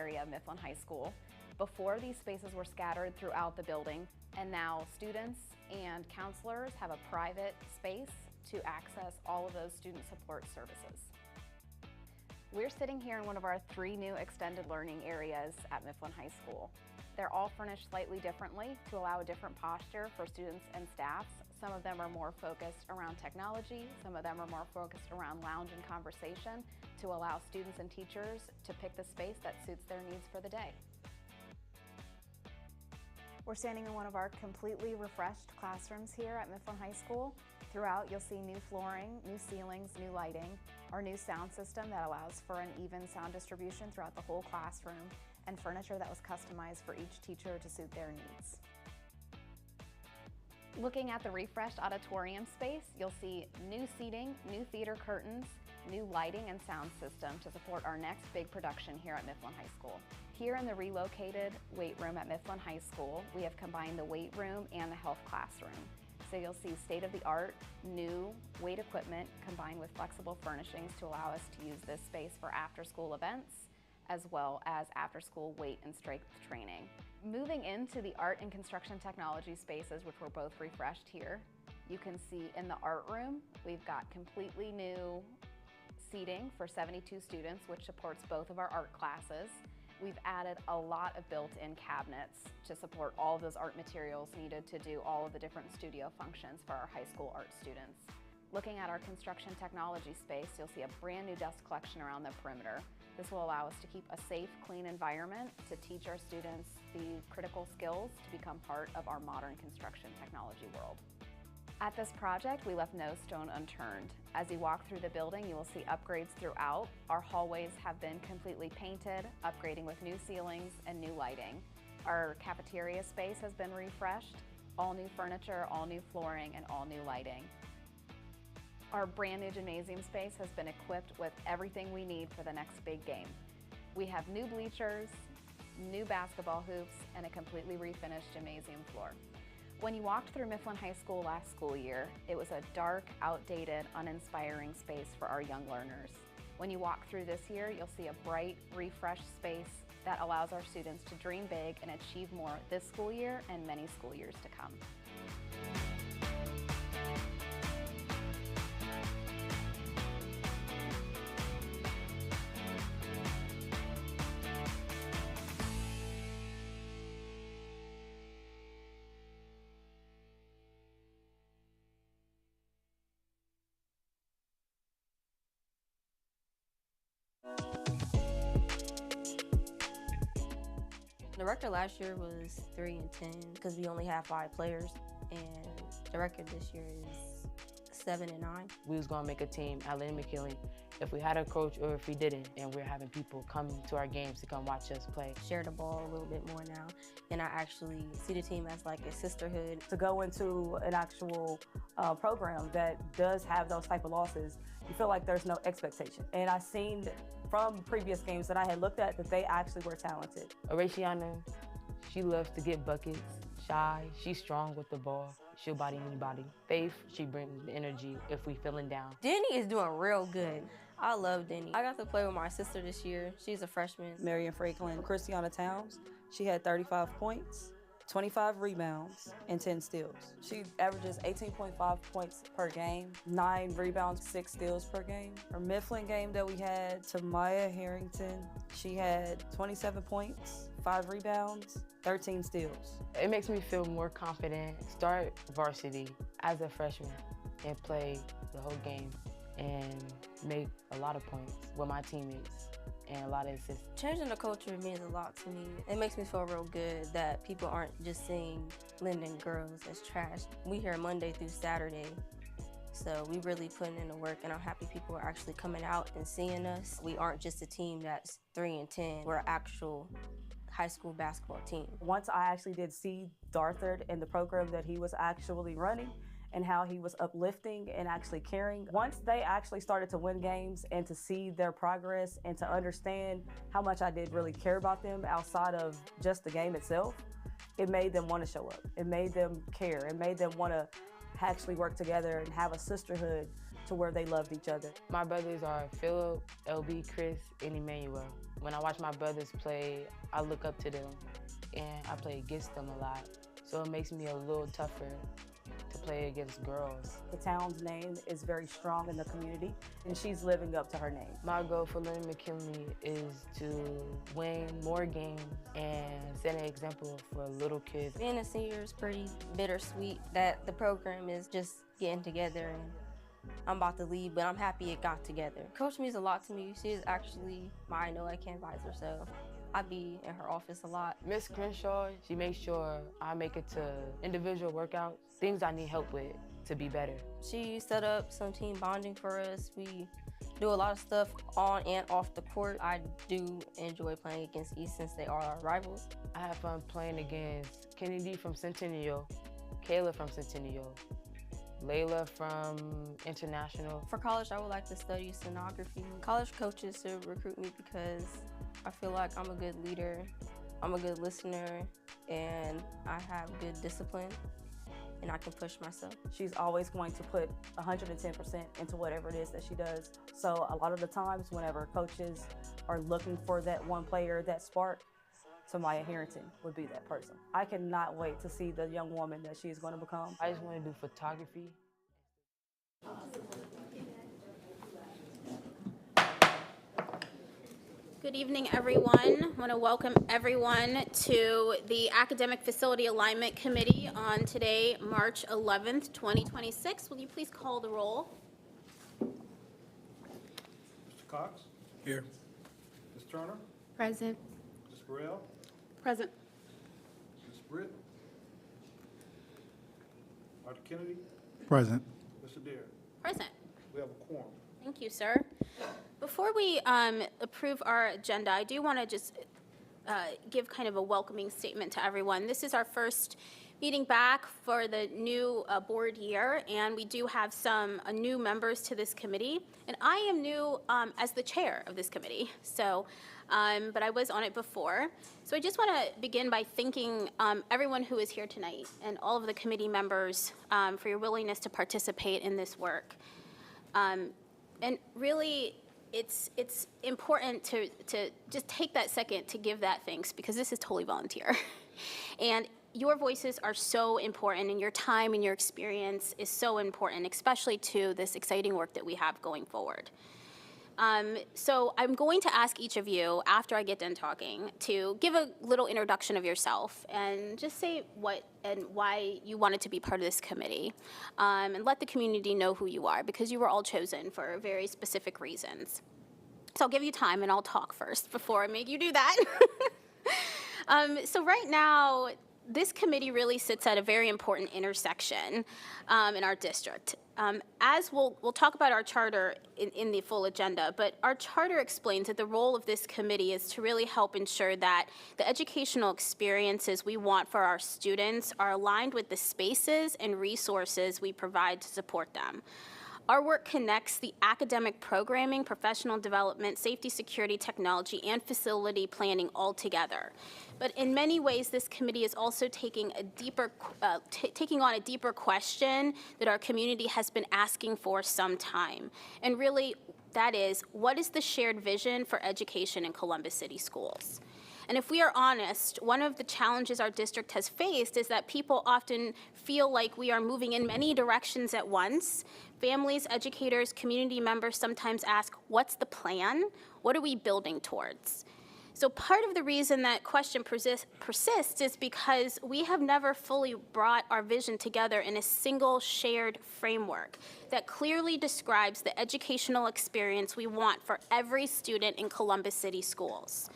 area of Mifflin High School. Before, these spaces were scattered throughout the building, and now students and counselors have a private space to access all of those student support services. We're sitting here in one of our 3 new extended learning areas at Mifflin High School. They're all furnished slightly differently to allow a different posture for students and staffs. Some of them are more focused around technology, some of them are more focused around lounge and conversation to allow students and teachers to pick the space that suits their needs for the day. We're standing in one of our completely refreshed classrooms here at Mifflin High School. Throughout, you'll see new flooring, new ceilings, new lighting, our new sound system that allows for an even sound distribution throughout the whole classroom, and furniture that was customized for each teacher to suit their needs. Looking at the refreshed auditorium space, you'll see new seating, new theater curtains, new lighting and sound system to support our next big production here at Mifflin High School. Here in the relocated weight room at Mifflin High School, we have combined the weight room and the health classroom. So you'll see state-of-the-art, new weight equipment combined with flexible furnishings to allow us to use this space for after-school events, as well as after-school weight and strength training. Moving into the art and construction technology spaces, which were both refreshed here, you can see in the art room, we've got completely new seating for 72 students, which supports both of our art classes. We've added a lot of built-in cabinets to support all of those art materials needed to do all of the different studio functions for our high school art students. Looking at our construction technology space, you'll see a brand new dust collection around the perimeter. This will allow us to keep a safe, clean environment to teach our students the critical skills to become part of our modern construction technology world. At this project, we left no stone unturned. As you walk through the building, you will see upgrades throughout. Our hallways have been completely painted, upgrading with new ceilings and new lighting. Our cafeteria space has been refreshed, all new furniture, all new flooring, and all new lighting. Our brand new gymnasium space has been equipped with everything we need for the next big game. We have new bleachers, new basketball hoops, and a completely refinished gymnasium floor. When you walked through Mifflin High School last school year, it was a dark, outdated, uninspiring space for our young learners. When you walk through this year, you'll see a bright, refreshed space that allows our students to dream big and achieve more this school year and many school years to come. The record last year was 3-10 because we only have 5 players, and the record this year is 7-9. We was gonna make a team at Lynn McKinley if we had a coach or if we didn't, and we're having people come to our games to come watch us play. Share the ball a little bit more now, and I actually see the team as like a sisterhood. To go into an actual program that does have those type of losses, you feel like there's no expectation. And I seen from previous games that I had looked at that they actually were talented. Araciana, she loves to get buckets. Shy, she's strong with the ball. She'll body anybody. Faith, she brings the energy if we feeling down. Denny is doing real good. I love Denny. I got to play with my sister this year. She's a freshman. Marion Franklin, Christiana Towns, she had 35 points, 25 rebounds, and 10 steals. She averages 18.5 points per game, 9 rebounds, 6 steals per game. Her Mifflin game that we had, Tamaya Harrington, she had 27 points, 5 rebounds, 13 steals. It makes me feel more confident, start varsity as a freshman and play the whole game and make a lot of points with my teammates and a lot of assists. Changing the culture means a lot to me. It makes me feel real good that people aren't just seeing Linden girls as trash. We here Monday through Saturday, so we really putting in the work, and I'm happy people are actually coming out and seeing us. We aren't just a team that's 3-10. We're an actual high school basketball team. Once I actually did see Darthard and the program that he was actually running, and how he was uplifting and actually caring. Once they actually started to win games and to see their progress and to understand how much I did really care about them outside of just the game itself, it made them want to show up. It made them care. It made them want to actually work together and have a sisterhood to where they loved each other. My brothers are Philip, LB, Chris, and Emmanuel. When I watch my brothers play, I look up to them, and I play against them a lot. So it makes me a little tougher to play against girls. The town's name is very strong in the community, and she's living up to her name. My goal for Lynn McKinley is to win more games and set an example for little kids. Being a senior is pretty bittersweet that the program is just getting together, and I'm about to leave, but I'm happy it got together. Coach means a lot to me. She is actually my NOAC advisor, so I be in her office a lot. Miss Crenshaw, she makes sure I make it to individual workouts, things I need help with to be better. She set up some team bonding for us. We do a lot of stuff on and off the court. I do enjoy playing against East since they are our rivals. I have fun playing against Kennedy from Centennial, Kayla from Centennial, Layla from International. For college, I would like to study stenography. College coaches should recruit me because I feel like I'm a good leader, I'm a good listener, and I have good discipline, and I can push myself. She's always going to put 110% into whatever it is that she does. So a lot of the times whenever coaches are looking for that one player, that spark, Tamaya Harrington would be that person. I cannot wait to see the young woman that she's going to become. I just want to do photography. Good evening, everyone. I want to welcome everyone to the Academic Facility Alignment Committee on today, March 11th, 2026. Will you please call the roll? Mr. Cox? Here. Ms. Turner? Present. Ms. Burrell? Present. Ms. Britt? Dr. Kennedy? Present. Mr. Dare? Present. We have a quorum. Thank you, sir. Before we approve our agenda, I do want to just give kind of a welcoming statement to everyone. This is our first meeting back for the new board year, and we do have some new members to this committee. And I am new as the chair of this committee, so, but I was on it before. So I just want to begin by thanking everyone who is here tonight and all of the committee members for your willingness to participate in this work. And really, it's important to just take that second to give that thanks, because this is totally volunteer. And your voices are so important, and your time and your experience is so important, especially to this exciting work that we have going forward. So I'm going to ask each of you, after I get done talking, to give a little introduction of yourself and just say what and why you wanted to be part of this committee, and let the community know who you are, because you were all chosen for very specific reasons. So I'll give you time, and I'll talk first before I make you do that. So right now, this committee really sits at a very important intersection in our district. As we'll talk about our charter in the full agenda, but our charter explains that the role of this committee is to really help ensure that the educational experiences we want for our students are aligned with the spaces and resources we provide to support them. Our work connects the academic programming, professional development, safety, security, technology, and facility planning all together. But in many ways, this committee is also taking on a deeper question that our community has been asking for some time. And really, that is, what is the shared vision for education in Columbus City schools? And if we are honest, one of the challenges our district has faced is that people often feel like we are moving in many directions at once. Families, educators, community members sometimes ask, what's the plan? What are we building towards? So part of the reason that question persists is because we have never fully brought our vision together in a single shared framework that clearly describes the educational experience we want for every student in Columbus City schools.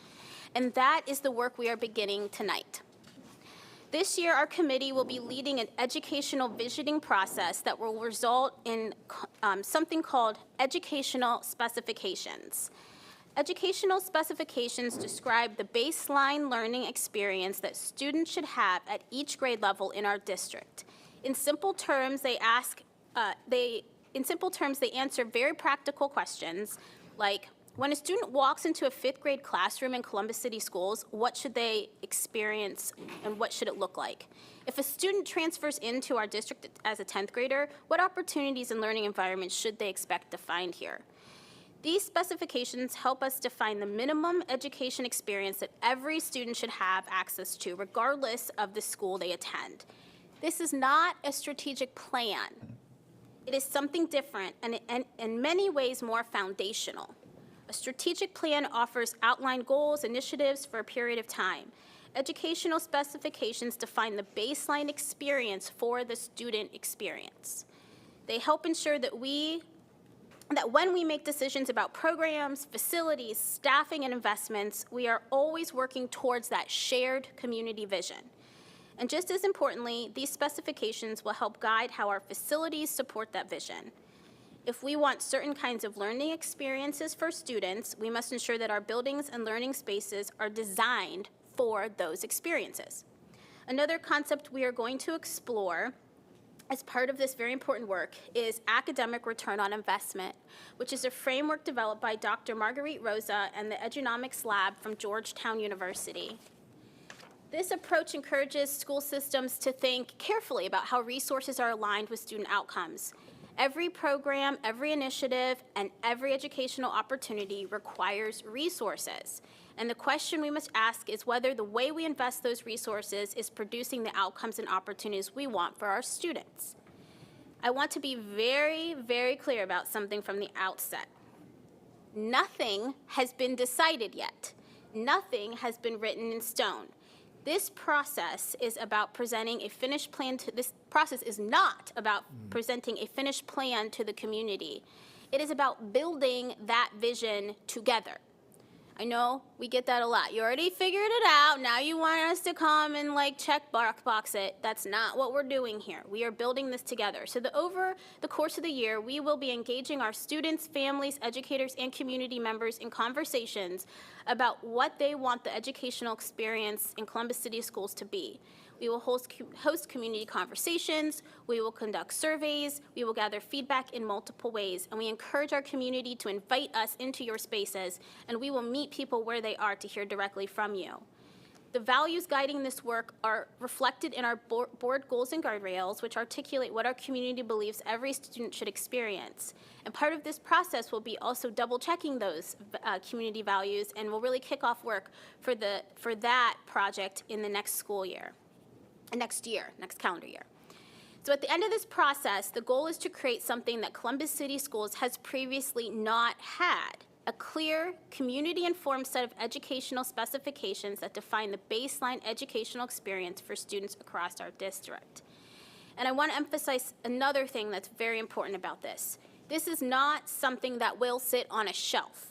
And that is the work we are beginning tonight. This year, our committee will be leading an educational visioning process that will result in something called educational specifications. Educational specifications describe the baseline learning experience that students should have at each grade level in our district. In simple terms, they answer very practical questions like, When a student walks into a 5th grade classroom in Columbus City Schools, what should they experience and what should it look like? If a student transfers into our district as a 10th grader, what opportunities and learning environments should they expect to find here? These specifications help us define the minimum education experience that every student should have access to, regardless of the school they attend. This is not a strategic plan. It is something different and in many ways more foundational. A strategic plan offers outlined goals, initiatives for a period of time. Educational specifications define the baseline experience for the student experience. They help ensure that when we make decisions about programs, facilities, staffing, and investments, we are always working towards that shared community vision. And just as importantly, these specifications will help guide how our facilities support that vision. If we want certain kinds of learning experiences for students, we must ensure that our buildings and learning spaces are designed for those experiences. Another concept we are going to explore as part of this very important work is academic return on investment, which is a framework developed by Dr. Marguerite Rosa and the Edunomics Lab from Georgetown University. This approach encourages school systems to think carefully about how resources are aligned with student outcomes. Every program, every initiative, and every educational opportunity requires resources. And the question we must ask is whether the way we invest those resources is producing the outcomes and opportunities we want for our students. I want to be very, very clear about something from the outset. Nothing has been decided yet. Nothing has been written in stone. This process is about presenting a finished plan to, this process is not about presenting a finished plan to the community. It is about building that vision together. I know we get that a lot. You already figured it out. Now you want us to come and check box it. That's not what we're doing here. We are building this together. So over the course of the year, we will be engaging our students, families, educators, and community members in conversations about what they want the educational experience in Columbus City Schools to be. We will host community conversations, we will conduct surveys, we will gather feedback in multiple ways, and we encourage our community to invite us into your spaces, and we will meet people where they are to hear directly from you. The values guiding this work are reflected in our board goals and guardrails, which articulate what our community believes every student should experience. And part of this process will be also double-checking those community values, and we'll really kick off work for that project in the next school year. Next calendar year. So at the end of this process, the goal is to create something that Columbus City Schools has previously not had, a clear, community-informed set of educational specifications that define the baseline educational experience for students across our district. And I want to emphasize another thing that's very important about this. This is not something that will sit on a shelf.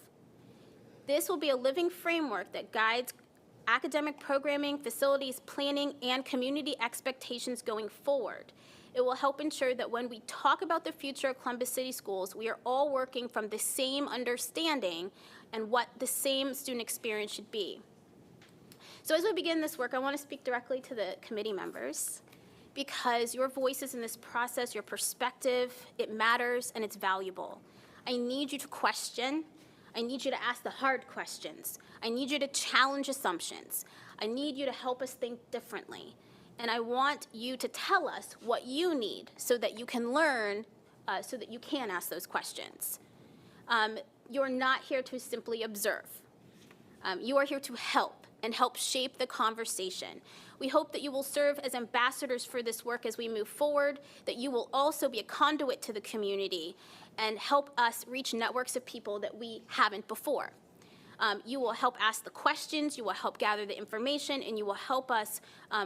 This will be a living framework that guides academic programming, facilities planning, and community expectations going forward. It will help ensure that when we talk about the future of Columbus City Schools, we are all working from the same understanding and what the same student experience should be. So as we begin this work, I want to speak directly to the committee members because your voices in this process, your perspective, it matters and it's valuable. I need you to question. I need you to ask the hard questions. I need you to challenge assumptions. I need you to help us think differently. And I want you to tell us what you need so that you can learn, so that you can ask those questions. You're not here to simply observe. You are here to help and help shape the conversation. We hope that you will serve as ambassadors for this work as we move forward, that you will also be a conduit to the community and help us reach networks of people that we haven't before. You will help ask the questions, you will help gather the information, and you will help us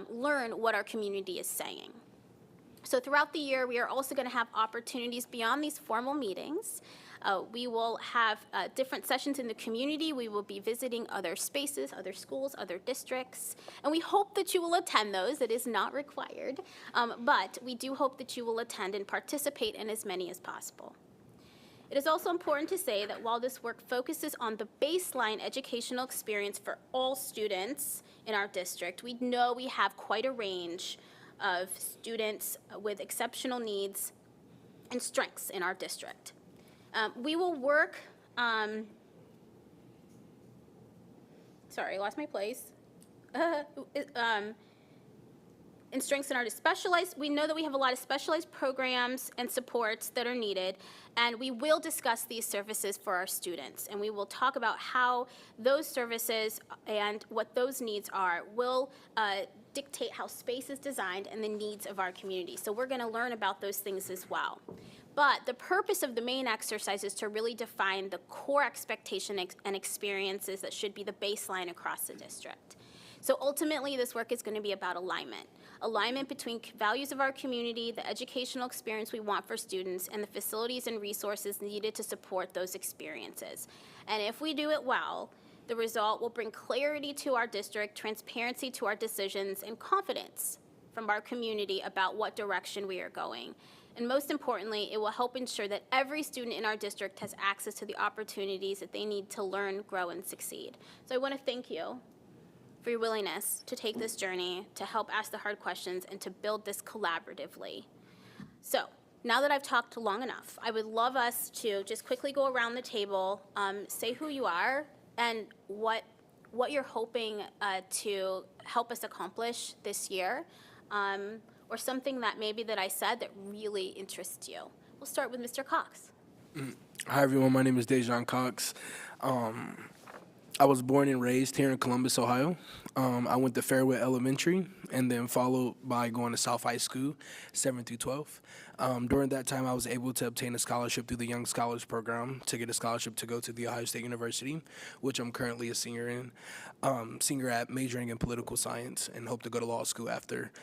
learn what our community is saying. So throughout the year, we are also going to have opportunities beyond these formal meetings. We will have different sessions in the community. We will be visiting other spaces, other schools, other districts, and we hope that you will attend those. It is not required, but we do hope that you will attend and participate in as many as possible. It is also important to say that while this work focuses on the baseline educational experience for all students in our district, we know we have quite a range of students with exceptional needs and strengths in our district. We will work sorry, I lost my place. And strengthen our specialized, we know that we have a lot of specialized programs and supports that are needed, and we will discuss these services for our students, and we will talk about how those services and what those needs are will dictate how space is designed and the needs of our community. So we're gonna learn about those things as well. But the purpose of the main exercise is to really define the core expectation and experiences that should be the baseline across the district. So ultimately, this work is going to be about alignment. Alignment between values of our community, the educational experience we want for students, and the facilities and resources needed to support those experiences. And if we do it well, the result will bring clarity to our district, transparency to our decisions, and confidence from our community about what direction we are going. And most importantly, it will help ensure that every student in our district has access to the opportunities that they need to learn, grow, and succeed. So I want to thank you for your willingness to take this journey, to help ask the hard questions, and to build this collaboratively. So now that I've talked long enough, I would love us to just quickly go around the table, say who you are and what you're hoping to help us accomplish this year, or something that maybe that I said that really interests you. We'll start with Mr. Cox. Hi, everyone. My name is Dejan Cox. I was born and raised here in Columbus, Ohio. I went to Fairwood Elementary and then followed by going to South High School, 7 through 12. During that time, I was able to obtain a scholarship through the Young Scholars Program to get a scholarship to go to The Ohio State University, which I'm currently a senior in, senior at, majoring in political science, and hope to go to law school after.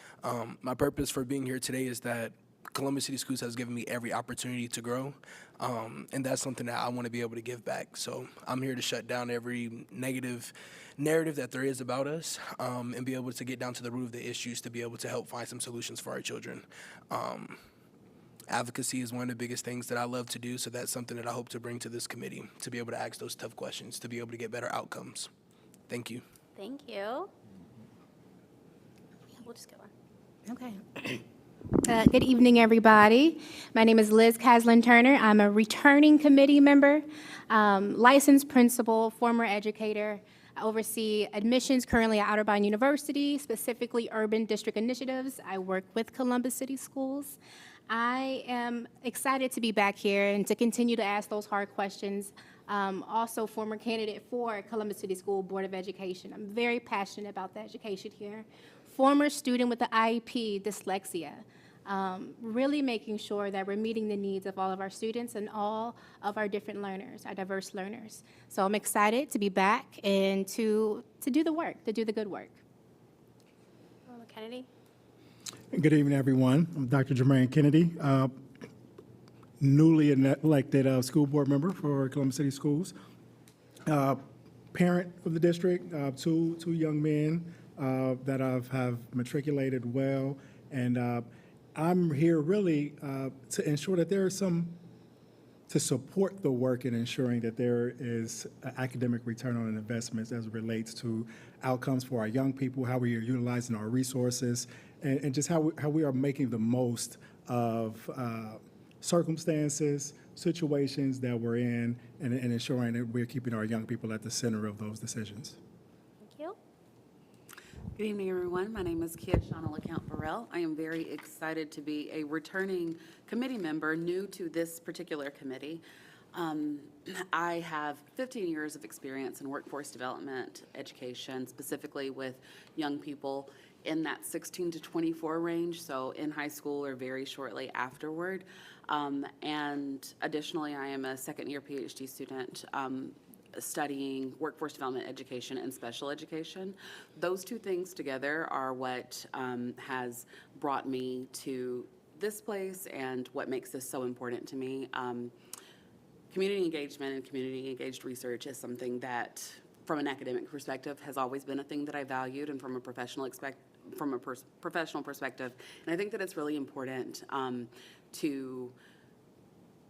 My purpose for being here today is that Columbus City Schools has given me every opportunity to grow, and that's something that I want to be able to give back. So I'm here to shut down every negative narrative that there is about us, and be able to get down to the root of the issues to be able to help find some solutions for our children. Advocacy is one of the biggest things that I love to do, so that's something that I hope to bring to this committee, to be able to ask those tough questions, to be able to get better outcomes. Thank you. Thank you. We'll just go on. Okay. Good evening, everybody. My name is Liz Caslin-Turner. I'm a returning committee member, licensed principal, former educator. I oversee admissions currently at Otterbein University, specifically urban district initiatives. I work with Columbus City Schools. I am excited to be back here and to continue to ask those hard questions. Also former candidate for Columbus City School Board of Education. I'm very passionate about the education here. Former student with the IEP, dyslexia. Really making sure that we're meeting the needs of all of our students and all of our different learners, our diverse learners. So I'm excited to be back and to do the work, to do the good work. Kennedy? Good evening, everyone. I'm Dr. Jermaine Kennedy, newly elected school board member for Columbus City Schools. Parent of the district, two young men that have matriculated well, and I'm here really to ensure that there is to support the work in ensuring that there is an academic return on investments as it relates to outcomes for our young people, how we are utilizing our resources, and just how we are making the most of circumstances, situations that we're in, and ensuring that we're keeping our young people at the center of those decisions. Thank you. Good evening, everyone. My name is Kia Shauna LeCount Burrell. I am very excited to be a returning committee member, new to this particular committee. I have 15 years of experience in workforce development, education, specifically with young people in that 16 to 24 range, so in high school or very shortly afterward. And additionally, I am a second-year PhD student studying workforce development education and special education. Those two things together are what has brought me to this place and what makes this so important to me. Community engagement and community engaged research is something that, from an academic perspective, has always been a thing that I valued, and from a professional perspective. And I think that it's really important to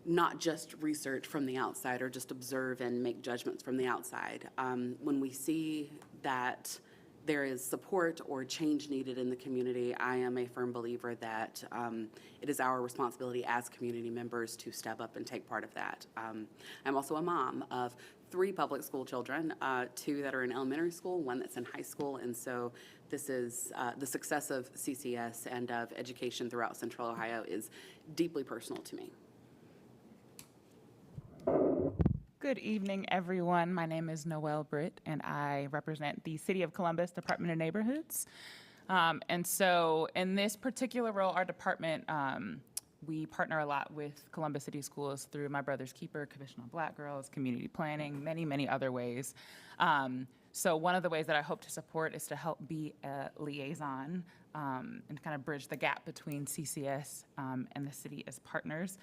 not just research from the outside or just observe and make judgments from the outside. When we see that there is support or change needed in the community, I am a firm believer that it is our responsibility as community members to step up and take part of that. I'm also a mom of 3 public school children, 2 that are in elementary school, 1 that's in high school, and so this is the success of CCS and of education throughout Central Ohio is deeply personal to me. Good evening, everyone. My name is Noelle Britt, and I represent the City of Columbus Department of Neighborhoods. And so in this particular role, our department, we partner a lot with Columbus City Schools through My Brother's Keeper, Commission on Black Girls, community planning, many, many other ways. So one of the ways that I hope to support is to help be a liaison and kind of bridge the gap between CCS and the city as partners.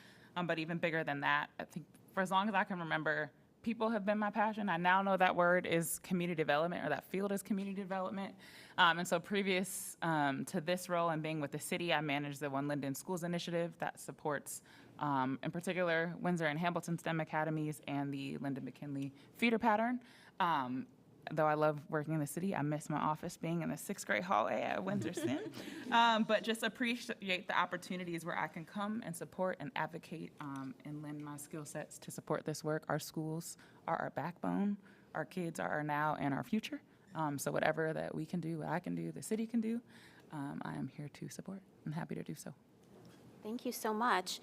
But even bigger than that, I think for as long as I can remember, people have been my passion. I now know that word is community development, or that field is community development. And so previous to this role and being with the city, I managed the One Linden Schools Initiative that supports, in particular, Windsor and Hamilton STEM Academies and the Lyndon McKinley feeder pattern. Though I love working in the city, I miss my office being in the 6th grade hallway at Windsor STEM. But just appreciate the opportunities where I can come and support and advocate and lend my skill sets to support this work. Our schools are our backbone. Our kids are our now and our future. So whatever that we can do, what I can do, the city can do, I am here to support. I'm happy to do so. Thank you so much.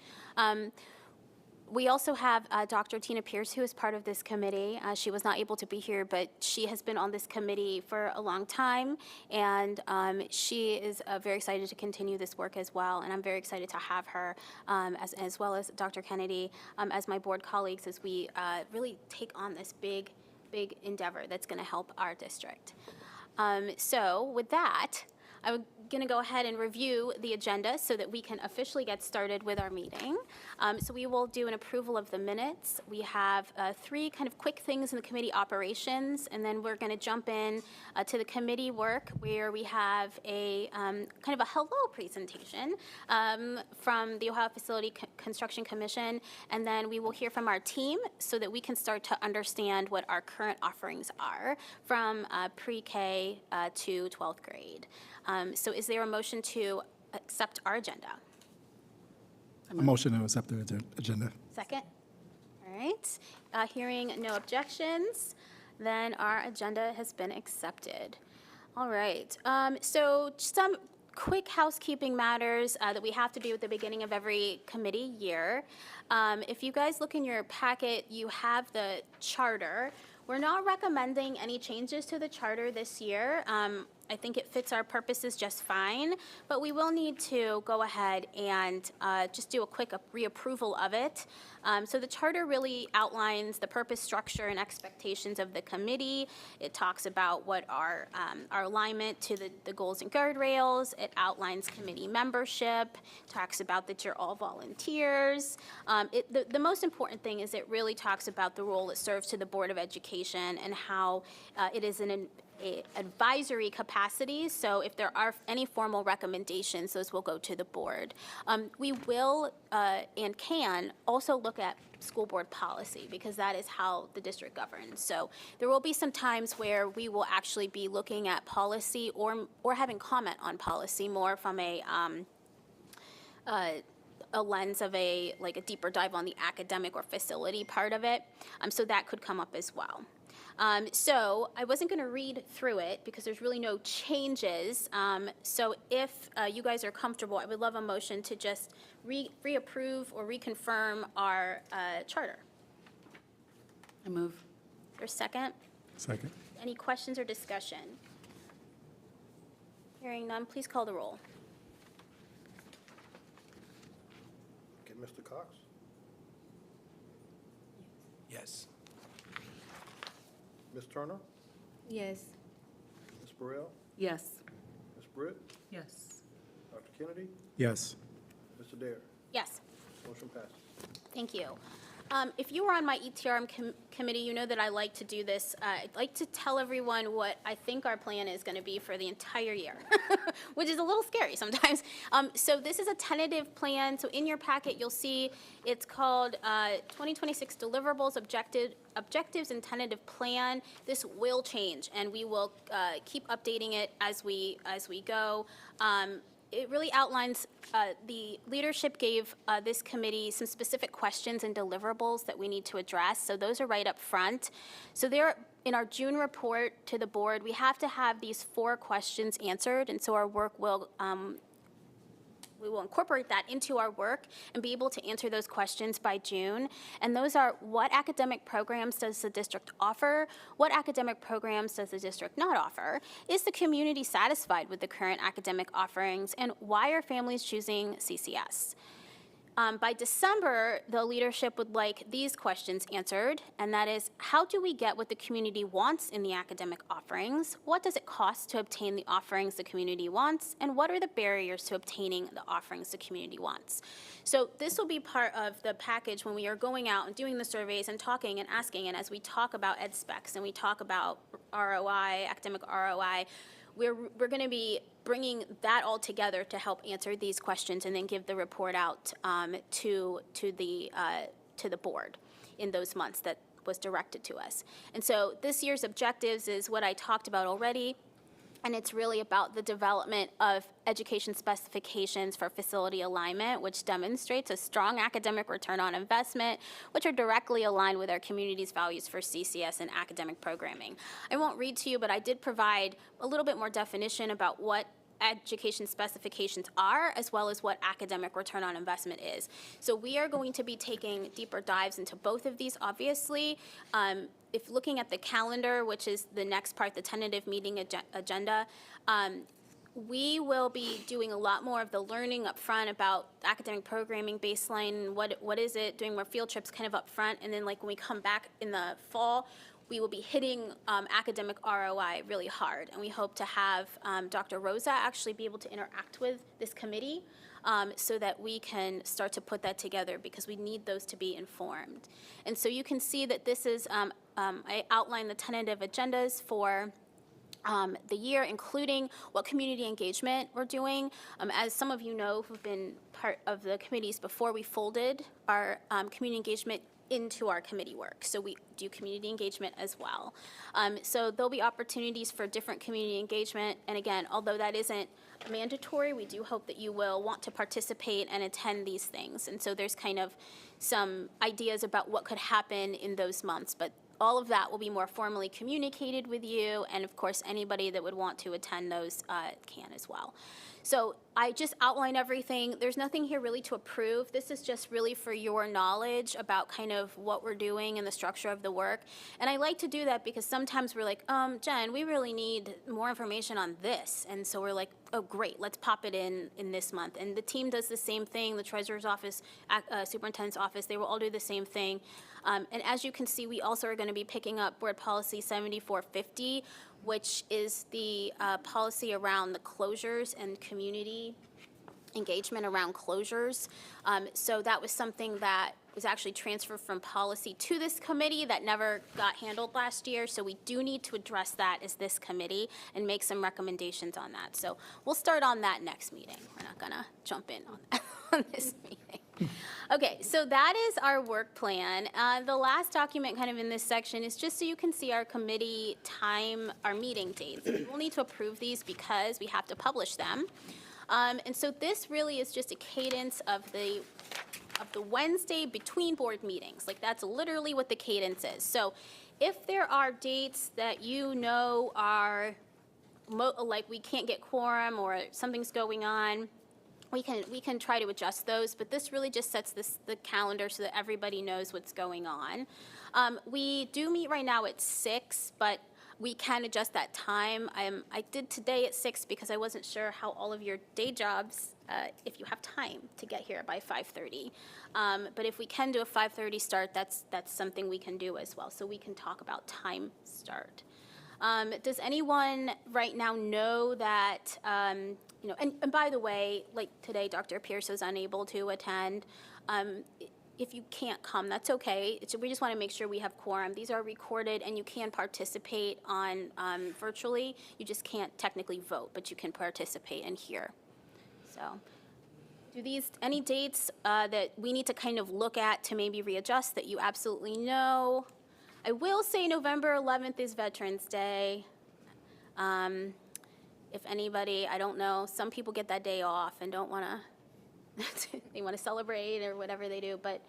We also have Dr. Tina Pierce, who is part of this committee. She was not able to be here, but she has been on this committee for a long time, and she is very excited to continue this work as well. And I'm very excited to have her, as well as Dr. Kennedy, as my board colleagues, as we really take on this big endeavor that's going to help our district. So with that, I'm going to go ahead and review the agenda so that we can officially get started with our meeting. So we will do an approval of the minutes. We have 3 kind of quick things in the committee operations, and then we're going to jump in to the committee work, where we have a kind of a hello presentation from the Ohio Facility Construction Commission, and then we will hear from our team so that we can start to understand what our current offerings are from pre-K to 12th grade. So is there a motion to accept our agenda? A motion to accept the agenda. Second? All right. Hearing no objections, then our agenda has been accepted. All right. So some quick housekeeping matters that we have to do at the beginning of every committee year. If you guys look in your packet, you have the charter. We're not recommending any changes to the charter this year. I think it fits our purposes just fine, but we will need to go ahead and just do a quick reapproval of it. So the charter really outlines the purpose, structure, and expectations of the committee. It talks about what our alignment to the goals and guardrails. It outlines committee membership, talks about that you're all volunteers. The most important thing is it really talks about the role it serves to the Board of Education and how it is an advisory capacity, so if there are any formal recommendations, those will go to the board. We will and can also look at school board policy, because that is how the district governs. So there will be some times where we will actually be looking at policy or having comment on policy more from a lens of a deeper dive on the academic or facility part of it. So that could come up as well. So I wasn't going to read through it because there's really no changes. So if you guys are comfortable, I would love a motion to just reapprove or reconfirm our charter. I move. For a second? Second. Any questions or discussion? Hearing none, please call the roll. Okay, Mr. Cox? Yes. Ms. Turner? Yes. Ms. Burrell? Yes. Ms. Britt? Yes. Dr. Kennedy? Yes. Mr. Dare? Yes. Motion passes. Thank you. If you were on my ETRM committee, you know that I like to do this. I'd like to tell everyone what I think our plan is going to be for the entire year, which is a little scary sometimes. So this is a tentative plan. So in your packet, you'll see it's called 2026 Deliverables, Objectives and Tentative Plan. This will change, and we will keep updating it as we go. it really outlines, the leadership gave this committee some specific questions and deliverables that we need to address. So those are right up front. So there, in our June report to the board, we have to have these 4 questions answered, and so our work will, we will incorporate that into our work and be able to answer those questions by June. And those are, what academic programs does the district offer? What academic programs does the district not offer? Is the community satisfied with the current academic offerings? And why are families choosing CCS? By December, the leadership would like these questions answered, and that is, how do we get what the community wants in the academic offerings? What does it cost to obtain the offerings the community wants? And what are the barriers to obtaining the offerings the community wants? So this will be part of the package when we are going out and doing the surveys and talking and asking, and as we talk about ed specs and we talk about ROI, academic ROI, we're going to be bringing that all together to help answer these questions and then give the report out to the board in those months that was directed to us. And so this year's objectives is what I talked about already, and it's really about the development of education specifications for facility alignment, which demonstrates a strong academic return on investment, which are directly aligned with our community's values for CCS and academic programming. I won't read to you, but I did provide a little bit more definition about what education specifications are, as well as what academic return on investment is. So we are going to be taking deeper dives into both of these, obviously. If looking at the calendar, which is the next part, the tentative meeting agenda, we will be doing a lot more of the learning up front about academic programming baseline, what is it, doing more field trips kind of up front, and then like when we come back in the fall, we will be hitting academic ROI really hard, and we hope to have Dr. Rosa actually be able to interact with this committee so that we can start to put that together, because we need those to be informed. And so you can see that this is, I outlined the tentative agendas for the year, including what community engagement we're doing. As some of you know who've been part of the committees before, we folded our community engagement into our committee work. So we do community engagement as well. So there'll be opportunities for different community engagement. And again, although that isn't mandatory, we do hope that you will want to participate and attend these things. And so there's kind of some ideas about what could happen in those months. But all of that will be more formally communicated with you. And of course, anybody that would want to attend those can as well. So I just outlined everything. There's nothing here really to approve. This is just really for your knowledge about kind of what we're doing and the structure of the work. And I like to do that because sometimes we're like, Jen, we really need more information on this. And so we're like, oh, great, let's pop it in this month. And the team does the same thing. The treasurer's office, superintendent's office, they will all do the same thing. And as you can see, we also are going to be picking up Board Policy 7450, which is the policy around the closures and community engagement around closures. So that was something that was actually transferred from policy to this committee that never got handled last year. So we do need to address that as this committee and make some recommendations on that. So we'll start on that next meeting. We're not going to jump in on that on this meeting. Okay, so that is our work plan. The last document kind of in this section is just so you can see our committee time, our meeting dates. We'll need to approve these because we have to publish them. And so this really is just a cadence of the Wednesday between board meetings. Like that's literally what the cadence is. So if there are dates that you know are like we can't get quorum or something's going on, we can try to adjust those, but this really just sets the calendar so that everybody knows what's going on. We do meet right now at 6, but we can adjust that time. I did today at 6 because I wasn't sure how all of your day jobs, if you have time to get here by 5:30. But if we can do a 5:30 start, that's something we can do as well. So we can talk about time start. Does anyone right now know that, you know, and by the way, like today, Dr. Pierce was unable to attend. If you can't come, that's okay. We just want to make sure we have quorum. These are recorded, and you can participate on virtually. You just can't technically vote, but you can participate and hear. So, do these any dates that we need to kind of look at to maybe readjust that you absolutely know? I will say November 11th is Veterans Day. if anybody, I don't know, some people get that day off and don't want to, they want to celebrate or whatever they do, but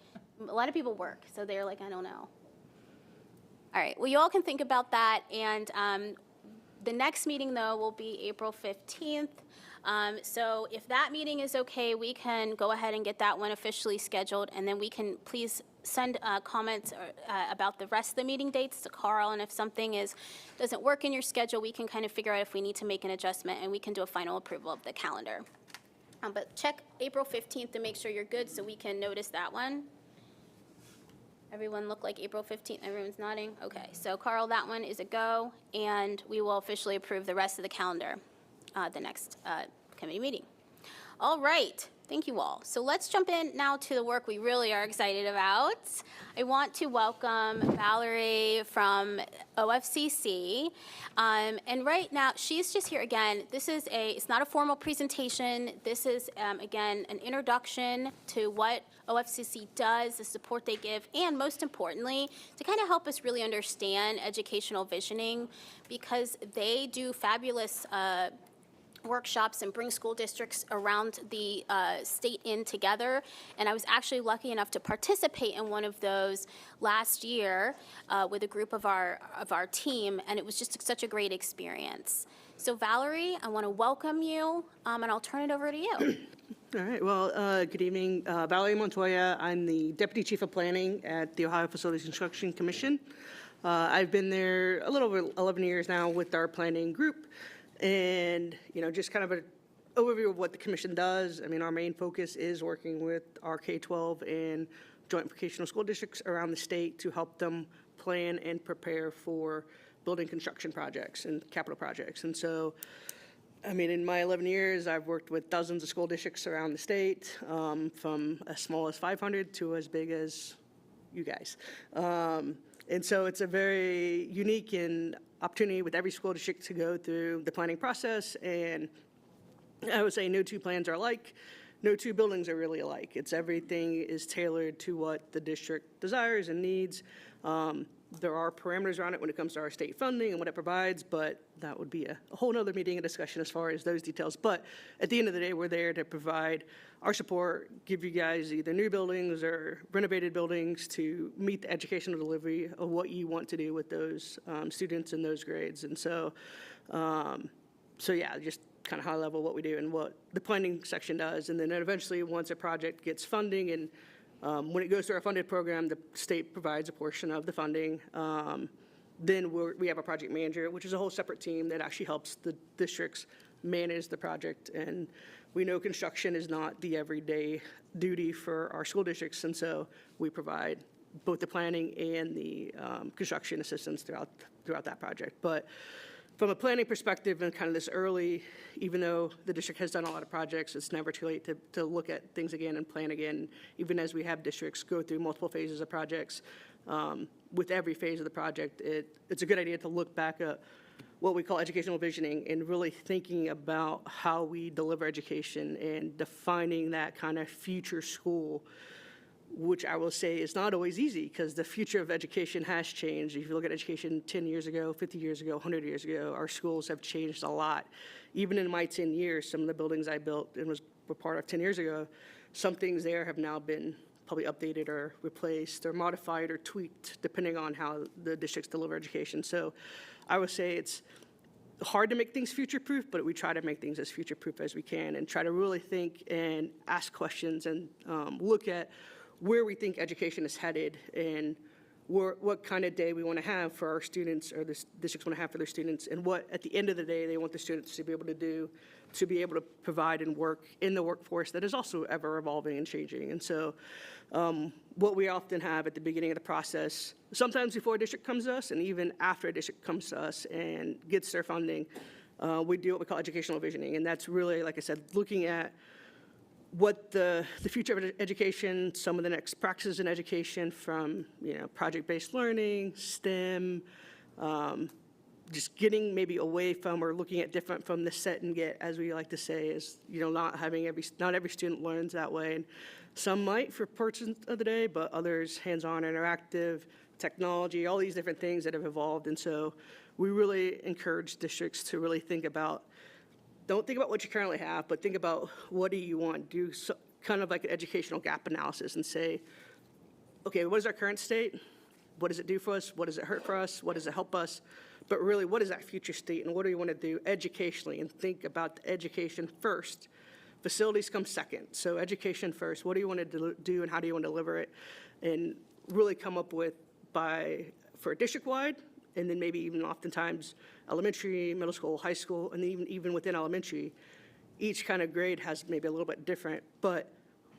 a lot of people work, so they're like, I don't know. All right, well, you all can think about that, and the next meeting, though, will be April 15th. So if that meeting is okay, we can go ahead and get that one officially scheduled, and then we can please send comments about the rest of the meeting dates to Carl, and if something doesn't work in your schedule, we can kind of figure out if we need to make an adjustment, and we can do a final approval of the calendar. But check April 15th to make sure you're good so we can notice that one. Everyone look like April 15th, everyone's nodding? Okay, so Carl, that one is a go, and we will officially approve the rest of the calendar, the next committee meeting. All right, thank you all. So let's jump in now to the work we really are excited about. I want to welcome Valerie from OFCC. And right now, she's just here again. It's not a formal presentation. This is, again, an introduction to what OFCC does, the support they give, and most importantly, to kind of help us really understand educational visioning, because they do fabulous workshops and bring school districts around the state in together. And I was actually lucky enough to participate in one of those last year with a group of our team, and it was just such a great experience. So Valerie, I want to welcome you, and I'll turn it over to you. All right, well, good evening. Valerie Montoya. I'm the Deputy Chief of Planning at the Ohio Facilities Construction Commission. I've been there a little over 11 years now with our planning group. And, just kind of an overview of what the commission does. I mean, our main focus is working with our K-12 and joint vocational school districts around the state to help them plan and prepare for building construction projects and capital projects. And so, I mean, in my 11 years, I've worked with dozens of school districts around the state, from as small as 500 to as big as you guys. And so it's a very unique and opportunity with every school district to go through the planning process. And I would say no two plans are alike. No two buildings are really alike. Everything is tailored to what the district desires and needs. There are parameters around it when it comes to our state funding and what it provides, but that would be a whole nother meeting and discussion as far as those details. But at the end of the day, we're there to provide our support, give you guys either new buildings or renovated buildings to meet the educational delivery of what you want to do with those students in those grades. And so, yeah, just kind of high level what we do and what the planning section does. And then eventually, once a project gets funding and when it goes through our funded program, the state provides a portion of the funding. Then we have a project manager, which is a whole separate team that actually helps the districts manage the project. And we know construction is not the everyday duty for our school districts, and so we provide both the planning and the construction assistance throughout that project. But from a planning perspective and kind of this early, even though the district has done a lot of projects, it's never too late to look at things again and plan again, even as we have districts go through multiple phases of projects. With every phase of the project, it's a good idea to look back at what we call educational visioning and really thinking about how we deliver education and defining that kind of future school, which I will say is not always easy because the future of education has changed. If you look at education 10 years ago, 50 years ago, 100 years ago, our schools have changed a lot. Even in my 10 years, some of the buildings I built and were part of 10 years ago, some things there have now been probably updated or replaced or modified or tweaked depending on how the districts deliver education. So I would say it's hard to make things future-proof, but we try to make things as future-proof as we can and try to really think and ask questions and look at where we think education is headed and what kind of day we want to have for our students or the districts want to have for their students and what, at the end of the day, they want the students to be able to do to be able to provide and work in the workforce that is also ever evolving and changing. And so what we often have at the beginning of the process, sometimes before a district comes to us and even after a district comes to us and gets their funding, we do what we call educational visioning. And that's really, like I said, looking at what the future of education, some of the next practices in education from, project-based learning, STEM, just getting maybe away from or looking at different from the set and get, as we like to say, is, not every student learns that way. And some might for portions of the day, but others hands-on, interactive, technology, all these different things that have evolved. And so we really encourage districts to really think about don't think about what you currently have, but think about what do you want. Do kind of like an educational gap analysis and say, okay, what is our current state? What does it do for us? What does it hurt for us? What does it help us? But really, what is that future state, and what do you want to do educationally? And think about the education first. Facilities come second. So education first. What do you want to do, and how do you want to deliver it? And really come up with for district-wide, and then maybe even oftentimes elementary, middle school, high school, and even within elementary, each kind of grade has maybe a little bit different, but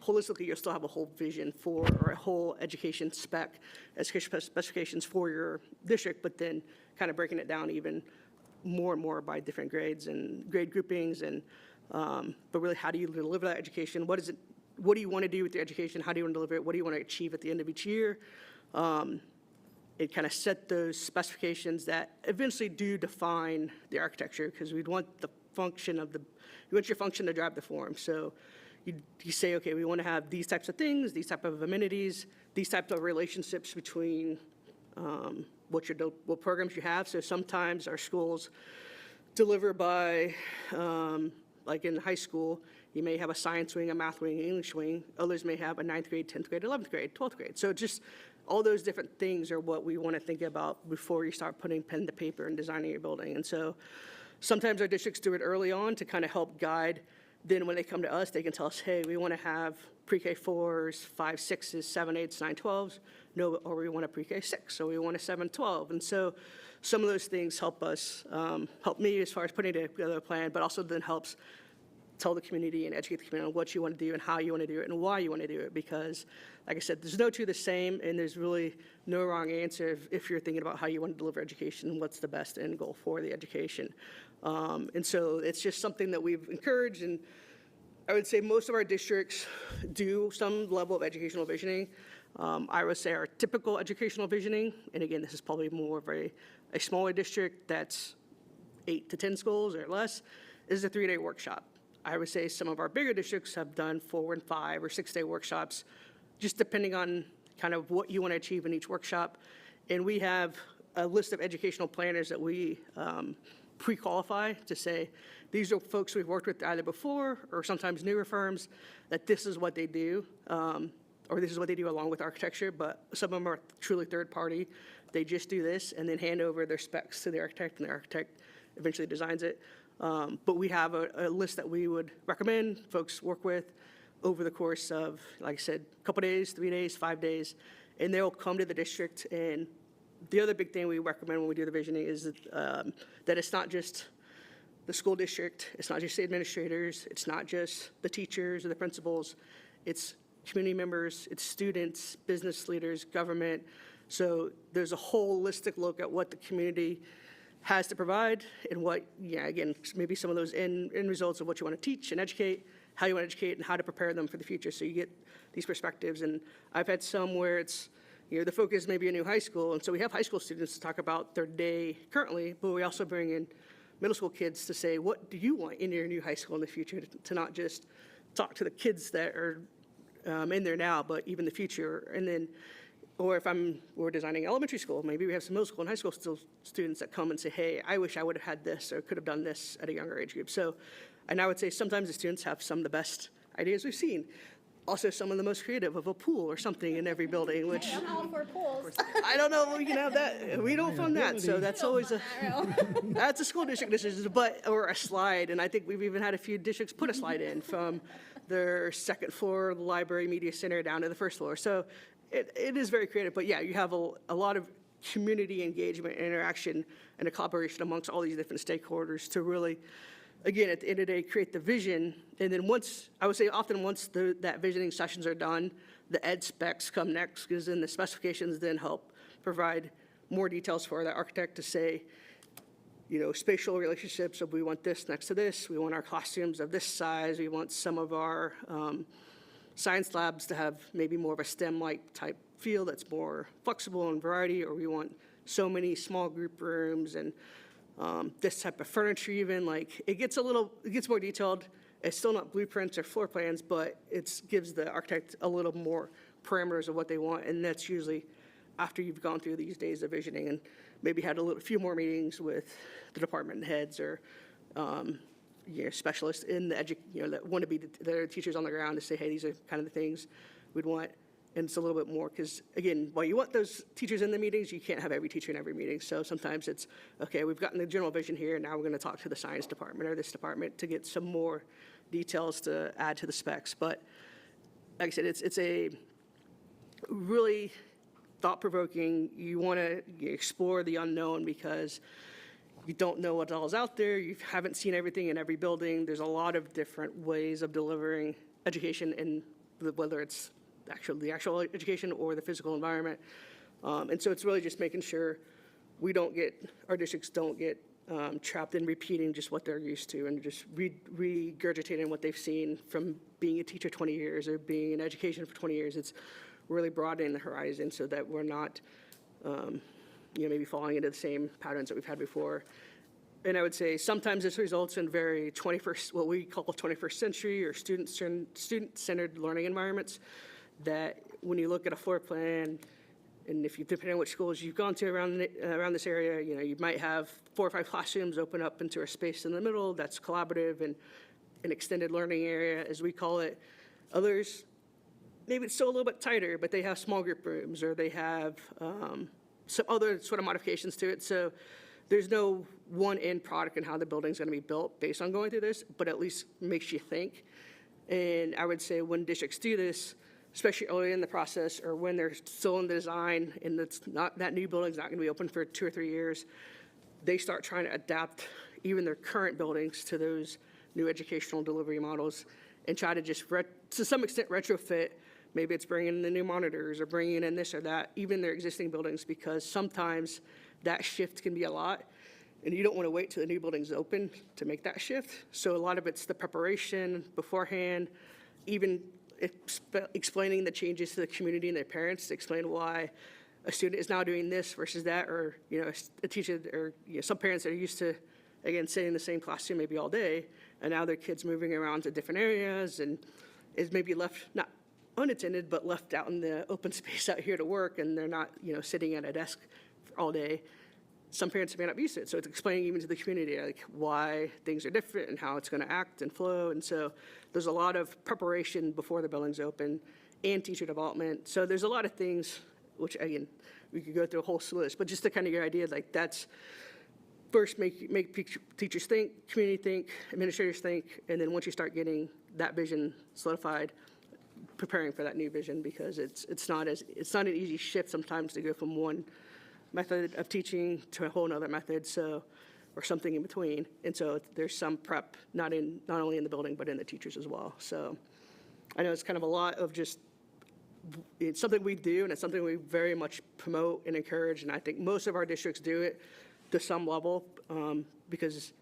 holistically, you'll still have a whole vision or a whole education specifications for your district, but then kind of breaking it down even more and more by different grades and grade groupings, and but really, how do you deliver that education? What do you want to do with your education? How do you want to deliver it? What do you want to achieve at the end of each year? It kind of set those specifications that eventually do define the architecture, because we'd want the function you want your function to drive the form. So you say, okay, we want to have these types of things, these type of amenities, these types of relationships between what programs you have. So sometimes our schools deliver by, like in high school, you may have a science wing, a math wing, English wing. Others may have a 9th grade, 10th grade, 11th grade, 12th grade. So just all those different things are what we want to think about before you start putting pen to paper and designing your building. And so sometimes our districts do it early on to kind of help guide. Then when they come to us, they can tell us, hey, we want to have pre-K 4s, 5, 6s, 7, 8s, 9, 12s. No, or we want a pre-K 6, so we want a 7, 12. And so some of those things help us, help me as far as putting together a plan, but also then helps tell the community and educate the community on what you want to do and how you want to do it and why you want to do it. Because, like I said, there's no two the same, and there's really no wrong answer if you're thinking about how you want to deliver education and what's the best end goal for the education. And so it's just something that we've encouraged, and I would say most of our districts do some level of educational visioning. I would say our typical educational visioning, and again, this is probably more of a smaller district that's 8 to 10 schools or less, is a 3-day workshop. I would say some of our bigger districts have done 4 and 5 or 6-day workshops, just depending on kind of what you want to achieve in each workshop. And we have a list of educational planners that we pre-qualify to say, these are folks we've worked with either before or sometimes newer firms, that this is what they do, or this is what they do along with architecture, but some of them are truly third party. They just do this and then hand over their specs to the architect, and the architect eventually designs it. But we have a list that we would recommend folks work with over the course of, like I said, a couple days, 3 days, 5 days, and they'll come to the district. And the other big thing we recommend when we do the visioning is that it's not just the school district, it's not just the administrators, it's not just the teachers or the principals, it's community members, it's students, business leaders, government. So there's a holistic look at what the community has to provide and what, again, maybe some of those end results of what you want to teach and educate, how you want to educate, and how to prepare them for the future. So you get these perspectives. And I've had some where it's, the focus may be a new high school, and so we have high school students to talk about their day currently, but we also bring in middle school kids to say, what do you want in your new high school in the future, to not just talk to the kids that are in there now, but even the future. And then, or if we're designing elementary school, maybe we have some middle school and high school students that come and say, hey, I wish I would have had this or could have done this at a younger age group. So, and I would say sometimes the students have some of the best ideas we've seen. Also, some of the most creative of a pool or something in every building, which I'm all for pools. I don't know. We can have that. We don't fund that, so that's always that's a school district decision, or a slide. And I think we've even had a few districts put a slide in from their second floor library media center down to the first floor. So it is very creative. But yeah, you have a lot of community engagement, interaction, and a collaboration amongst all these different stakeholders to really, again, at the end of the day, create the vision. And then once that visioning sessions are done, the ed specs come next, because then the specifications then help provide more details for the architect to say, spatial relationships of we want this next to this, we want our classrooms of this size, we want some of our science labs to have maybe more of a STEM-like type feel that's more flexible and variety, or we want so many small group rooms and this type of furniture even. Like, it gets more detailed. It's still not blueprints or floor plans, but it gives the architect a little more parameters of what they want, and that's usually after you've gone through these days of visioning and maybe had few more meetings with the department heads or specialists in the that want to be the teachers on the ground to say, hey, these are kind of the things we'd want. And it's a little bit more because, again, while you want those teachers in the meetings, you can't have every teacher in every meeting. So sometimes it's, okay, we've gotten the general vision here, now we're going to talk to the science department or this department to get some more details to add to the specs. But like I said, it's a really thought-provoking. You want to explore the unknown because you don't know what all is out there. You haven't seen everything in every building. There's a lot of different ways of delivering education, and whether it's the actual education or the physical environment. And so it's really just making sure our districts don't get trapped in repeating just what they're used to and just regurgitating what they've seen from being a teacher 20 years or being in education for 20 years. It's really broadening the horizon so that we're not, maybe falling into the same patterns that we've had before. And I would say sometimes this results in very what we call 21st century or student-centered learning environments that when you look at a floor plan, and depending on which schools you've gone to around this area, you might have 4 or 5 classrooms open up into a space in the middle that's collaborative and an extended learning area, as we call it. Others, maybe it's still a little bit tighter, but they have small group rooms or they have some other sort of modifications to it. So there's no one end product in how the building's going to be built based on going through this, but at least makes you think. And I would say when districts do this, especially early in the process or when they're still in the design and that new building's not going to be open for 2 or 3 years, they start trying to adapt even their current buildings to those new educational delivery models and try to just, to some extent, retrofit. Maybe it's bringing in the new monitors or bringing in this or that, even their existing buildings, because sometimes that shift can be a lot, and you don't want to wait till the new building's open to make that shift. So a lot of it's the preparation beforehand, even explaining the changes to the community and their parents to explain why a student is now doing this versus that, or a teacher or some parents that are used to, again, sitting in the same classroom maybe all day, and now their kids moving around to different areas and is maybe left not unattended but left out in the open space out here to work, and they're not sitting at a desk all day. Some parents may not be used to it, so it's explaining even to the community like why things are different and how it's going to act and flow. And so there's a lot of preparation before the building's open and teacher development. So there's a lot of things, which again, we could go through a whole list, but just to kind of get an idea, like that's first make teachers think, community think, administrators think, and then once you start getting that vision solidified, preparing for that new vision, because it's not an easy shift sometimes to go from one method of teaching to a whole nother method, or something in between. And so there's some prep, not only in the building, but in the teachers as well. So I know it's kind of a lot of it's something we do, and it's something we very much promote and encourage, and I think most of our districts do it to some level, because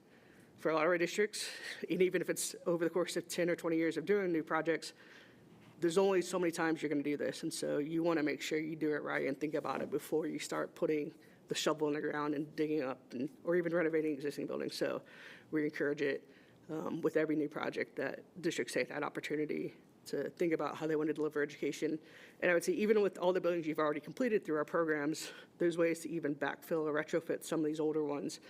for a lot of our districts, and even if it's over the course of 10 or 20 years of doing new projects, there's only so many times you're going to do this, and so you want to make sure you do it right and think about it before you start putting the shovel in the ground and digging up or even renovating existing buildings. So we encourage it with every new project that districts take that opportunity to think about how they want to deliver education. And I would say even with all the buildings you've already completed through our programs, there's ways to even backfill or retrofit some of these older ones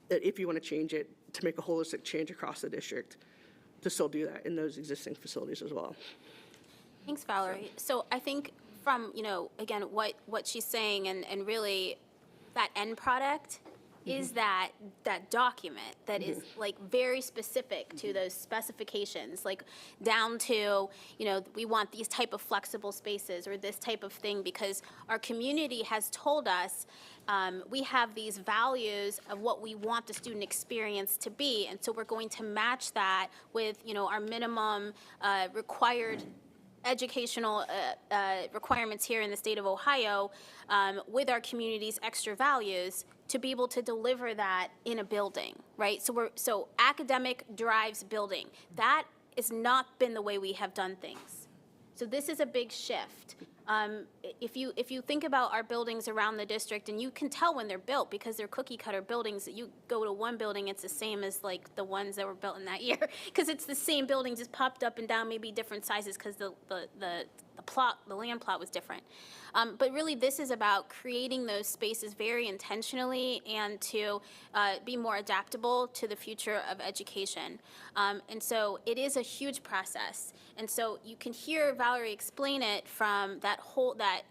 that if you want to change it to make a holistic change across the district, to still do that in those existing facilities as well. Thanks, Valerie. So I think from, again, what she's saying and really that end product is that document that is like very specific to those specifications, like down to, we want these type of flexible spaces or this type of thing, because our community has told us we have these values of what we want the student experience to be. And so we're going to match that with, our minimum required educational requirements here in the state of Ohio with our community's extra values to be able to deliver that in a building, right? So academic drives building. That has not been the way we have done things. So this is a big shift. If you think about our buildings around the district, and you can tell when they're built because they're cookie cutter buildings, that you go to one building, it's the same as like the ones that were built in that year, because it's the same building just popped up and down, maybe different sizes because the land plot was different. But really, this is about creating those spaces very intentionally and to be more adaptable to the future of education. And so it is a huge process. And so you can hear Valerie explain it from that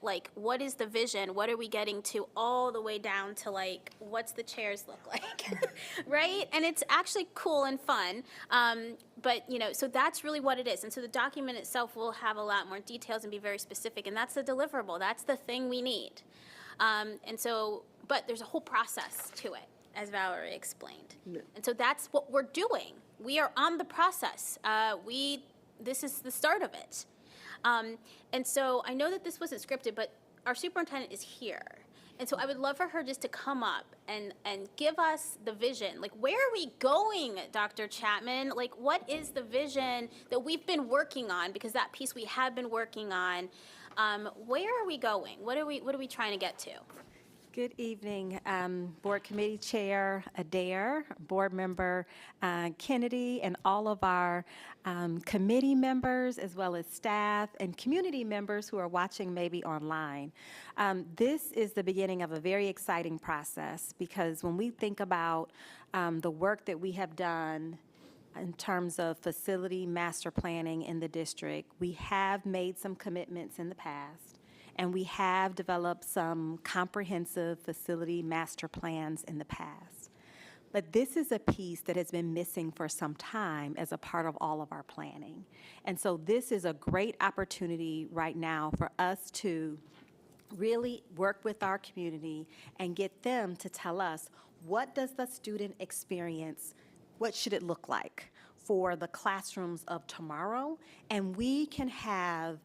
like, what is the vision? What are we getting to, all the way down to like, what's the chairs look like, right? And it's actually cool and fun. But, so that's really what it is. And so the document itself will have a lot more details and be very specific. And that's the deliverable. That's the thing we need. But there's a whole process to it, as Valerie explained. Yeah. And so that's what we're doing. We are on the process. This is the start of it. And so I know that this wasn't scripted, but our superintendent is here. And so I would love for her just to come up and give us the vision. Like, where are we going, Dr. Chapman? Like, what is the vision that we've been working on? Because that piece we have been working on. Where are we going? What are we trying to get to? Good evening, Board Committee Chair Adair, Board Member Kennedy, and all of our committee members, as well as staff and community members who are watching maybe online. This is the beginning of a very exciting process, because when we think about the work that we have done in terms of facility master planning in the district, we have made some commitments in the past. And we have developed some comprehensive facility master plans in the past. But this is a piece that has been missing for some time as a part of all of our planning. And so this is a great opportunity right now for us to really work with our community and get them to tell us, what does the student experience, what should it look like for the classrooms of tomorrow? And we can have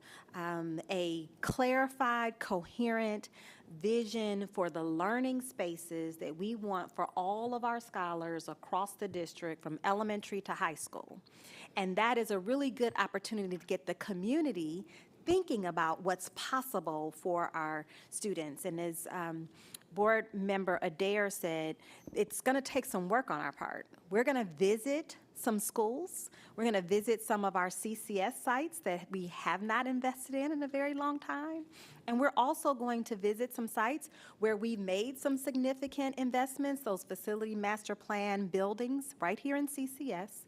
a clarified, coherent vision for the learning spaces that we want for all of our scholars across the district, from elementary to high school. And that is a really good opportunity to get the community thinking about what's possible for our students. And as Board Member Adair said, it's going to take some work on our part. We're going to visit some schools. We're going to visit some of our CCS sites that we have not invested in a very long time. And we're also going to visit some sites where we made some significant investments, those facility master plan buildings right here in CCS.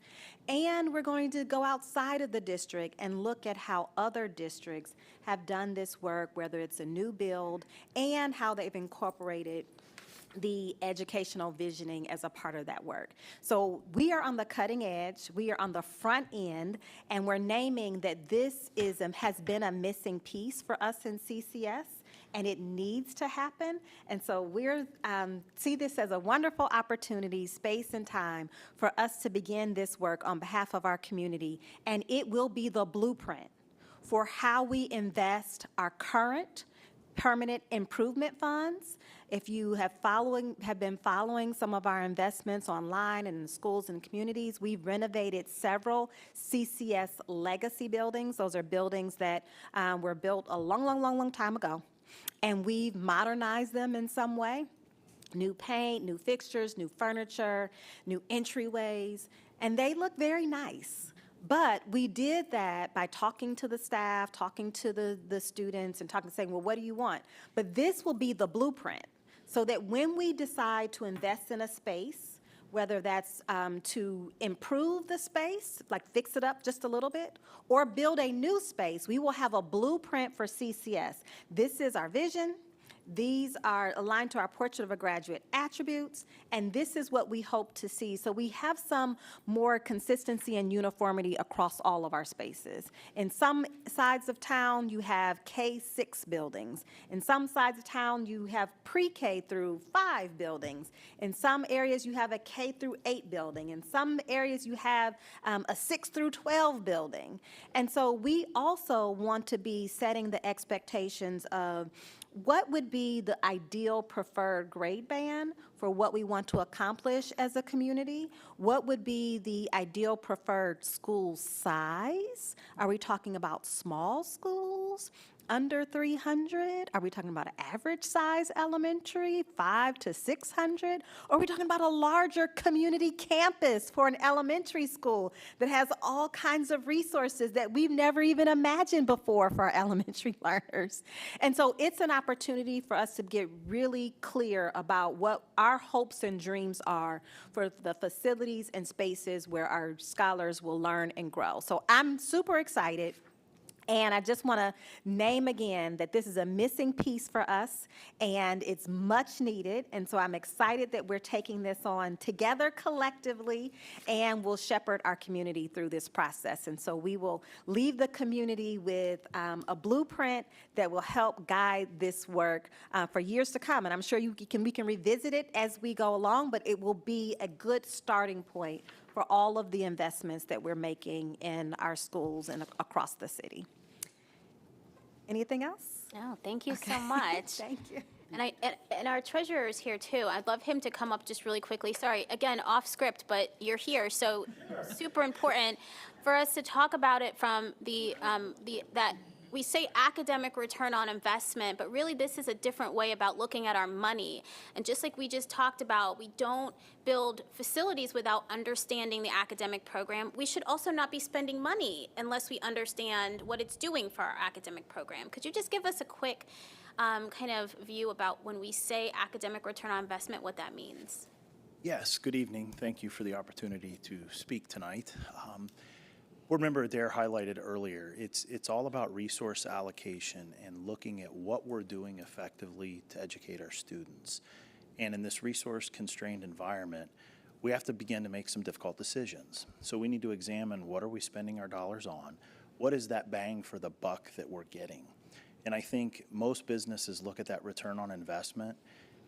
And we're going to go outside of the district and look at how other districts have done this work, whether it's a new build, and how they've incorporated the educational visioning as a part of that work. So we are on the cutting edge, we are on the front end, and we're naming that this has been a missing piece for us in CCS, and it needs to happen. And so we're see this as a wonderful opportunity, space and time, for us to begin this work on behalf of our community, and it will be the blueprint for how we invest our current permanent improvement funds. If you have been following some of our investments online and in schools and communities, we've renovated several CCS legacy buildings. Those are buildings that were built a long time ago, and we've modernized them in some way. New paint, new fixtures, new furniture, new entryways, and they look very nice. But we did that by talking to the staff, talking to the students, and saying, well, what do you want? But this will be the blueprint, so that when we decide to invest in a space, whether that's to improve the space, like fix it up just a little bit, or build a new space, we will have a blueprint for CCS. This is our vision. These are aligned to our portrait of a graduate attributes, and this is what we hope to see. So we have some more consistency and uniformity across all of our spaces. In some sides of town, you have K-6 buildings. In some sides of town, you have pre-K through 5 buildings. In some areas, you have a K through 8 building. In some areas, you have a 6 through 12 building. And so we also want to be setting the expectations of what would be the ideal preferred grade band for what we want to accomplish as a community? What would be the ideal preferred school size? Are we talking about small schools? under 300? Are we talking about an average size elementary, 500 to 600? Or are we talking about a larger community campus for an elementary school that has all kinds of resources that we've never even imagined before for our elementary learners? And so it's an opportunity for us to get really clear about what our hopes and dreams are for the facilities and spaces where our scholars will learn and grow. So I'm super excited. And I just want to name again that this is a missing piece for us, and it's much needed. And so I'm excited that we're taking this on together collectively, and we'll shepherd our community through this process. And so we will leave the community with a blueprint that will help guide this work for years to come. And I'm sure we can revisit it as we go along, but it will be a good starting point for all of the investments that we're making in our schools and across the city. Anything else? No, thank you so much. Thank you. And our treasurer is here too. I'd love him to come up just really quickly. Sorry, again, off script, but you're here, so super important for us to talk about it from that we say academic return on investment, but really this is a different way about looking at our money. And just like we just talked about, we don't build facilities without understanding the academic program. We should also not be spending money unless we understand what it's doing for our academic program. Could you just give us a quick kind of view about when we say academic return on investment, what that means? Yes, good evening. Thank you for the opportunity to speak tonight. Board Member Adair highlighted earlier, it's all about resource allocation and looking at what we're doing effectively to educate our students. And in this resource-constrained environment, we have to begin to make some difficult decisions. So we need to examine what are we spending our dollars on, what is that bang for the buck that we're getting. And I think most businesses look at that return on investment,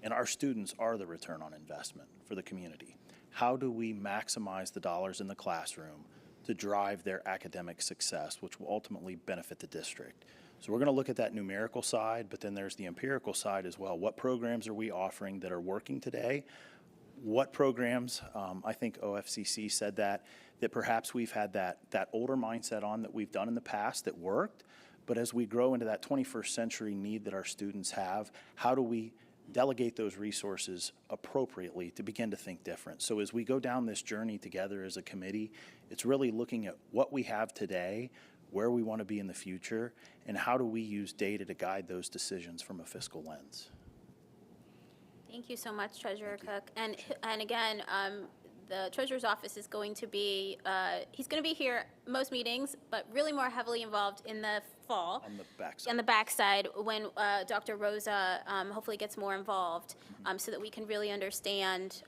and our students are the return on investment for the community. How do we maximize the dollars in the classroom to drive their academic success, which will ultimately benefit the district? So we're going to look at that numerical side, but then there's the empirical side as well. What programs are we offering that are working today? What programs, I think OFCC said that perhaps we've had that older mindset on that we've done in the past that worked, but as we grow into that 21st century need that our students have, how do we delegate those resources appropriately to begin to think different? So as we go down this journey together as a committee, it's really looking at what we have today, where we want to be in the future, and how do we use data to guide those decisions from a fiscal lens. Thank you so much, Treasurer Cook. And again, the Treasurer's office is going to be, he's going to be here most meetings, but really more heavily involved in the fall. On the backside. On the backside when Dr. Rosa hopefully gets more involved so that we can really understand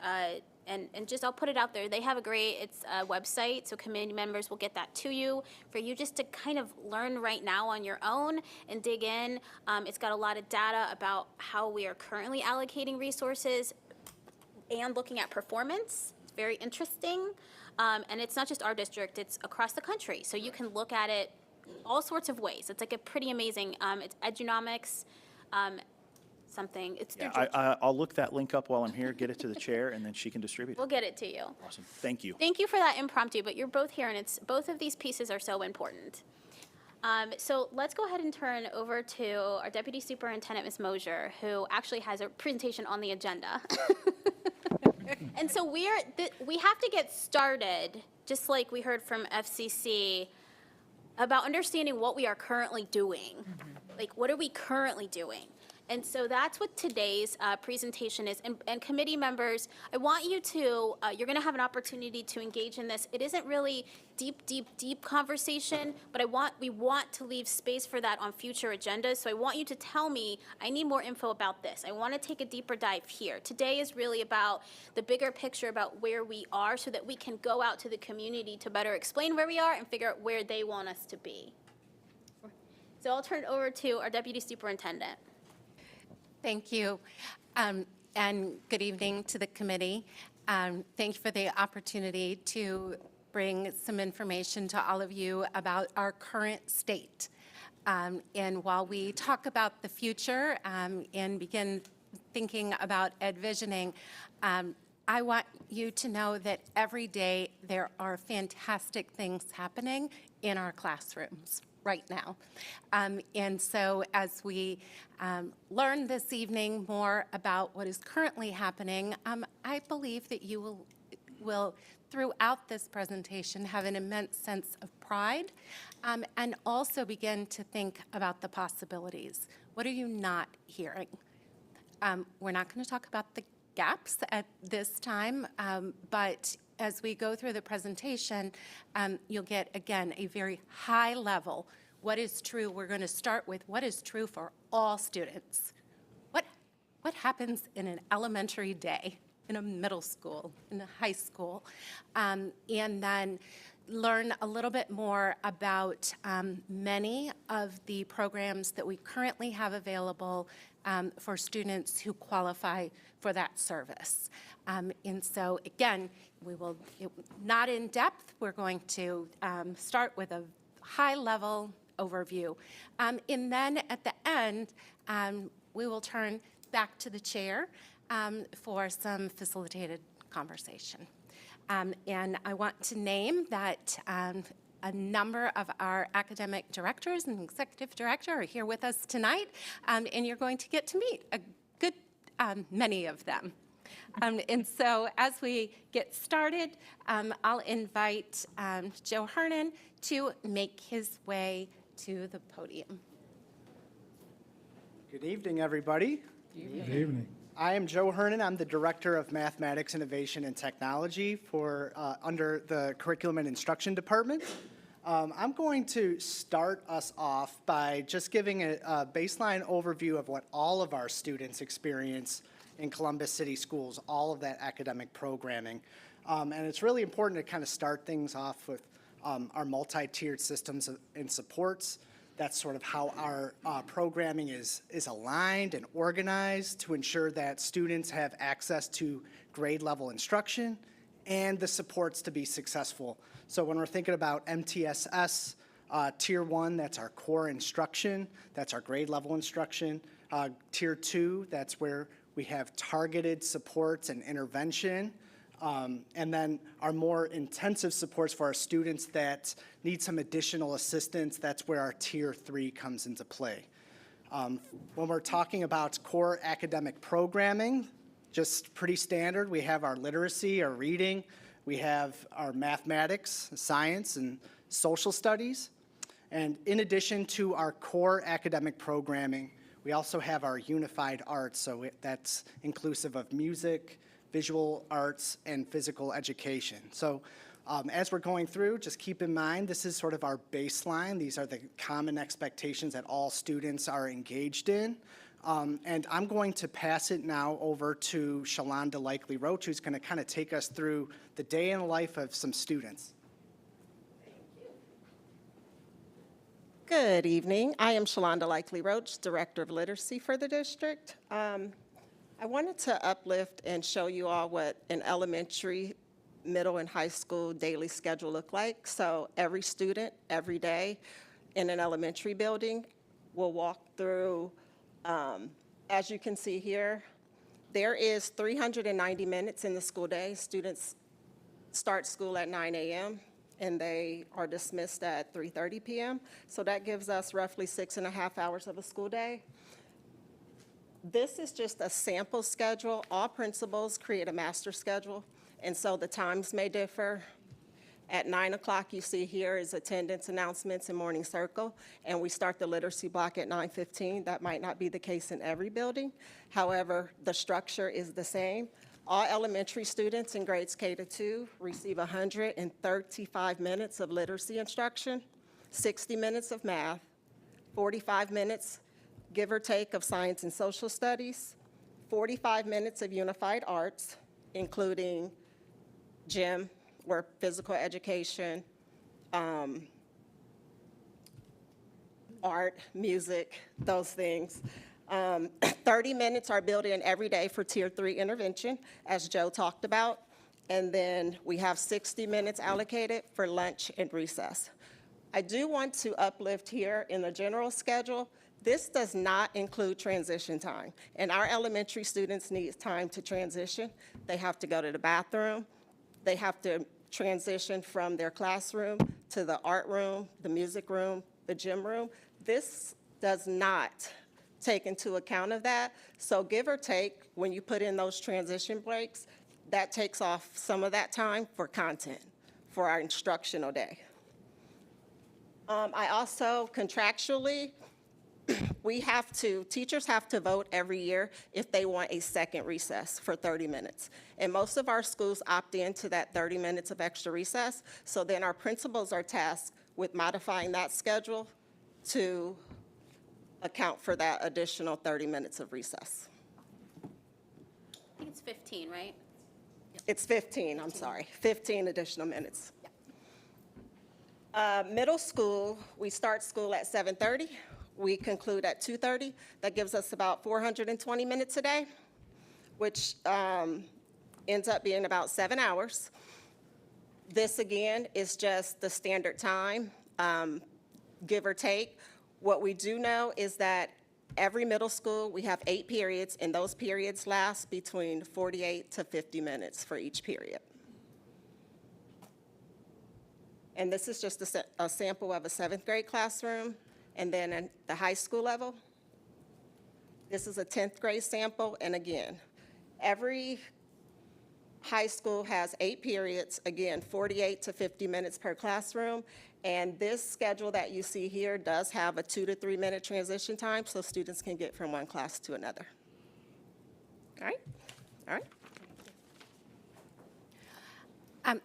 and just I'll put it out there. They have a great website, so committee members will get that to you for you just to kind of learn right now on your own and dig in. It's got a lot of data about how we are currently allocating resources and looking at performance. It's very interesting. And it's not just our district, it's across the country. So you can look at it all sorts of ways. It's like a pretty amazing, it's edunomics, something. It's I'll look that link up while I'm here, get it to the chair, and then she can distribute it. We'll get it to you. Awesome. Thank you. Thank you for that impromptu, but you're both here, and both of these pieces are so important. So let's go ahead and turn over to our Deputy Superintendent, Ms. Mosier, who actually has a presentation on the agenda. And so we have to get started, just like we heard from FCC, about understanding what we are currently doing. Like, what are we currently doing? And so that's what today's presentation is. And committee members, I want you to, you're going to have an opportunity to engage in this. It isn't really deep conversation, but we want to leave space for that on future agendas. So I want you to tell me, I need more info about this. I want to take a deeper dive here. Today is really about the bigger picture about where we are so that we can go out to the community to better explain where we are and figure out where they want us to be. So I'll turn it over to our Deputy Superintendent. Thank you, and good evening to the committee. Thank you for the opportunity to bring some information to all of you about our current state. And while we talk about the future and begin thinking about envisioning, I want you to know that every day there are fantastic things happening in our classrooms. right now. And so as we learn this evening more about what is currently happening, I believe that you will throughout this presentation have an immense sense of pride and also begin to think about the possibilities. What are you not hearing? We're not going to talk about the gaps at this time, but as we go through the presentation, you'll get, again, a very high level. What is true? We're going to start with what is true for all students. What happens in an elementary day, in a middle school, in a high school, and then learn a little bit more about many of the programs that we currently have available for students who qualify for that service. And so, again, we will, not in depth, we're going to start with a high-level overview. And then at the end, we will turn back to the chair for some facilitated conversation. And I want to name that a number of our academic directors and executive director are here with us tonight, and you're going to get to meet a good many of them. And so as we get started, I'll invite Joe Hernan to make his way to the podium. Good evening, everybody. Good evening. I am Joe Hernan. I'm the Director of Mathematics, Innovation, and Technology for under the Curriculum and Instruction Department. I'm going to start us off by just giving a baseline overview of what all of our students experience in Columbus City Schools, all of that academic programming. And it's really important to kind of start things off with our multi-tiered systems and supports. That's sort of how our programming is aligned and organized to ensure that students have access to grade level instruction and the supports to be successful. So when we're thinking about MTSS, Tier 1, that's our core instruction, that's our grade level instruction. Tier 2, that's where we have targeted supports and intervention. And then our more intensive supports for our students that need some additional assistance, that's where our Tier 3 comes into play. When we're talking about core academic programming, just pretty standard. We have our literacy, our reading, we have our mathematics, science, and social studies. And in addition to our core academic programming, we also have our unified arts, so that's inclusive of music, visual arts, and physical education. So as we're going through, just keep in mind, this is sort of our baseline. These are the common expectations that all students are engaged in. And I'm going to pass it now over to Shalonda Likely-Roach, who's going to kind of take us through the day in the life of some students. Good evening. I am Shalonda Likely-Roach, Director of Literacy for the district. I wanted to uplift and show you all what an elementary, middle, and high school daily schedule look like. So every student, every day in an elementary building will walk through, as you can see here, there is 390 minutes in the school day. Students start school at 9 a.m. and they are dismissed at 3:30 p.m. So that gives us roughly 6.5 hours of a school day. This is just a sample schedule. All principals create a master schedule, and so the times may differ. At 9 o'clock, you see here is attendance announcements and morning circle, and we start the literacy block at 9:15. That might not be the case in every building. However, the structure is the same. All elementary students in grades K to 2 receive 135 minutes of literacy instruction, 60 minutes of math, 45 minutes, give or take, of science and social studies, 45 minutes of unified arts, including gym or physical education, art, music, those things. 30 minutes are built in every day for Tier 3 intervention, as Joe talked about, and then we have 60 minutes allocated for lunch and recess. I do want to uplift here in the general schedule. This does not include transition time, and our elementary students need time to transition. They have to go to the bathroom. They have to transition from their classroom to the art room, the music room, the gym room. This does not take into account of that. So give or take, when you put in those transition breaks, that takes off some of that time for content for our instructional day. I also contractually, teachers have to vote every year if they want a second recess for 30 minutes. And most of our schools opt into that 30 minutes of extra recess. So then our principals are tasked with modifying that schedule to account for that additional 30 minutes of recess. I think it's 15, right? It's 15, I'm sorry, 15 additional minutes. Middle school, we start school at 7:30. We conclude at 2:30. That gives us about 420 minutes a day, which ends up being about 7 hours. This, again, is just the standard time, give or take. What we do know is that every middle school, we have 8 periods, and those periods last between 48 to 50 minutes for each period. And this is just a sample of a 7th grade classroom. And then at the high school level, this is a 10th grade sample. And again, every high school has 8 periods, again, 48 to 50 minutes per classroom. And this schedule that you see here does have a 2 to 3 minute transition time, so students can get from one class to another. All right? All right.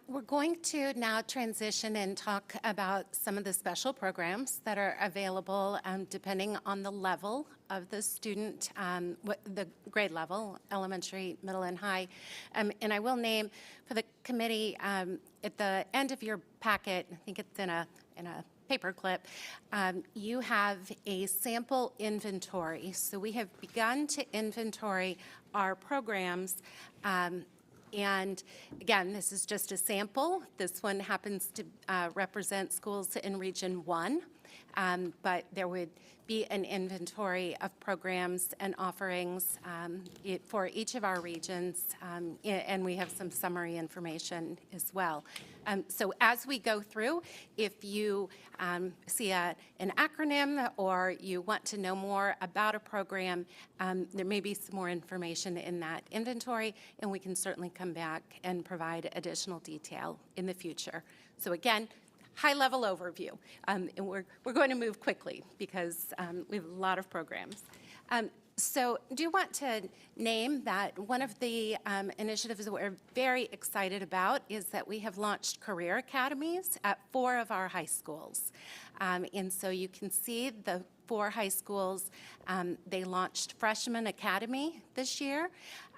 We're going to now transition and talk about some of the special programs that are available depending on the level of the student, the grade level, elementary, middle, and high. And I will name for the committee at the end of your packet, I think it's in a paper clip, you have a sample inventory. So we have begun to inventory our programs. And again, this is just a sample. This one happens to represent schools in Region 1, but there would be an inventory of programs and offerings for each of our regions, and we have some summary information as well. So as we go through, if you see an acronym or you want to know more about a program, there may be some more information in that inventory, and we can certainly come back and provide additional detail in the future. So again, high-level overview, and we're going to move quickly because we have a lot of programs. So I do want to name that one of the initiatives that we're very excited about is that we have launched career academies at 4 of our high schools. And so you can see the 4 high schools, they launched Freshman Academy this year.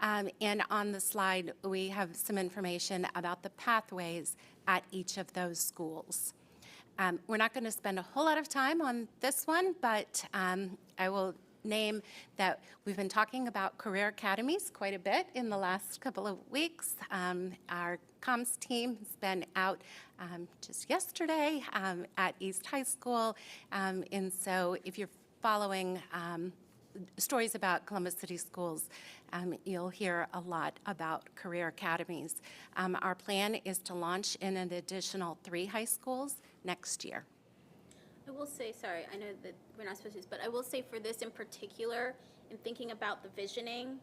And on the slide, we have some information about the pathways at each of those schools. We're not going to spend a whole lot of time on this one, but I will name that we've been talking about career academies quite a bit in the last couple of weeks. Our comms team has been out just yesterday at East High School, and so if you're following stories about Columbus City Schools, you'll hear a lot about career academies. Our plan is to launch in an additional 3 high schools next year. I will say, sorry, I know that we're not supposed to, but I will say for this in particular, in thinking about the visioning,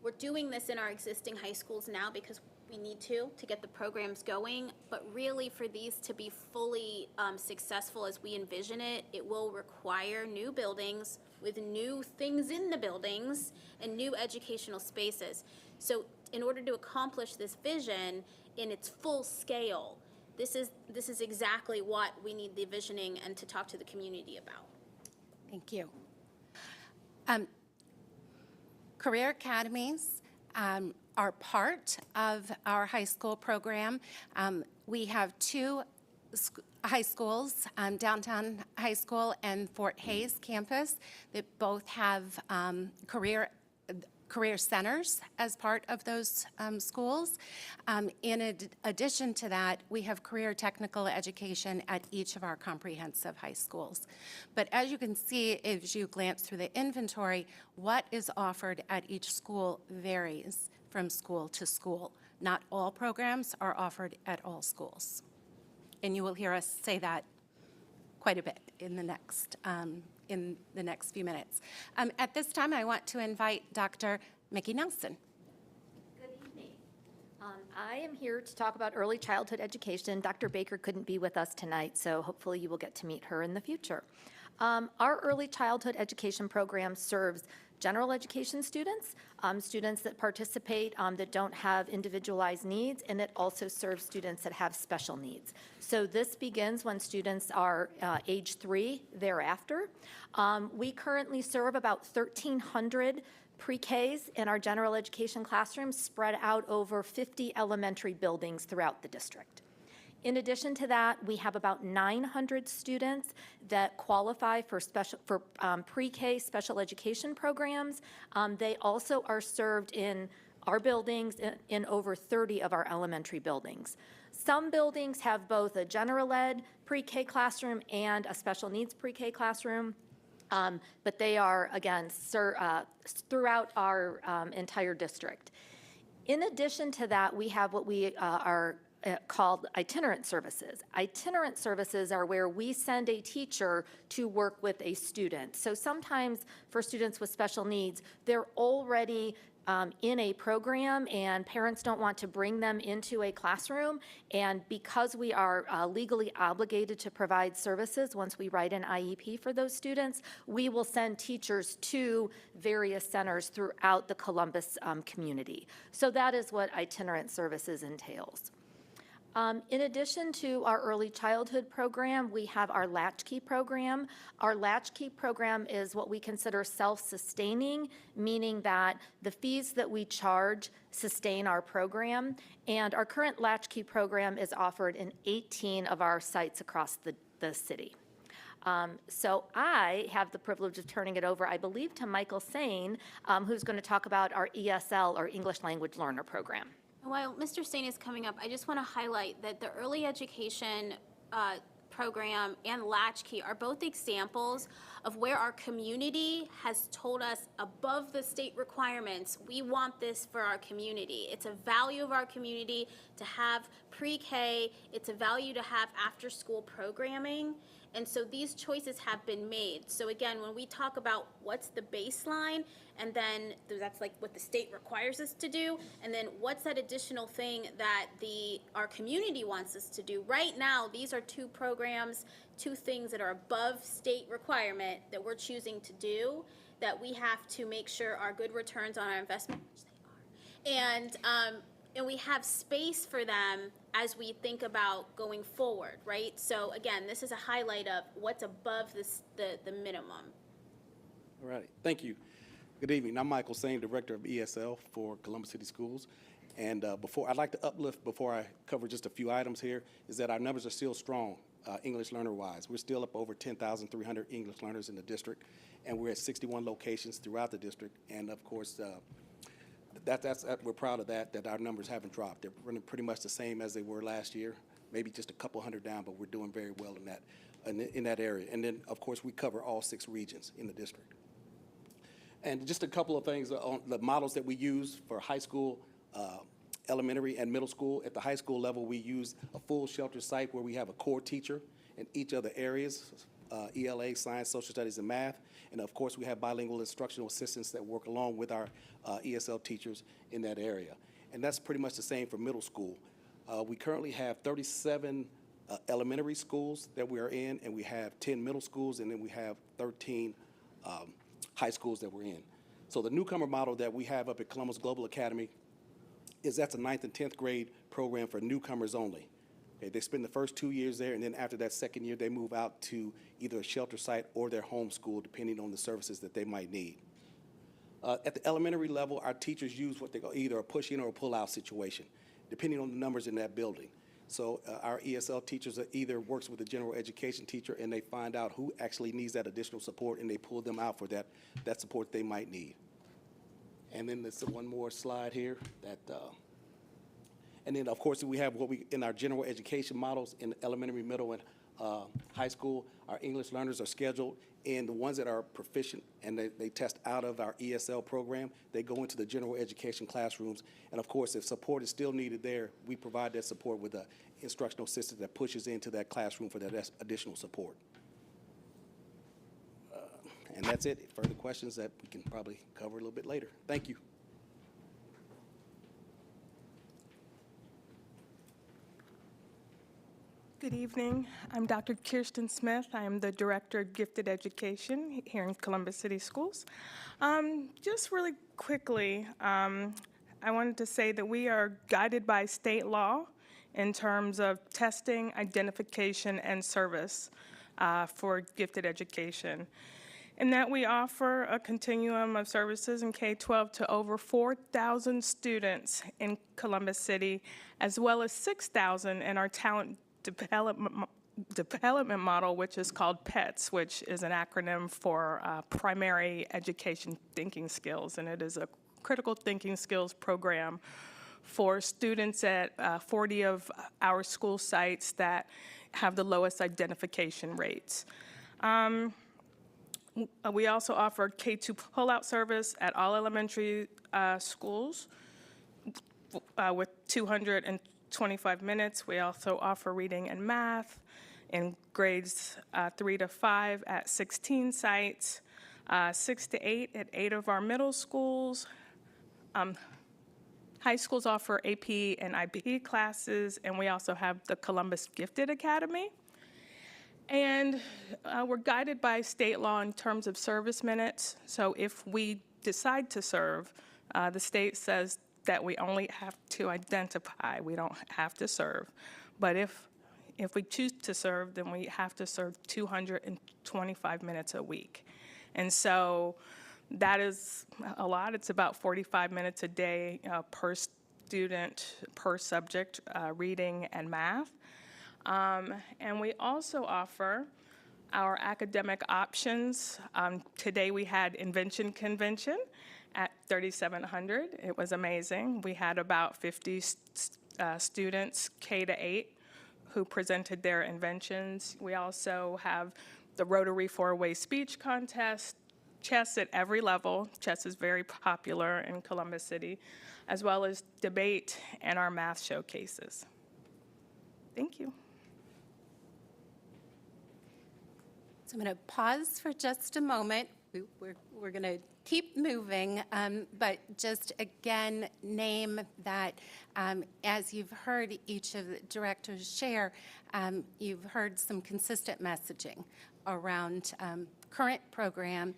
we're doing this in our existing high schools now because we need to get the programs going, but really for these to be fully successful as we envision it, it will require new buildings with new things in the buildings and new educational spaces. So in order to accomplish this vision in its full scale, this is exactly what we need the visioning and to talk to the community about. Thank you. Career academies are part of our high school program. We have 2 high schools, Downtown High School and Fort Hays campus, that both have career centers as part of those schools. In addition to that, we have career technical education at each of our comprehensive high schools. But as you can see, as you glance through the inventory, what is offered at each school varies from school to school. Not all programs are offered at all schools. And you will hear us say that quite a bit in the next few minutes. At this time, I want to invite Dr. Mickey Nelson. Good evening. I am here to talk about early childhood education. Dr. Baker couldn't be with us tonight, so hopefully you will get to meet her in the future. Our early childhood education program serves general education students, students that participate that don't have individualized needs, and it also serves students that have special needs. So this begins when students are age 3 thereafter. We currently serve about 1,300 pre-Ks in our general education classrooms spread out over 50 elementary buildings throughout the district. In addition to that, we have about 900 students that qualify for pre-K special education programs. They also are served in our buildings in over 30 of our elementary buildings. Some buildings have both a general ed pre-K classroom and a special needs pre-K classroom. But they are, again, throughout our entire district. In addition to that, we have what we are called itinerant services. Itinerant services are where we send a teacher to work with a student. So sometimes for students with special needs, they're already in a program and parents don't want to bring them into a classroom. And because we are legally obligated to provide services once we write an IEP for those students, we will send teachers to various centers throughout the Columbus community. So that is what itinerant services entails. In addition to our early childhood program, we have our Latchkey program. Our Latchkey program is what we consider self-sustaining, meaning that the fees that we charge sustain our program. And our current Latchkey program is offered in 18 of our sites across the city. So I have the privilege of turning it over, I believe, to Michael Sane, who's going to talk about our ESL, or English Language Learner program. While Mr. Stain is coming up, I just want to highlight that the early education program and Latchkey are both examples of where our community has told us above the state requirements, we want this for our community. It's a value of our community to have pre-K. It's a value to have after-school programming. And so these choices have been made. So again, when we talk about what's the baseline, and then that's like what the state requires us to do, and then what's that additional thing that our community wants us to do. Right now, these are two programs, two things that are above state requirement that we're choosing to do, that we have to make sure are good returns on our investment, which they are. And we have space for them as we think about going forward, right? So again, this is a highlight of what's above the minimum. All right, thank you. Good evening. I'm Michael Sane, Director of ESL for Columbus City Schools. And I'd like to uplift before I cover just a few items here, is that our numbers are still strong, English learner-wise. We're still up over 10,300 English learners in the district, and we're at 61 locations throughout the district. And of course, we're proud of that our numbers haven't dropped. They're running pretty much the same as they were last year, maybe just a couple hundred down, but we're doing very well in that area. And then, of course, we cover all 6 regions in the district. And just a couple of things on the models that we use for high school, elementary, and middle school. At the high school level, we use a full shelter site where we have a core teacher in each of the areas, ELA, science, social studies, and math. And of course, we have bilingual instructional assistants that work along with our ESL teachers in that area. And that's pretty much the same for middle school. We currently have 37 elementary schools that we are in, and we have 10 middle schools, and then we have 13 high schools that we're in. So the newcomer model that we have up at Columbus Global Academy that's a 9th and 10th grade program for newcomers only. Okay, they spend the first 2 years there, and then after that second year, they move out to either a shelter site or their home school, depending on the services that they might need. At the elementary level, our teachers use what they call either a push-in or a pull-out situation, depending on the numbers in that building. So our ESL teachers either works with a general education teacher, and they find out who actually needs that additional support, and they pull them out for that support they might need. And then there's one more slide here and then, of course, we have in our general education models in elementary, middle, and high school, our English learners are scheduled, and the ones that are proficient and they test out of our ESL program, they go into the general education classrooms. And of course, if support is still needed there, we provide that support with an instructional assistant that pushes into that classroom for that additional support. And that's it. Further questions that we can probably cover a little bit later. Thank you. Good evening. I'm Dr. Kirsten Smith. I am the Director of Gifted Education here in Columbus City Schools. Just really quickly, I wanted to say that we are guided by state law in terms of testing, identification, and service for gifted education. And that we offer a continuum of services in K-12 to over 4,000 students in Columbus City, as well as 6,000 in our talent development model, which is called PETS, which is an acronym for Primary Education Thinking Skills, and it is a critical thinking skills program for students at 40 of our school sites that have the lowest identification rates. We also offer K-2 pull-out service at all elementary schools with 225 minutes. We also offer reading and math in grades 3 to 5 at 16 sites, 6 to 8 at 8 of our middle schools. High schools offer AP and IB classes, and we also have the Columbus Gifted Academy. And we're guided by state law in terms of service minutes. So if we decide to serve, the state says that we only have to identify. We don't have to serve. But if we choose to serve, then we have to serve 225 minutes a week. And so that is a lot. It's about 45 minutes a day per student, per subject, reading and math. And we also offer our academic options. Today we had Invention Convention at 3,700. It was amazing. We had about 50 students, K to 8, who presented their inventions. We also have the Rotary Four-Way Speech Contest, chess at every level. Chess is very popular in Columbus City, as well as debate and our math showcases. Thank you. So I'm going to pause for just a moment. We're going to keep moving, but just again name that as you've heard each of the directors share, you've heard some consistent messaging around current program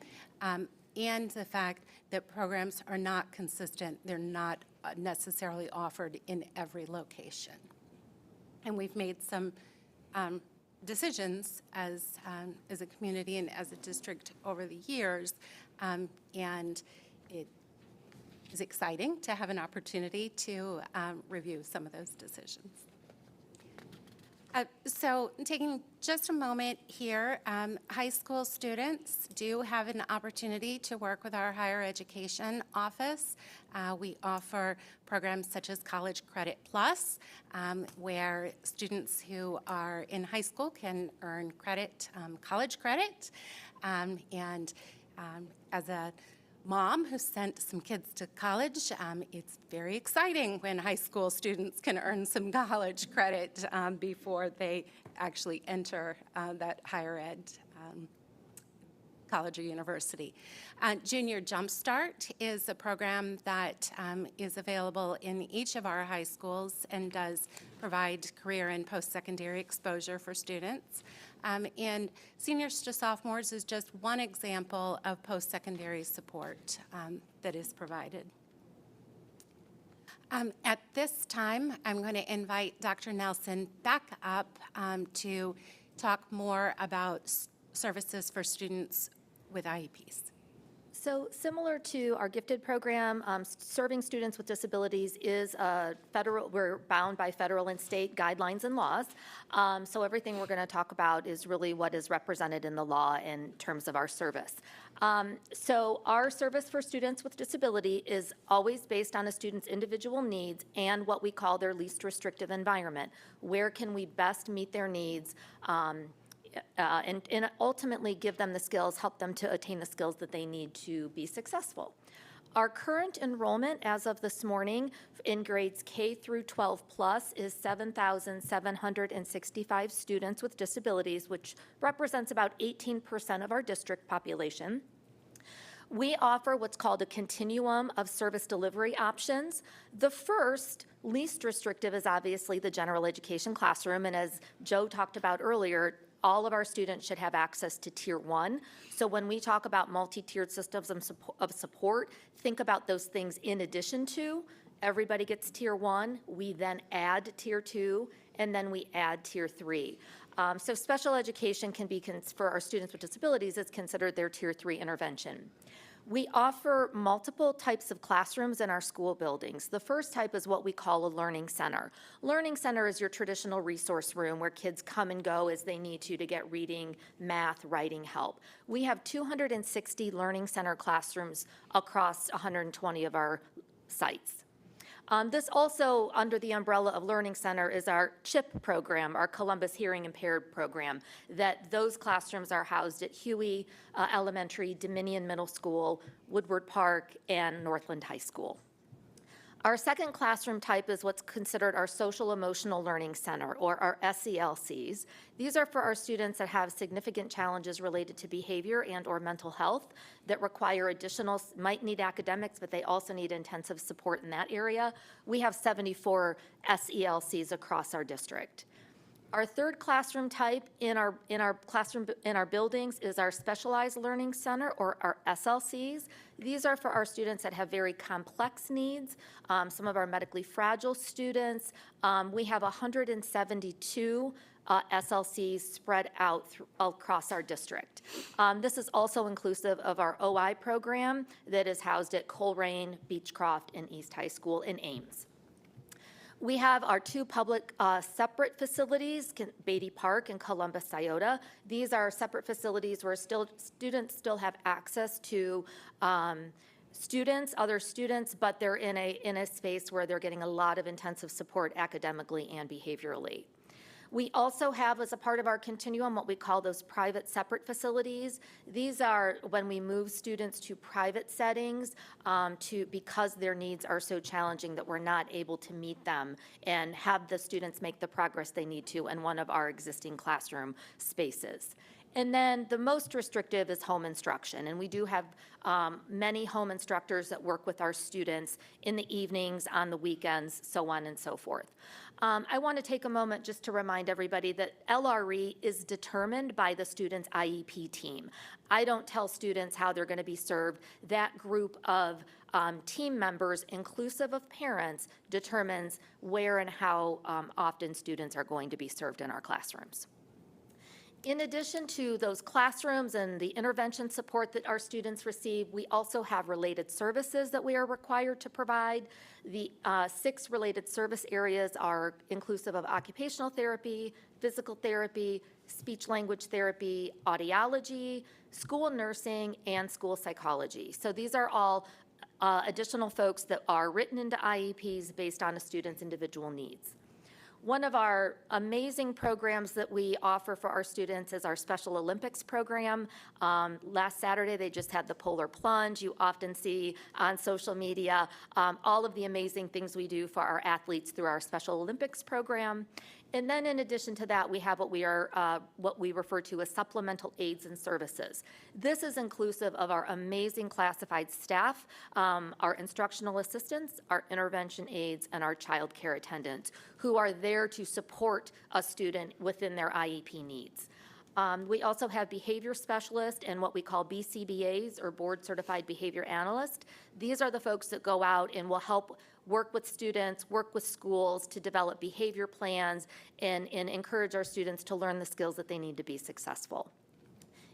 and the fact that programs are not consistent. They're not necessarily offered in every location. And we've made some decisions as a community and as a district over the years, and it is exciting to have an opportunity to review some of those decisions. So taking just a moment here, high school students do have an opportunity to work with our higher education office. We offer programs such as College Credit Plus, where students who are in high school can earn credit, college credit. And as a mom who sent some kids to college, it's very exciting when high school students can earn some college credit before they actually enter that higher ed college or university. Junior Jumpstart is a program that is available in each of our high schools and does provide career and post-secondary exposure for students. And seniors to sophomores is just one example of post-secondary support that is provided. At this time, I'm going to invite Dr. Nelson back up to talk more about services for students with IEPs. So similar to our gifted program, serving students with disabilities is we're bound by federal and state guidelines and laws. So everything we're going to talk about is really what is represented in the law in terms of our service. So our service for students with disability is always based on a student's individual needs and what we call their least restrictive environment. Where can we best meet their needs? And ultimately give them the skills, help them to attain the skills that they need to be successful. Our current enrollment as of this morning in grades K through 12 plus is 7,765 students with disabilities, which represents about 18% of our district population. We offer what's called a continuum of service delivery options. The first, least restrictive, is obviously the general education classroom, and as Joe talked about earlier, all of our students should have access to Tier 1. So when we talk about multi-tiered systems of support, think about those things in addition to. Everybody gets Tier 1, we then add Tier 2, and then we add Tier 3. So special education can be, for our students with disabilities, is considered their Tier 3 intervention. We offer multiple types of classrooms in our school buildings. The first type is what we call a learning center. Learning center is your traditional resource room where kids come and go as they need to get reading, math, writing help. We have 260 learning center classrooms across 120 of our sites. This also, under the umbrella of Learning Center, is our CHIP program, our Columbus Hearing Impaired program, that those classrooms are housed at Huey Elementary, Dominion Middle School, Woodward Park, and Northland High School. Our second classroom type is what's considered our Social Emotional Learning Center, or our SELCs. These are for our students that have significant challenges related to behavior and or mental health that require additional, might need academics, but they also need intensive support in that area. We have 74 SELCs across our district. Our third classroom type in our buildings is our Specialized Learning Center, or our SLCs. These are for our students that have very complex needs, some of our medically fragile students. We have 172 SLCs spread out across our district. This is also inclusive of our OI program that is housed at Coleraine, Beechcroft, and East High School in Ames. We have our two public separate facilities, Beatty Park and Columbus Scioto. These are separate facilities where students still have access to other students, but they're in a space where they're getting a lot of intensive support academically and behaviorally. We also have, as a part of our continuum, what we call those private separate facilities. These are when we move students to private settings because their needs are so challenging that we're not able to meet them and have the students make the progress they need to in one of our existing classroom spaces. And then the most restrictive is home instruction, and we do have many home instructors that work with our students in the evenings, on the weekends, so on and so forth. I want to take a moment just to remind everybody that LRE is determined by the student's IEP team. I don't tell students how they're going to be served. That group of team members, inclusive of parents, determines where and how often students are going to be served in our classrooms. In addition to those classrooms and the intervention support that our students receive, we also have related services that we are required to provide. The 6 related service areas are inclusive of occupational therapy, physical therapy, speech-language therapy, audiology, school nursing, and school psychology. So these are all additional folks that are written into IEPs based on a student's individual needs. One of our amazing programs that we offer for our students is our Special Olympics program. Last Saturday, they just had the polar plunge. You often see on social media all of the amazing things we do for our athletes through our Special Olympics program. And then in addition to that, we have what we refer to as supplemental aids and services. This is inclusive of our amazing classified staff, our instructional assistants, our intervention aides, and our child care attendants, who are there to support a student within their IEP needs. We also have behavior specialists and what we call BCBAs, or board certified behavior analysts. These are the folks that go out and will help work with students, work with schools to develop behavior plans and encourage our students to learn the skills that they need to be successful.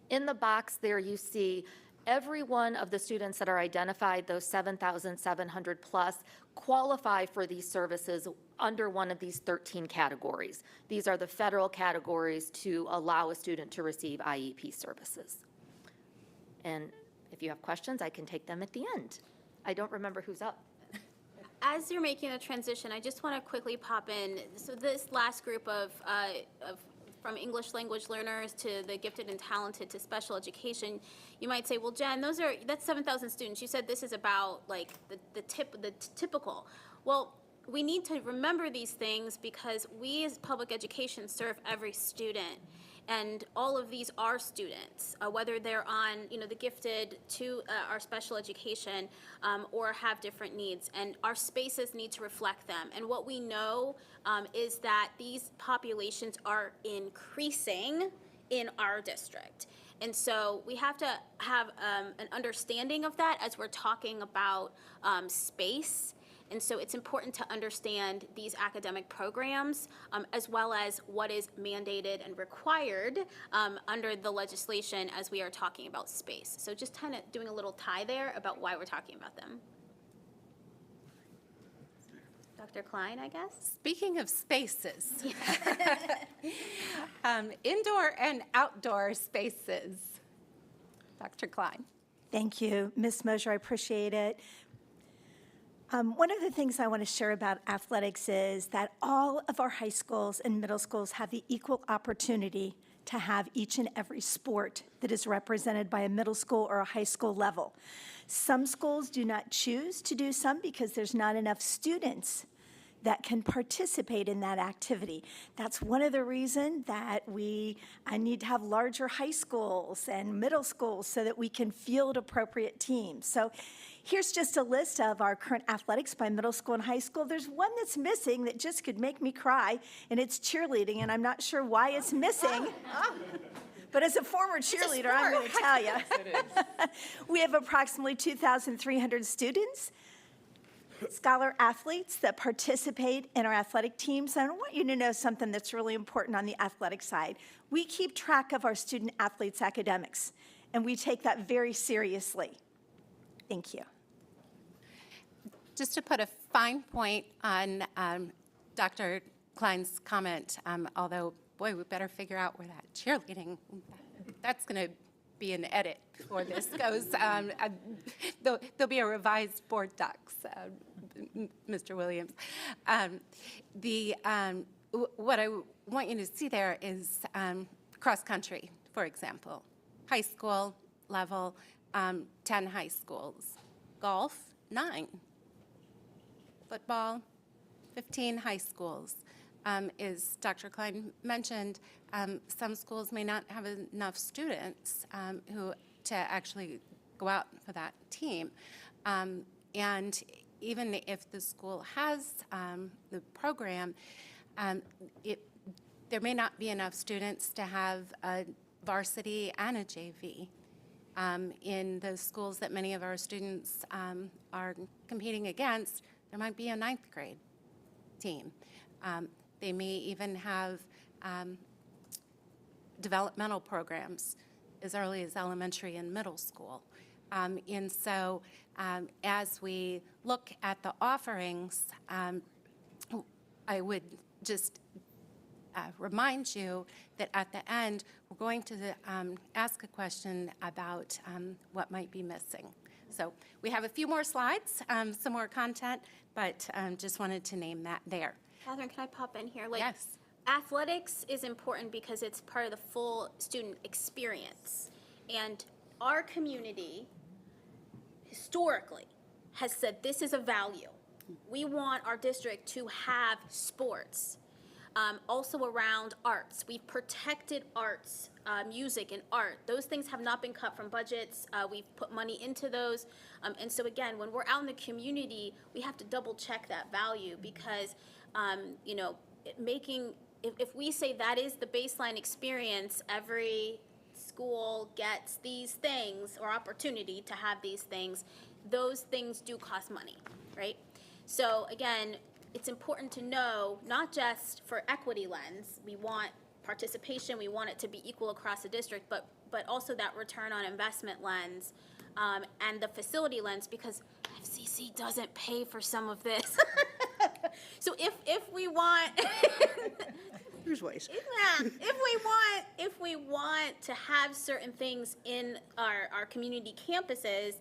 In the box there you see every one of the students that are identified, those 7,700 plus, qualify for these services under one of these 13 categories. These are the federal categories to allow a student to receive IEP services. And if you have questions, I can take them at the end. I don't remember who's up. As you're making a transition, I just want to quickly pop in. So this last group of from English language learners to the gifted and talented to special education, you might say, well, Jen, that's 7,000 students. You said this is about like the typical. Well, we need to remember these things because we as public education serve every student. And all of these are students, whether they're on, the gifted to our special education or have different needs. And our spaces need to reflect them. And what we know is that these populations are increasing in our district. And so we have to have an understanding of that as we're talking about space. And so it's important to understand these academic programs as well as what is mandated and required under the legislation as we are talking about space. So just kind of doing a little tie there about why we're talking about them. Dr. Klein, I guess? Speaking of spaces, indoor and outdoor spaces. Dr. Klein. Thank you, Ms. Mosier. I appreciate it. One of the things I want to share about athletics is that all of our high schools and middle schools have the equal opportunity to have each and every sport that is represented by a middle school or a high school level. Some schools do not choose to do some because there's not enough students that can participate in that activity. That's one of the reasons that I need to have larger high schools and middle schools so that we can field appropriate teams. So here's just a list of our current athletics by middle school and high school. There's one that's missing that just could make me cry, and it's cheerleading, and I'm not sure why it's missing. But as a former cheerleader, I'm going to tell you. We have approximately 2,300 students, scholar athletes that participate in our athletic teams. And I want you to know something that's really important on the athletic side. We keep track of our student athletes' academics, and we take that very seriously. Thank you. Just to put a fine point on Dr. Klein's comment, although, boy, we better figure out where that cheerleading, that's going to be an edit before this goes. There'll be a revised board docs, Mr. Williams. What I want you to see there is cross country, for example, high school level, 10 high schools. Golf, 9. Football, 15 high schools. As Dr. Klein mentioned, some schools may not have enough students to actually go out for that team. And even if the school has the program, there may not be enough students to have a varsity and a JV. In the schools that many of our students are competing against, there might be a 9th grade team. They may even have developmental programs as early as elementary and middle school. And so as we look at the offerings, I would just remind you that at the end, we're going to ask a question about what might be missing. So we have a few more slides, some more content, but just wanted to name that there. Catherine, can I pop in here? Yes. Athletics is important because it's part of the full student experience. And our community, historically, has said this is a value. We want our district to have sports. Also around arts. We've protected arts, music and art. Those things have not been cut from budgets. We've put money into those. And so again, when we're out in the community, we have to double check that value because, if we say that is the baseline experience, every school gets these things or opportunity to have these things, those things do cost money, right? So again, it's important to know, not just for equity lens, we want participation, we want it to be equal across the district, but also that return on investment lens and the facility lens, because FCC doesn't pay for some of this. So if we want, There's ways. if we want to have certain things in our community campuses,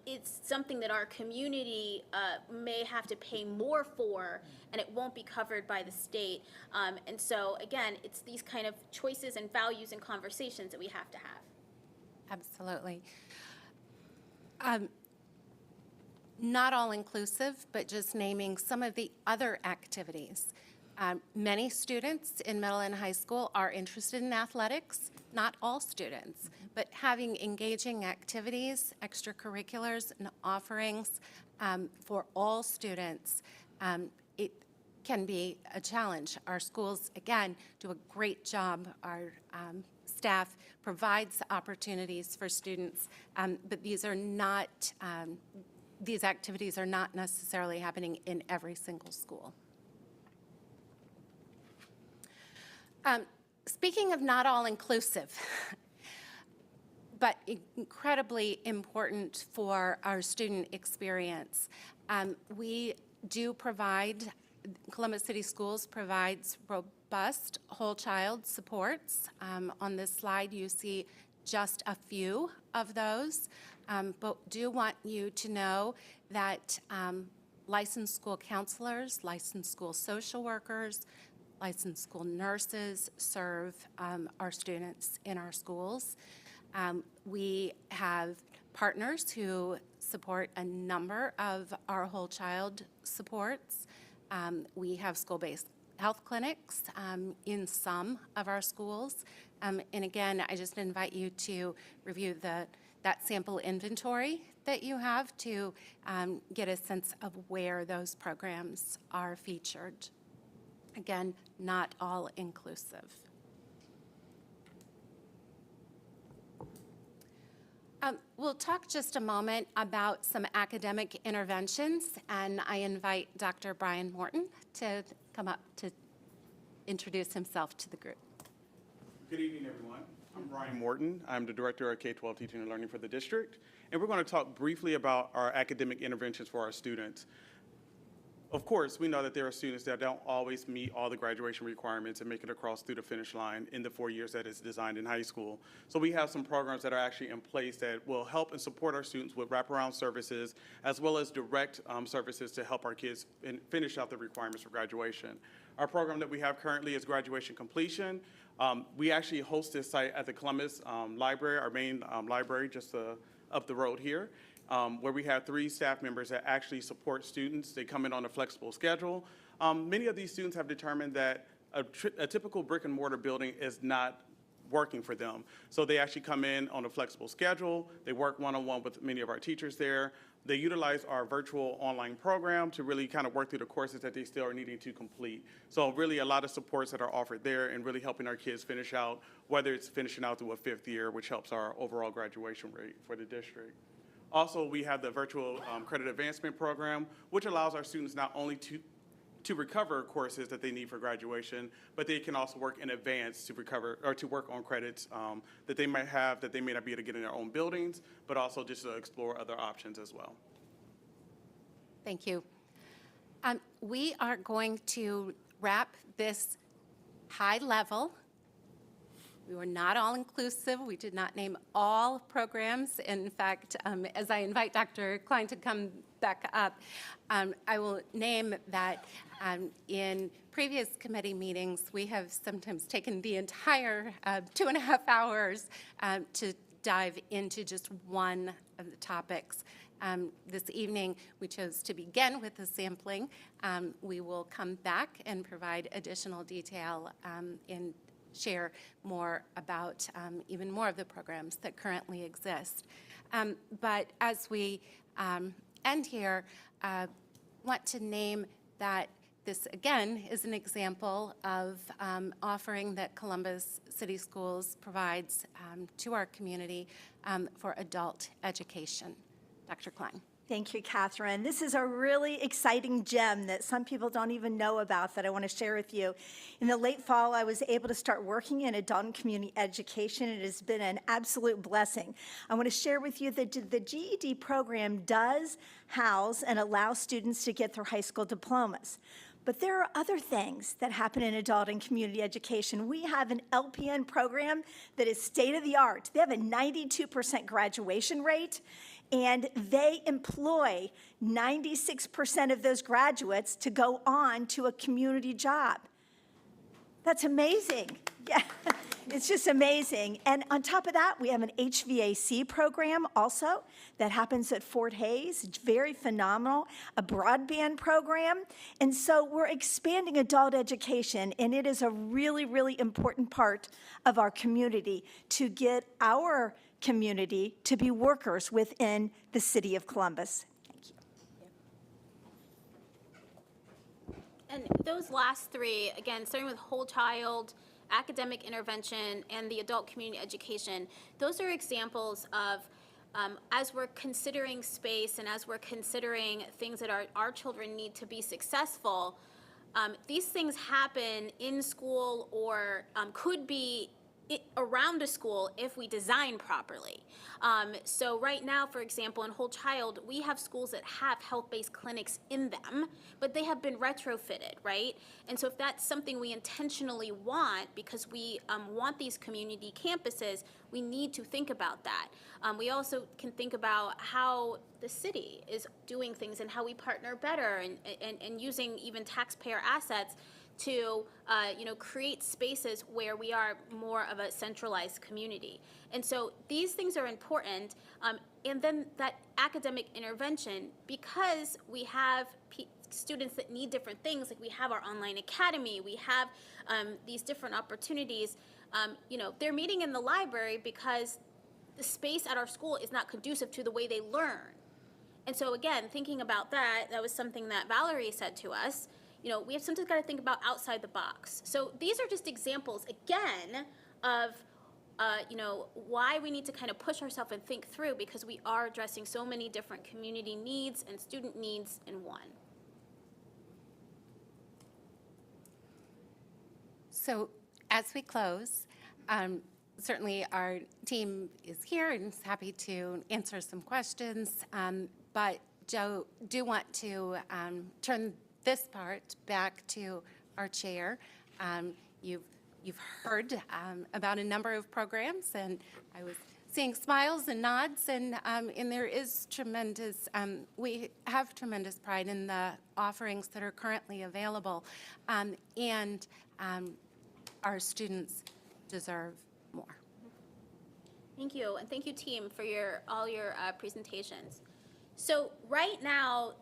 it's something that our community may have to pay more for, and it won't be covered by the state. And so, again, it's these kind of choices and values and conversations that we have to have. Absolutely. Not all inclusive, but just naming some of the other activities. Many students in middle and high school are interested in athletics, not all students, but having engaging activities, extracurriculars, and offerings for all students, it can be a challenge. Our schools, again, do a great job. Our staff provides opportunities for students, but these are not, these activities are not necessarily happening in every single school. Speaking of not all inclusive, but incredibly important for our student experience, we do provide, Columbus City Schools provides robust whole child supports. On this slide, you see just a few of those, but do want you to know that licensed school counselors, licensed school social workers, licensed school nurses serve our students in our schools. We have partners who support a number of our whole child supports. We have school-based health clinics in some of our schools. And again, I just invite you to review that sample inventory that you have to get a sense of where those programs are featured. Again, not all inclusive. We'll talk just a moment about some academic interventions, and I invite Dr. Brian Morton to come up to introduce himself to the group. Good evening, everyone. I'm Brian Morton. I'm the Director of K-12 Teaching and Learning for the district, and we're going to talk briefly about our academic interventions for our students. Of course, we know that there are students that don't always meet all the graduation requirements and make it across through the finish line in the 4 years that is designed in high school. So we have some programs that are actually in place that will help and support our students with wraparound services, as well as direct services to help our kids finish out the requirements for graduation. Our program that we have currently is Graduation Completion. We actually host this site at the Columbus Library, our main library just up the road here. Where we have 3 staff members that actually support students. They come in on a flexible schedule. Many of these students have determined that a typical brick and mortar building is not working for them. So they actually come in on a flexible schedule. They work one-on-one with many of our teachers there. They utilize our virtual online program to really kind of work through the courses that they still are needing to complete. So really a lot of supports that are offered there and really helping our kids finish out, whether it's finishing out through a 5th year, which helps our overall graduation rate for the district. Also, we have the virtual credit advancement program, which allows our students not only to recover courses that they need for graduation, but they can also work in advance to recover or to work on credits that they might have that they may not be able to get in their own buildings, but also just to explore other options as well. Thank you. We are going to wrap this high level. We were not all inclusive. We did not name all programs. In fact, as I invite Dr. Klein to come back up, I will name that in previous committee meetings, we have sometimes taken the entire 2.5 hours to dive into just one of the topics. This evening, we chose to begin with the sampling. We will come back and provide additional detail in share more about even more of the programs that currently exist. But as we end here, want to name that this, again, is an example of offering that Columbus City Schools provides to our community for adult education. Dr. Klein. Thank you, Catherine. This is a really exciting gem that some people don't even know about that I want to share with you. In the late fall, I was able to start working in adult and community education. It has been an absolute blessing. I want to share with you that the GED program does house and allow students to get their high school diplomas. But there are other things that happen in adult and community education. We have an LPN program that is state-of-the-art. They have a 92% graduation rate, and they employ 96% of those graduates to go on to a community job. That's amazing. Yeah, it's just amazing. And on top of that, we have an HVAC program also that happens at Fort Hays. It's very phenomenal, a broadband program. And so we're expanding adult education, and it is a really, really important part of our community to get our community to be workers within the city of Columbus. And those last three, again, starting with whole child, academic intervention, and the adult community education, those are examples of, as we're considering space and as we're considering things that our children need to be successful, these things happen in school or could be around a school if we design properly. So right now, for example, in Whole Child, we have schools that have health-based clinics in them, but they have been retrofitted, right? And so if that's something we intentionally want, because we want these community campuses, we need to think about that. We also can think about how the city is doing things and how we partner better and using even taxpayer assets to create spaces where we are more of a centralized community. And so these things are important. And then that academic intervention, because we have students that need different things, like we have our online academy, we have these different opportunities, they're meeting in the library because the space at our school is not conducive to the way they learn. And so again, thinking about that, that was something that Valerie said to us. We have sometimes got to think about outside the box. So these are just examples, again, of, why we need to kind of push ourselves and think through, because we are addressing so many different community needs and student needs in one. So as we close, certainly our team is here and is happy to answer some questions, but Joe, do want to turn this part back to our chair. You've heard about a number of programs, and I was seeing smiles and nods, and there is tremendous, we have tremendous pride in the offerings that are currently available, and our students deserve more. Thank you, and thank you, team, for all your presentations. So right now,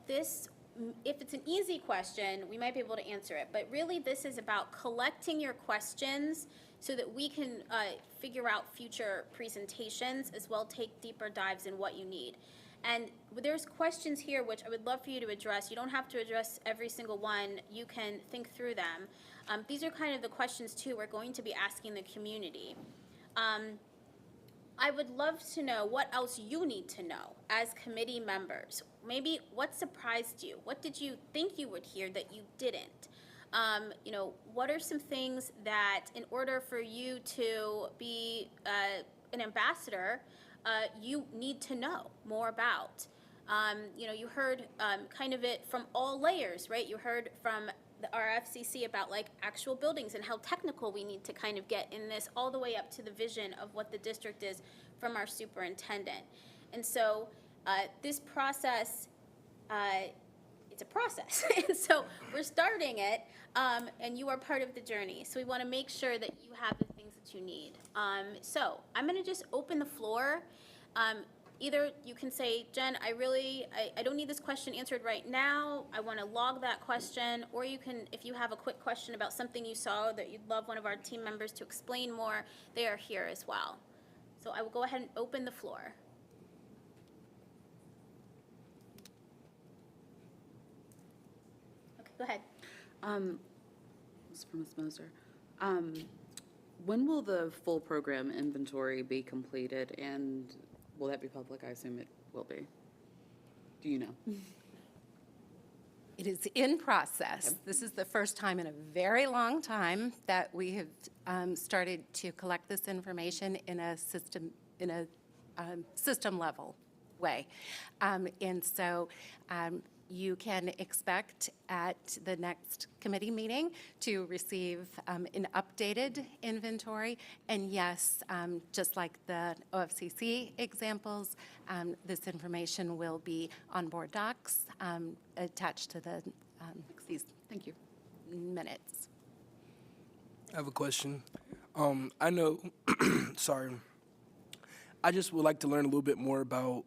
if it's an easy question, we might be able to answer it, but really this is about collecting your questions so that we can figure out future presentations, as well take deeper dives in what you need. And there's questions here which I would love for you to address. You don't have to address every single one. You can think through them. These are kind of the questions, too, we're going to be asking the community. I would love to know what else you need to know as committee members. Maybe what surprised you? What did you think you would hear that you didn't? What are some things that, in order for you to be an ambassador, you need to know more about? You heard kind of it from all layers, right? You heard from our FCC about like actual buildings and how technical we need to kind of get in this, all the way up to the vision of what the district is from our superintendent. And so this process, it's a process. And so we're starting it, and you are part of the journey. So we want to make sure that you have the things that you need. So I'm going to just open the floor. Either you can say, Jen, I don't need this question answered right now. I want to log that question. Or you can, if you have a quick question about something you saw that you'd love one of our team members to explain more, they are here as well. So I will go ahead and open the floor. Okay, go ahead. This is for Ms. Moser. When will the full program inventory be completed, and will that be public? I assume it will be. Do you know? It is in process. This is the first time in a very long time that we have started to collect this information in a system level way. And so you can expect at the next committee meeting to receive an updated inventory. And yes, just like the OFCC examples, this information will be on board docs attached to the these Thank you. minutes. I have a question. I know, sorry. I just would like to learn a little bit more about,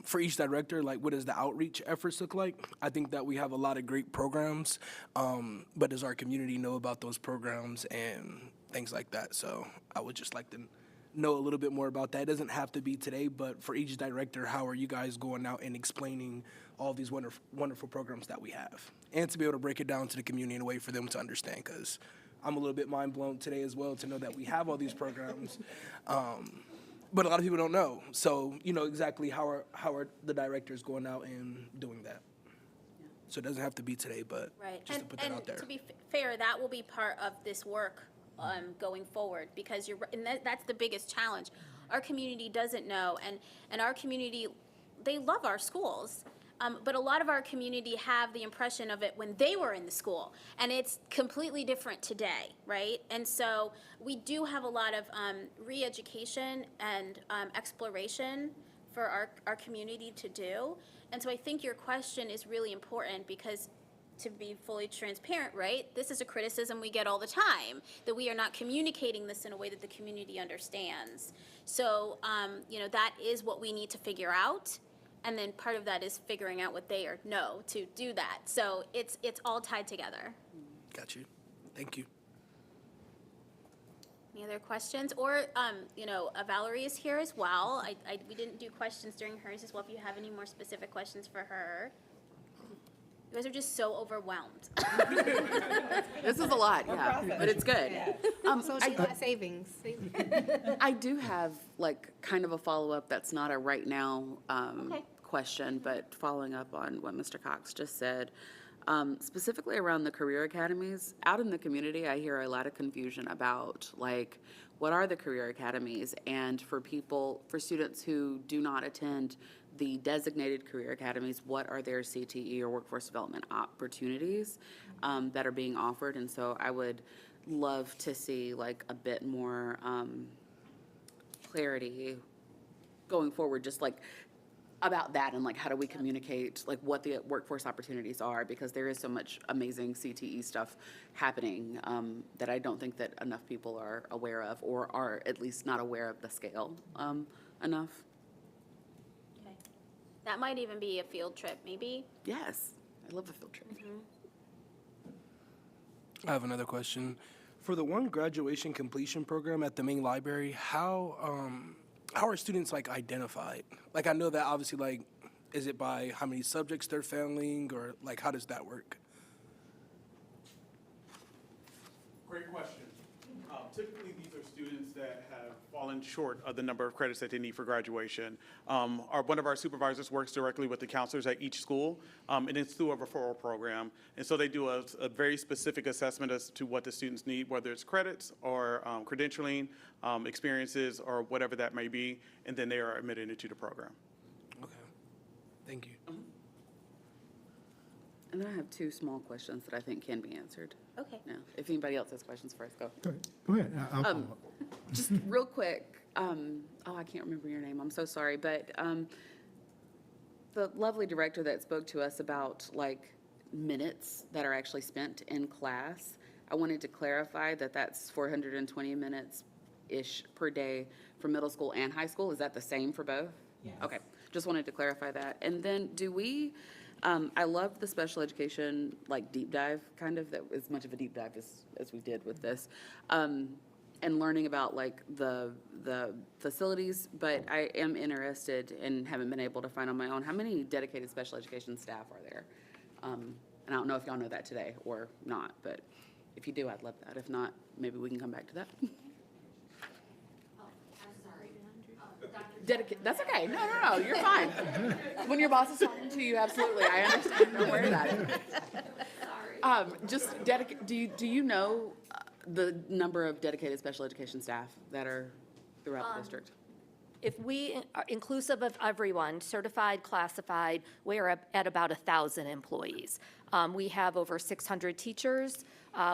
for each director, like what does the outreach efforts look like? I think that we have a lot of great programs, but does our community know about those programs and things like that? So I would just like to know a little bit more about that. It doesn't have to be today, but for each director, how are you guys going out and explaining all these wonderful programs that we have? And to be able to break it down to the community in a way for them to understand, because I'm a little bit mind blown today as well to know that we have all these programs. But a lot of people don't know. So, exactly how are the directors going out and doing that? So it doesn't have to be today, but Right. just to put that out there. To be fair, that will be part of this work going forward, because that's the biggest challenge. Our community doesn't know, and our community, they love our schools. But a lot of our community have the impression of it when they were in the school, and it's completely different today, right? And so we do have a lot of re-education and exploration for our community to do. And so I think your question is really important, because to be fully transparent, right, this is a criticism we get all the time, that we are not communicating this in a way that the community understands. So, that is what we need to figure out. And then part of that is figuring out what they know to do that. So it's all tied together. Got you. Thank you. Any other questions? Or, Valerie is here as well. We didn't do questions during hers as well. If you have any more specific questions for her. You guys are just so overwhelmed. This is a lot, yeah, but it's good. Savings. I do have kind of a follow-up that's not a right now question, but following up on what Mr. Cox just said, specifically around the career academies. Out in the community, I hear a lot of confusion about what are the career academies, and for students who do not attend the designated career academies, what are their CTE or workforce development opportunities that are being offered? And so I would love to see a bit more clarity going forward, just about that, and how do we communicate what the workforce opportunities are, because there is so much amazing CTE stuff happening that I don't think that enough people are aware of, or are at least not aware of the scale enough. Okay. That might even be a field trip, maybe? Yes, I love a field trip. I have another question. For the one graduation completion program at the main library, how are students identified? I know that obviously is it by how many subjects they're failing, or how does that work? Great question. Typically, these are students that have fallen short of the number of credits that they need for graduation. One of our supervisors works directly with the counselors at each school, and it's through a referral program. And so they do a very specific assessment as to what the students need, whether it's credits or credentialing, experiences, or whatever that may be, and then they are admitted into the program. Okay. Thank you. And then I have two small questions that I think can be answered. Okay. Now, if anybody else has questions first, go. Go ahead. I'll follow up. Just real quick, I can't remember your name, I'm so sorry, but the lovely director that spoke to us about minutes that are actually spent in class, I wanted to clarify that that's 420 minutes-ish per day for middle school and high school. Is that the same for both? Yes. Okay, just wanted to clarify that. And then I love the special education deep dive, kind of, that as much of a deep dive as we did with this, and learning about the facilities, but I am interested and haven't been able to find on my own, how many dedicated special education staff are there? And I don't know if y'all know that today or not, but if you do, I'd love that. If not, maybe we can come back to that. That's okay. No, you're fine. When your boss is talking to you, absolutely, I understand. Don't worry about it. Do you know the number of dedicated special education staff that are throughout the district? If we, inclusive of everyone, certified, classified, we're at about 1,000 employees. We have over 600 teachers.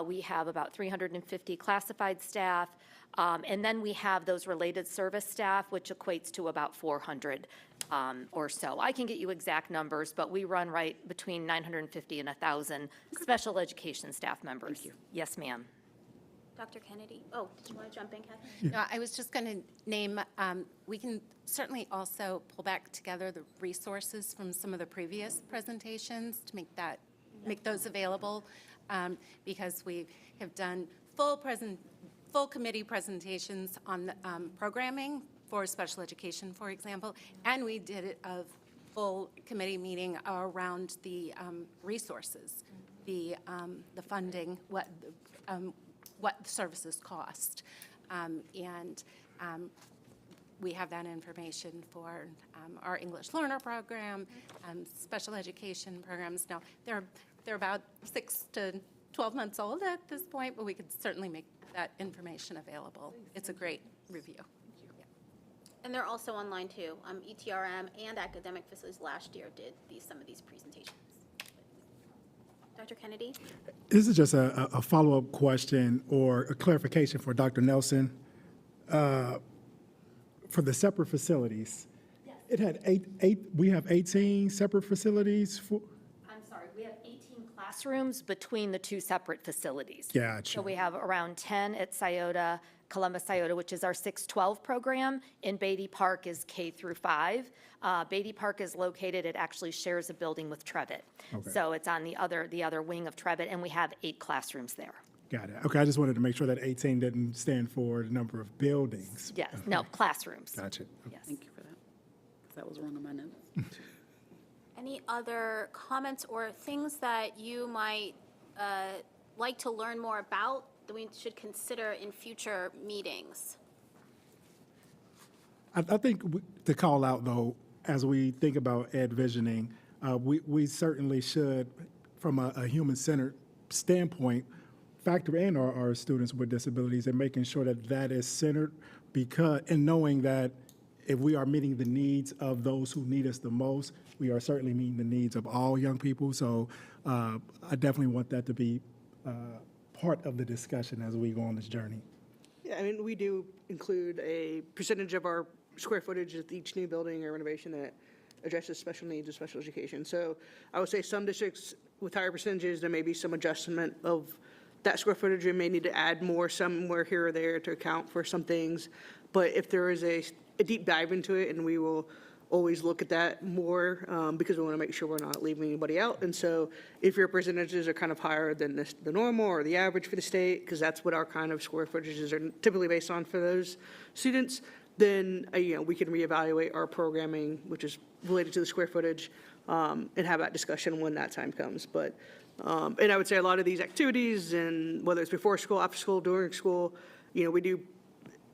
We have about 350 classified staff. And then we have those related service staff, which equates to about 400 or so. I can get you exact numbers, but we run right between 950 and 1,000 special education staff members. Thank you. Yes, ma'am. Dr. Kennedy? Oh, did you want to jump in, Kathy? No, I was just going to name, we can certainly also pull back together the resources from some of the previous presentations to make those available, because we have done full committee presentations on the programming for special education, for example, and we did a full committee meeting around the resources, the funding, what the services cost. And we have that information for our English learner program, special education programs. Now, they're about 6 to 12 months old at this point, but we could certainly make that information available. It's a great review. And they're also online too. ETRM and academic facilities last year did some of these presentations. Dr. Kennedy? This is just a follow-up question or a clarification for Dr. Nelson. For the separate facilities, it had we have 18 separate facilities for? I'm sorry, we have 18 classrooms between the two separate facilities. Gotcha. So we have around 10 at Scioto, Columbus Scioto, which is our 612 program. In Beatty Park is K through 5. Beatty Park is located, it actually shares a building with Trevitt. Okay. So it's on the other wing of Trevitt, and we have 8 classrooms there. Got it. Okay, I just wanted to make sure that 18 didn't stand for the number of buildings. Yes, no, classrooms. Gotcha. Yes. Thank you for that, because that was wrong on my notes. Any other comments or things that you might like to learn more about that we should consider in future meetings? I think to call out, though, as we think about ed visioning, we certainly should, from a human-centered standpoint, factor in our students with disabilities and making sure that that is centered, and knowing that if we are meeting the needs of those who need us the most, we are certainly meeting the needs of all young people. So I definitely want that to be part of the discussion as we go on this journey. Yeah, I mean, we do include a percentage of our square footage at each new building or renovation that addresses special needs of special education. So I would say some districts with higher percentages, there may be some adjustment of that square footage. We may need to add more somewhere here or there to account for some things. But if there is a deep dive into it, and we will always look at that more because we want to make sure we're not leaving anybody out. And so if your percentages are kind of higher than the normal or the average for the state, because that's what our kind of square footages are typically based on for those students, then we can reevaluate our programming, which is related to the square footage, and have that discussion when that time comes. But and I would say a lot of these activities, and whether it's before school, after school, during school, we do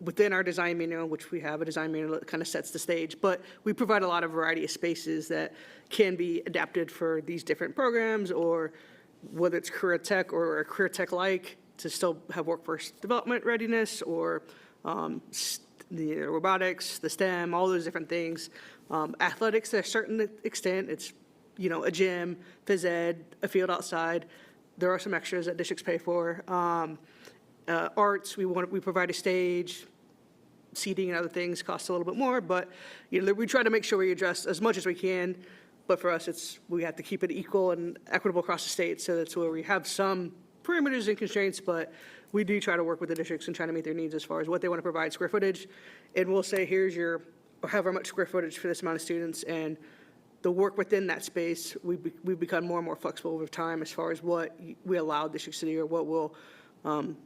within our design manual, which we have a design manual that kind of sets the stage, but we provide a lot of variety of spaces that can be adapted for these different programs, or whether it's career tech or career tech-like, to still have workforce development readiness, or the robotics, the STEM, all those different things. Athletics, to a certain extent, it's a gym, phys ed, a field outside. There are some extras that districts pay for. Arts, we provide a stage. Seating and other things cost a little bit more, but we try to make sure we address as much as we can. But for us, we have to keep it equal and equitable across the state. So that's where we have some parameters and constraints, but we do try to work with the districts and try to meet their needs as far as what they want to provide square footage. And we'll say, here's your however much square footage for this amount of students, and the work within that space, we've become more and more flexible over time as far as what we allow districts to do, or what we'll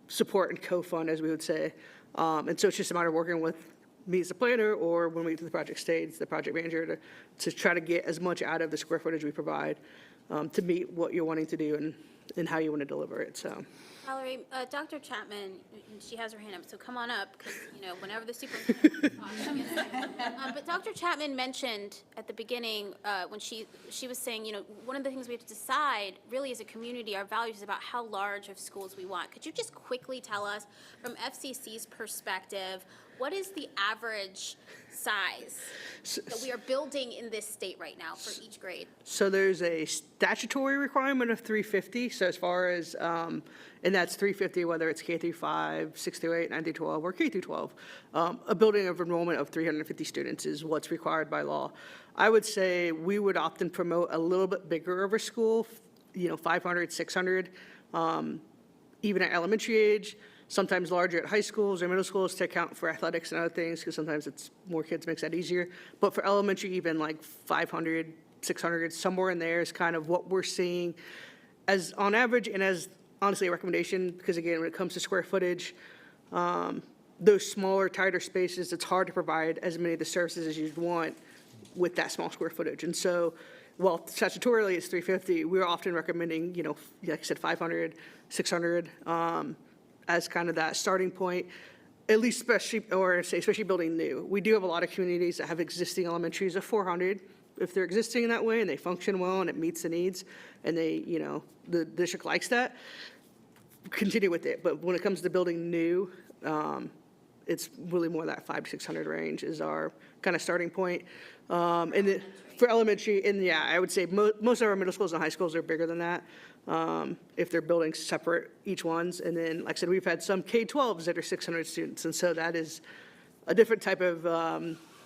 support and co-fund, as we would say. And so it's just a matter of working with me as the planner, or when we get to the project stage, the project manager, to try to get as much out of the square footage we provide to meet what you're wanting to do and how you want to deliver it. So, Valerie, Dr. Chapman, she has her hand up, so come on up, because whenever the superintendent talks, but Dr. Chapman mentioned at the beginning when she was saying, one of the things we have to decide really as a community, our values, is about how large of schools we want. Could you just quickly tell us, from FCC's perspective, what is the average size that we are building in this state right now for each grade? So there's a statutory requirement of 350. So as far as, and that's 350 whether it's K through 5, 6 through 8, 9 through 12, or K through 12. A building of enrollment of 350 students is what's required by law. I would say we would often promote a little bit bigger of a school, 500, 600, even at elementary age. Sometimes larger at high schools or middle schools to account for athletics and other things, because sometimes it's more kids makes that easier. But for elementary, even like 500, 600, somewhere in there is kind of what we're seeing as on average, and as honestly a recommendation, because again, when it comes to square footage, those smaller, tighter spaces, it's hard to provide as many of the services as you'd want with that small square footage. And so while statutorily it's 350, we're often recommending, like I said, 500, 600, as kind of that starting point, at least especially building new. We do have a lot of communities that have existing elementaries of 400. If they're existing in that way and they function well and it meets the needs and they, the district likes that, continue with it. But when it comes to building new, it's really more that 500 to 600 range is our kind of starting point. And for elementary, and yeah, I would say most of our middle schools and high schools are bigger than that. If they're building separate each ones. And then, like I said, we've had some K-12s that are 600 students. And so that is a different type of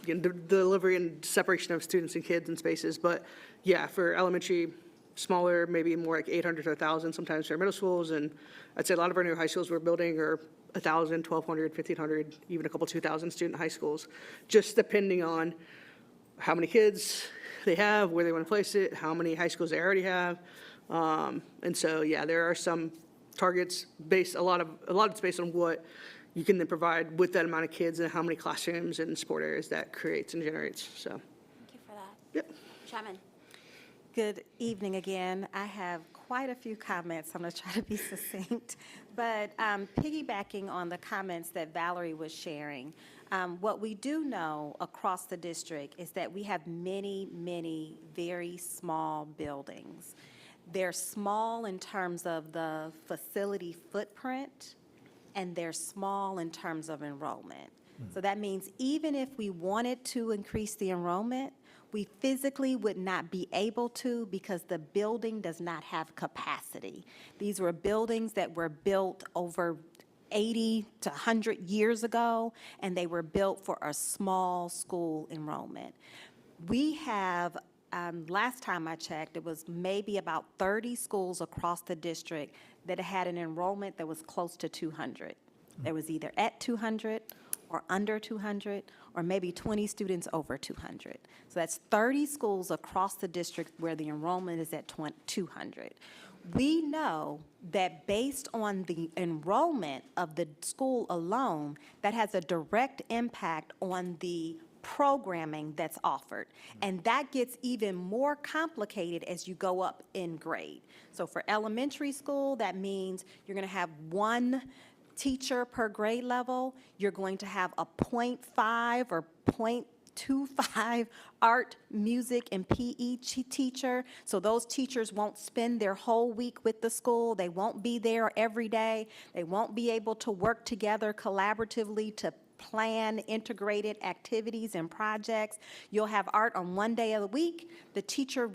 delivery and separation of students and kids and spaces. But yeah, for elementary, smaller, maybe more like 800 to 1,000 sometimes for middle schools. And I'd say a lot of our new high schools we're building are 1,000, 1,200, 1,500, even a couple 2,000 student high schools, just depending on how many kids they have, where they want to place it, how many high schools they already have. And so, yeah, there are some targets based, a lot of it's based on what you can then provide with that amount of kids and how many classrooms and sport areas that creates and generates, so. Thank you for that. Yep. Chairman. Good evening again. I have quite a few comments. I'm going to try to be succinct. But piggybacking on the comments that Valerie was sharing, what we do know across the district is that we have many, many very small buildings. They're small in terms of the facility footprint, and they're small in terms of enrollment. So that means even if we wanted to increase the enrollment, we physically would not be able to because the building does not have capacity. These were buildings that were built over 80 to 100 years ago, and they were built for a small school enrollment. We have, last time I checked, it was maybe about 30 schools across the district that had an enrollment that was close to 200. That was either at 200 or under 200, or maybe 20 students over 200. So that's 30 schools across the district where the enrollment is at 200. We know that based on the enrollment of the school alone, that has a direct impact on the programming that's offered. And that gets even more complicated as you go up in grade. So for elementary school, that means you're going to have one teacher per grade level. You're going to have a 0.5 or 0.25 art, music, and PE teacher. So those teachers won't spend their whole week with the school. They won't be there every day. They won't be able to work together collaboratively to plan integrated activities and projects. You'll have art on one day of the week. The teacher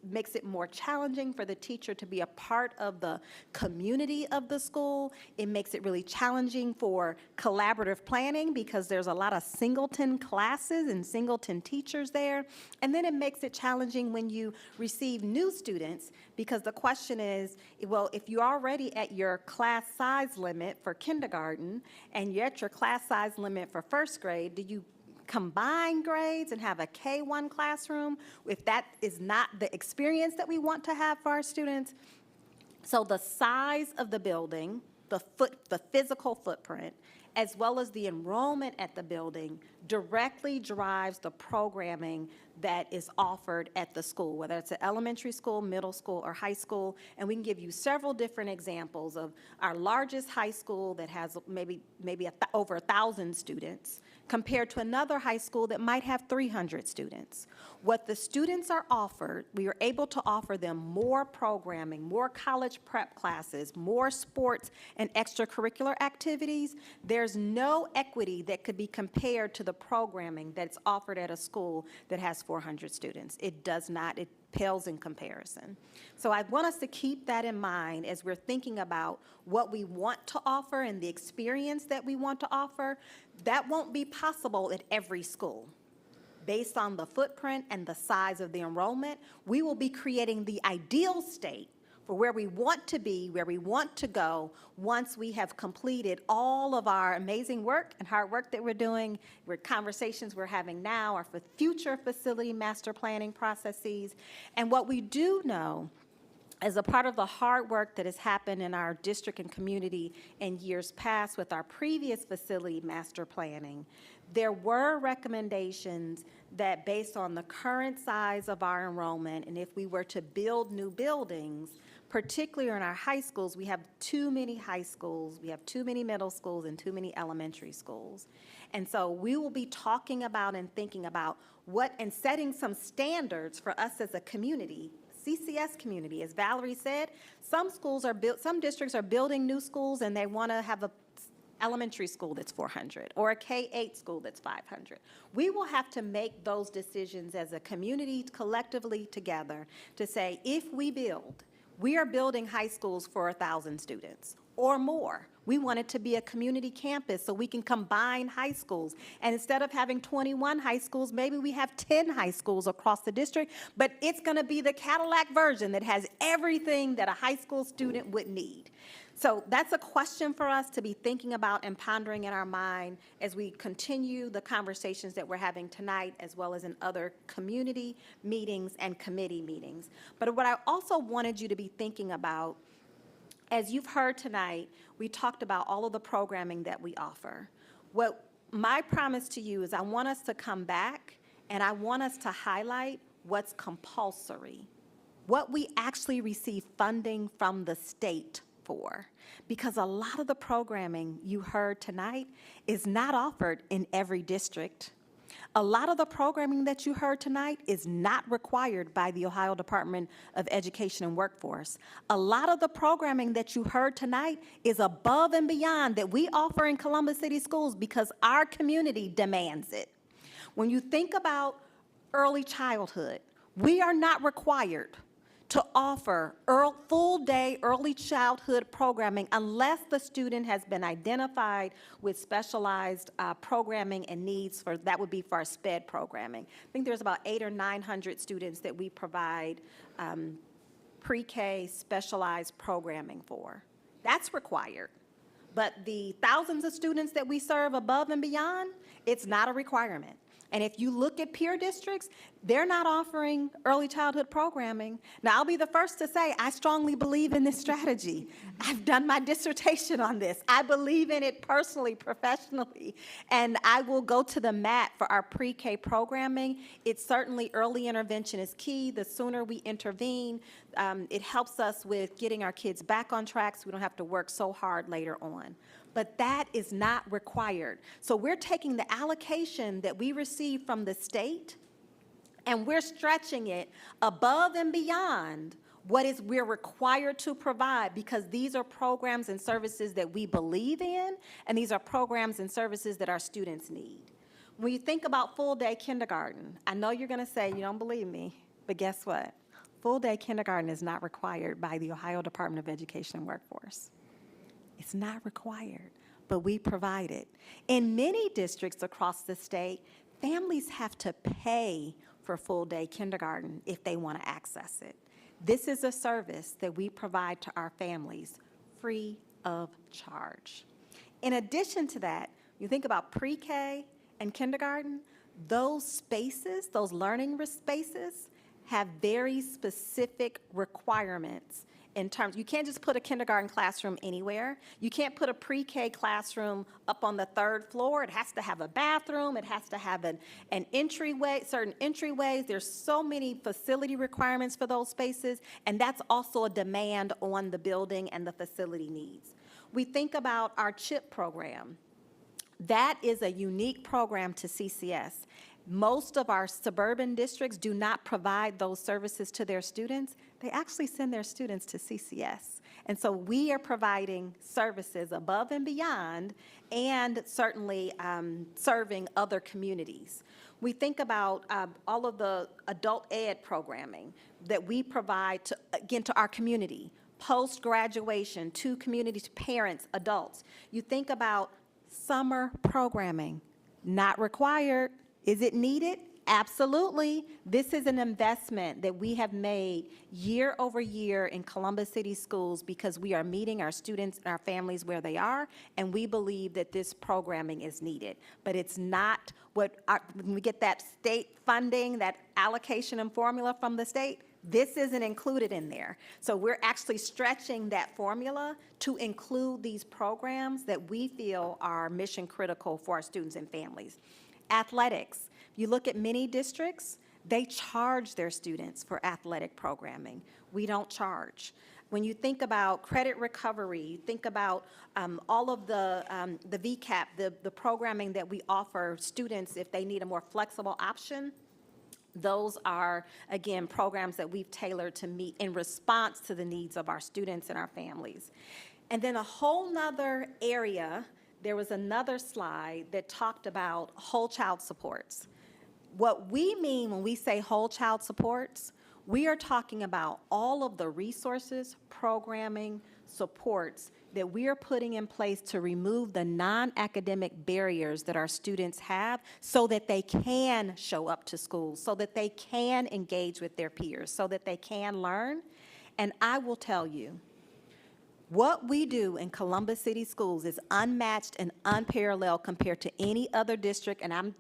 makes it more challenging for the teacher to be a part of the community of the school. It makes it really challenging for collaborative planning because there's a lot of singleton classes and singleton teachers there. And then it makes it challenging when you receive new students because the question is, well, if you're already at your class size limit for kindergarten and you're at your class size limit for first grade, do you combine grades and have a K-1 classroom if that is not the experience that we want to have for our students? So the size of the building, the physical footprint, as well as the enrollment at the building directly drives the programming that is offered at the school, whether it's an elementary school, middle school, or high school. And we can give you several different examples of our largest high school that has maybe over 1,000 students compared to another high school that might have 300 students. What the students are offered, we are able to offer them more programming, more college prep classes, more sports and extracurricular activities. There's no equity that could be compared to the programming that's offered at a school that has 400 students. It does not. It pales in comparison. So I want us to keep that in mind as we're thinking about what we want to offer and the experience that we want to offer. That won't be possible at every school. Based on the footprint and the size of the enrollment, we will be creating the ideal state for where we want to be, where we want to go once we have completed all of our amazing work and hard work that we're doing, conversations we're having now are for future facility master planning processes. And what we do know, as a part of the hard work that has happened in our district and community in years past with our previous facility master planning, there were recommendations that based on the current size of our enrollment, and if we were to build new buildings, particularly in our high schools, we have too many high schools, we have too many middle schools, and too many elementary schools. And so we will be talking about and thinking about what, and setting some standards for us as a community, CCS community. As Valerie said, some districts are building new schools and they want to have a elementary school that's 400 or a K-8 school that's 500. We will have to make those decisions as a community collectively together to say, if we are building high schools for 1,000 students or more. We want it to be a community campus so we can combine high schools. And instead of having 21 high schools, maybe we have 10 high schools across the district, but it's going to be the Cadillac version that has everything that a high school student would need. So that's a question for us to be thinking about and pondering in our mind as we continue the conversations that we're having tonight, as well as in other community meetings and committee meetings. But what I also wanted you to be thinking about, as you've heard tonight, we talked about all of the programming that we offer. What my promise to you is I want us to come back and I want us to highlight what's compulsory, what we actually receive funding from the state for, because a lot of the programming you heard tonight is not offered in every district. A lot of the programming that you heard tonight is not required by the Ohio Department of Education and Workforce. A lot of the programming that you heard tonight is above and beyond that we offer in Columbus City Schools because our community demands it. When you think about early childhood, we are not required to offer full-day early childhood programming unless the student has been identified with specialized programming and needs that would be for our SPED programming. I think there's about 800 or 900 students that we provide pre-K specialized programming for. That's required. But the thousands of students that we serve above and beyond, it's not a requirement. And if you look at peer districts, they're not offering early childhood programming. Now, I'll be the first to say I strongly believe in this strategy. I've done my dissertation on this. I believe in it personally, professionally, and I will go to the mat for our pre-K programming. It's certainly early intervention is key. The sooner we intervene, it helps us with getting our kids back on track so we don't have to work so hard later on. But that is not required. So we're taking the allocation that we receive from the state and we're stretching it above and beyond what we're required to provide, because these are programs and services that we believe in, and these are programs and services that our students need. When you think about full-day kindergarten, I know you're going to say you don't believe me, but guess what? Full-day kindergarten is not required by the Ohio Department of Education and Workforce. It's not required, but we provide it. In many districts across the state, families have to pay for full-day kindergarten if they want to access it. This is a service that we provide to our families free of charge. In addition to that, you think about pre-K and kindergarten, those spaces, those learning spaces, have very specific requirements in terms, you can't just put a kindergarten classroom anywhere. You can't put a pre-K classroom up on the 3rd floor. It has to have a bathroom. It has to have an entryway, certain entryways. There's so many facility requirements for those spaces, and that's also a demand on the building and the facility needs. We think about our CHIP program. That is a unique program to CCS. Most of our suburban districts do not provide those services to their students. They actually send their students to CCS. And so we are providing services above and beyond, and certainly serving other communities. We think about all of the adult ed programming that we provide to, again, to our community, post-graduation, to community, to parents, adults. You think about summer programming, not required. Is it needed? Absolutely. This is an investment that we have made year over year in Columbus City Schools because we are meeting our students and our families where they are, and we believe that this programming is needed. But it's not when we get that state funding, that allocation and formula from the state, this isn't included in there. So we're actually stretching that formula to include these programs that we feel are mission critical for our students and families. Athletics. You look at many districts, they charge their students for athletic programming. We don't charge. When you think about credit recovery, you think about all of the VCAP, the programming that we offer students if they need a more flexible option, those are, again, programs that we've tailored to meet in response to the needs of our students and our families. And then a whole nother area, there was another slide that talked about whole child supports. What we mean when we say whole child supports, we are talking about all of the resources, programming, supports that we are putting in place to remove the non-academic barriers that our students have so that they can show up to school, so that they can engage with their peers, so that they can learn. And I will tell you, what we do in Columbus City Schools is unmatched and unparalleled compared to any other district, and I'm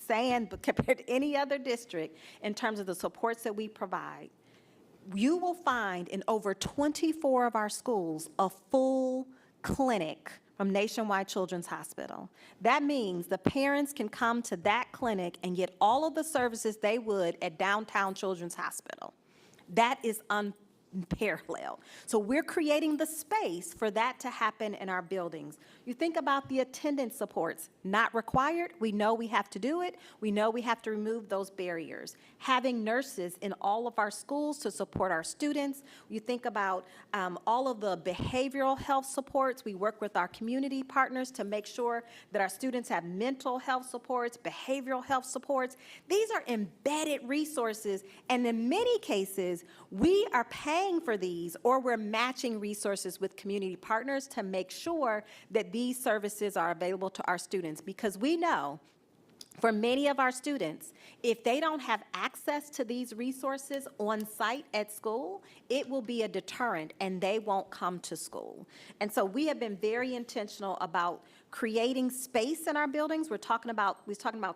saying but compared to any other district in terms of the supports that we provide. You will find in over 24 of our schools a full clinic from Nationwide Children's Hospital. That means the parents can come to that clinic and get all of the services they would at Downtown Children's Hospital. That is unparalleled. So we're creating the space for that to happen in our buildings. You think about the attendance supports, not required. We know we have to do it. We know we have to remove those barriers. Having nurses in all of our schools to support our students. You think about all of the behavioral health supports. We work with our community partners to make sure that our students have mental health supports, behavioral health supports. These are embedded resources, and in many cases, we are paying for these, or we're matching resources with community partners to make sure that these services are available to our students, because we know for many of our students, if they don't have access to these resources on site at school, it will be a deterrent and they won't come to school. And so we have been very intentional about creating space in our buildings. We're talking about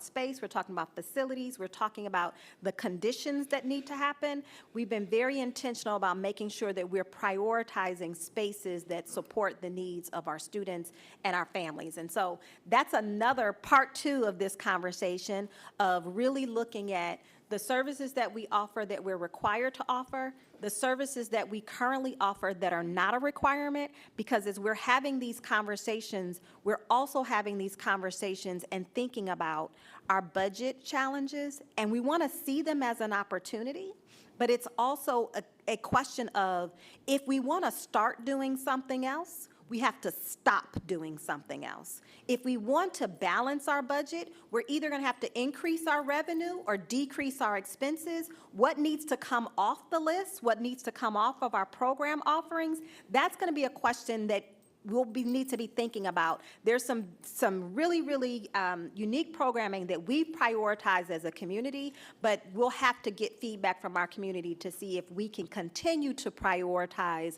space, we're talking about facilities, we're talking about the conditions that need to happen. We've been very intentional about making sure that we're prioritizing spaces that support the needs of our students and our families. And so that's another part two of this conversation of really looking at the services that we offer that we're required to offer, the services that we currently offer that are not a requirement, because as we're having these conversations, we're also having these conversations and thinking about our budget challenges, and we want to see them as an opportunity, but it's also a question of if we want to start doing something else, we have to stop doing something else. If we want to balance our budget, we're either going to have to increase our revenue or decrease our expenses. What needs to come off the list? What needs to come off of our program offerings? That's going to be a question that we'll need to be thinking about. There's some really unique programming that we prioritize as a community, but we'll have to get feedback from our community to see if we can continue to prioritize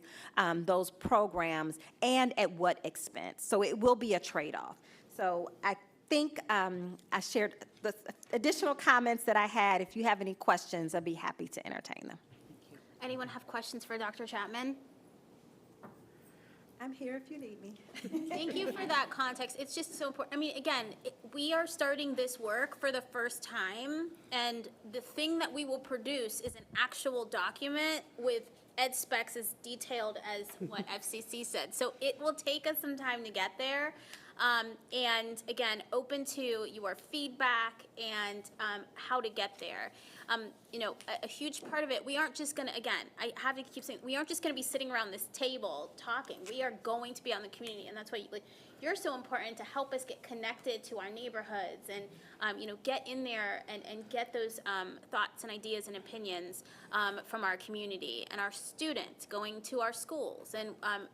those programs and at what expense. So it will be a trade-off. So I think I shared the additional comments that I had. If you have any questions, I'd be happy to entertain them. Anyone have questions for Dr. Chapman? I'm here if you need me. Thank you for that context. It's just so important. I mean, again, we are starting this work for the first time, and the thing that we will produce is an actual document with ed specs as detailed as what FCC said. So it will take us some time to get there. And again, open to your feedback and how to get there. You know, a huge part of it, we aren't just going to, again, I have to keep saying, we aren't just going to be sitting around this table talking. We are going to be out in the community, and that's why you're so important to help us get connected to our neighborhoods and, you know, get in there and get those thoughts and ideas and opinions from our community and our students going to our schools and,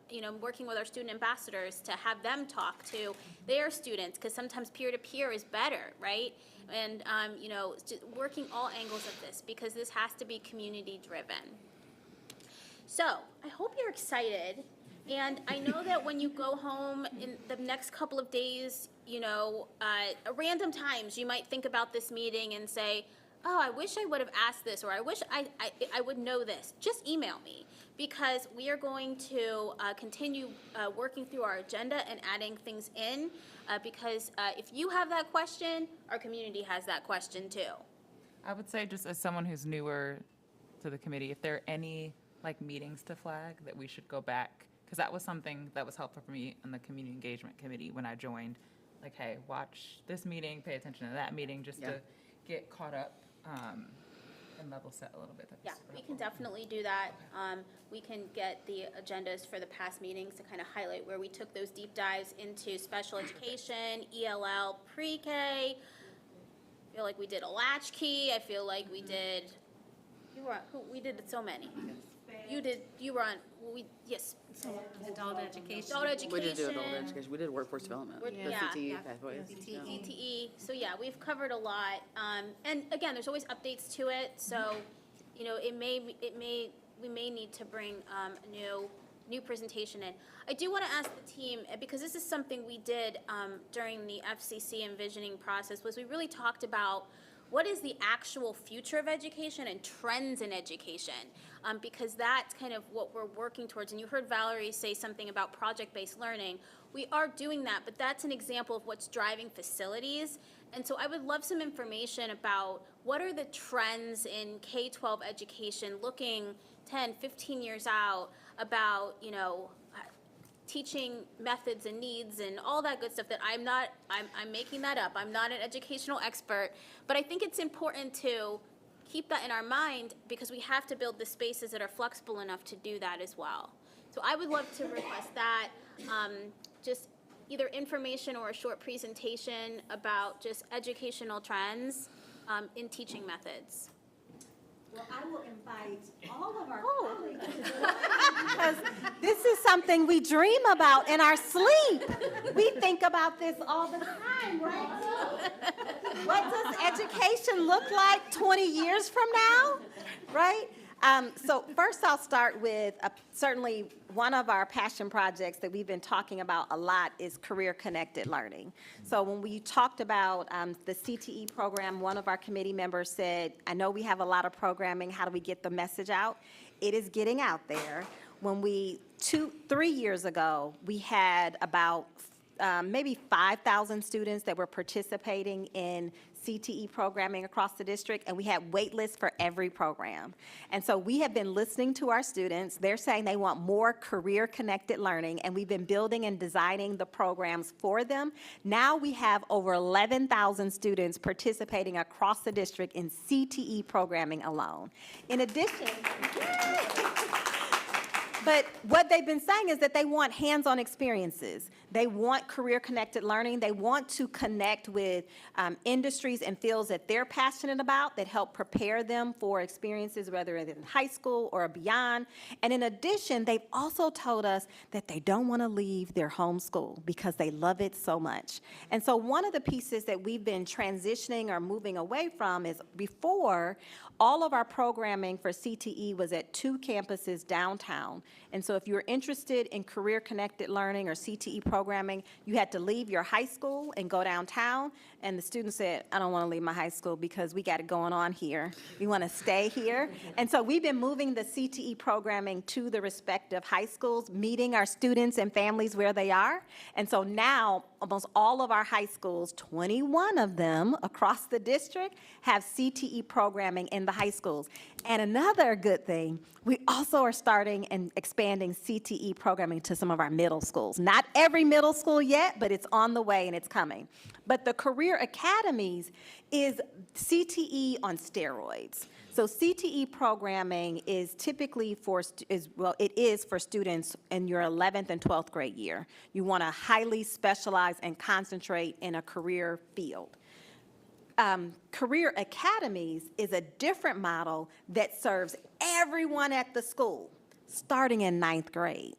you know, working with our student ambassadors to have them talk to their students, because sometimes peer-to-peer is better, right? And, you know, just working all angles of this, because this has to be community-driven. So I hope you're excited. And I know that when you go home in the next couple of days, you know, at random times, you might think about this meeting and say, oh, I wish I would have asked this, or I wish I would know this. Just email me, because we are going to continue working through our agenda and adding things in, because if you have that question, our community has that question too. I would say, just as someone who's newer to the committee, if there are any like meetings to flag that we should go back, because that was something that was helpful for me on the community engagement committee when I joined. Like, hey, watch this meeting, pay attention to that meeting, just to get caught up and level set a little bit. Yeah, we can definitely do that. We can get the agendas for the past meetings to kind of highlight where we took those deep dives into special education, ELL, pre-K. I feel like we did a latchkey. I feel like we did, we did so many. You were on, yes. Adult education. Adult education. We did do adult education. We did workforce development. The CTE pathways. CTE. So yeah, we've covered a lot. And again, there's always updates to it. So, you know, we may need to bring a new presentation in. I do want to ask the team, because this is something we did during the FCC envisioning process, was we really talked about what is the actual future of education and trends in education, because that's kind of what we're working towards. And you heard Valerie say something about project-based learning. We are doing that, but that's an example of what's driving facilities. And so I would love some information about what are the trends in K-12 education looking 10, 15 years out about, you know, teaching methods and needs and all that good stuff that I'm making that up. I'm not an educational expert, but I think it's important to keep that in our mind, because we have to build the spaces that are flexible enough to do that as well. So I would love to request that, just either information or a short presentation about just educational trends in teaching methods. Well, I will invite all of our colleagues to do it, because this is something we dream about in our sleep. We think about this all the time, right? What does education look like 20 years from now, right? So first I'll start with certainly one of our passion projects that we've been talking about a lot is career-connected learning. So when we talked about the CTE program, one of our committee members said, I know we have a lot of programming, how do we get the message out? It is getting out there. When 3 years ago, we had about maybe 5,000 students that were participating in CTE programming across the district, and we had wait lists for every program. And so we have been listening to our students. They're saying they want more career-connected learning, and we've been building and designing the programs for them. Now we have over 11,000 students participating across the district in CTE programming alone. In addition, but what they've been saying is that they want hands-on experiences. They want career-connected learning. They want to connect with industries and fields that they're passionate about that help prepare them for experiences, whether it's in high school or beyond. And in addition, they've also told us that they don't want to leave their home school because they love it so much. And so one of the pieces that we've been transitioning or moving away from is before, all of our programming for CTE was at 2 campuses downtown. And so if you're interested in career-connected learning or CTE programs, programming, you had to leave your high school and go downtown, and the students said, I don't want to leave my high school because we got it going on here. We want to stay here. And so we've been moving the CTE programming to the respective high schools, meeting our students and families where they are. And so now, almost all of our high schools, 21 of them across the district, have CTE programming in the high schools. And another good thing, we also are starting and expanding CTE programming to some of our middle schools. Not every middle school yet, but it's on the way and it's coming. But the career academies is CTE on steroids. So CTE programming is typically it is for students in your 11th and 12th grade year. You want to highly specialize and concentrate in a career field. Career academies is a different model that serves everyone at the school, starting in 9th grade.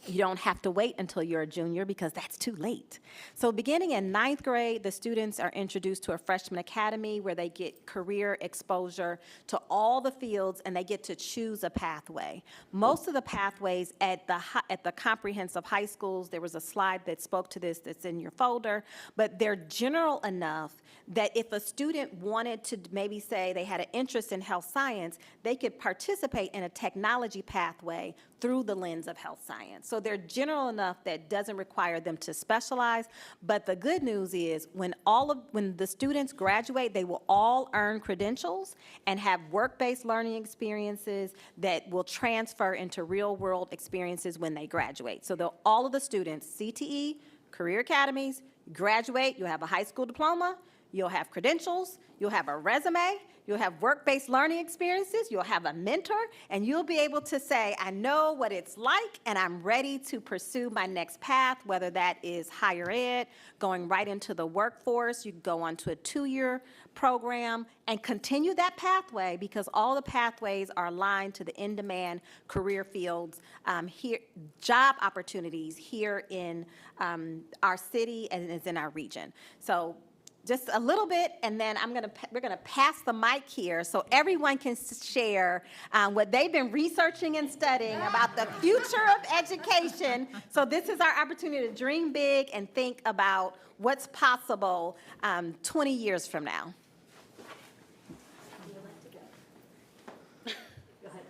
You don't have to wait until you're a junior because that's too late. So beginning in 9th grade, the students are introduced to a freshman academy where they get career exposure to all the fields and they get to choose a pathway. Most of the pathways at the comprehensive high schools, there was a slide that spoke to this that's in your folder, but they're general enough that if a student wanted to maybe say they had an interest in health science, they could participate in a technology pathway through the lens of health science. So they're general enough that it doesn't require them to specialize. But the good news is when the students graduate, they will all earn credentials and have work-based learning experiences that will transfer into real-world experiences when they graduate. So all of the students, CTE, career academies, graduate, you'll have a high school diploma, you'll have credentials, you'll have a resume, you'll have work-based learning experiences, you'll have a mentor, and you'll be able to say, I know what it's like, and I'm ready to pursue my next path, whether that is higher ed, going right into the workforce. You can go on to a 2-year program and continue that pathway because all the pathways are aligned to the in-demand career fields, here, job opportunities here in our city and is in our region. So just a little bit, and then we're gonna pass the mic here so everyone can share what they've been researching and studying about the future of education. So this is our opportunity to dream big and think about what's possible 20 years from now.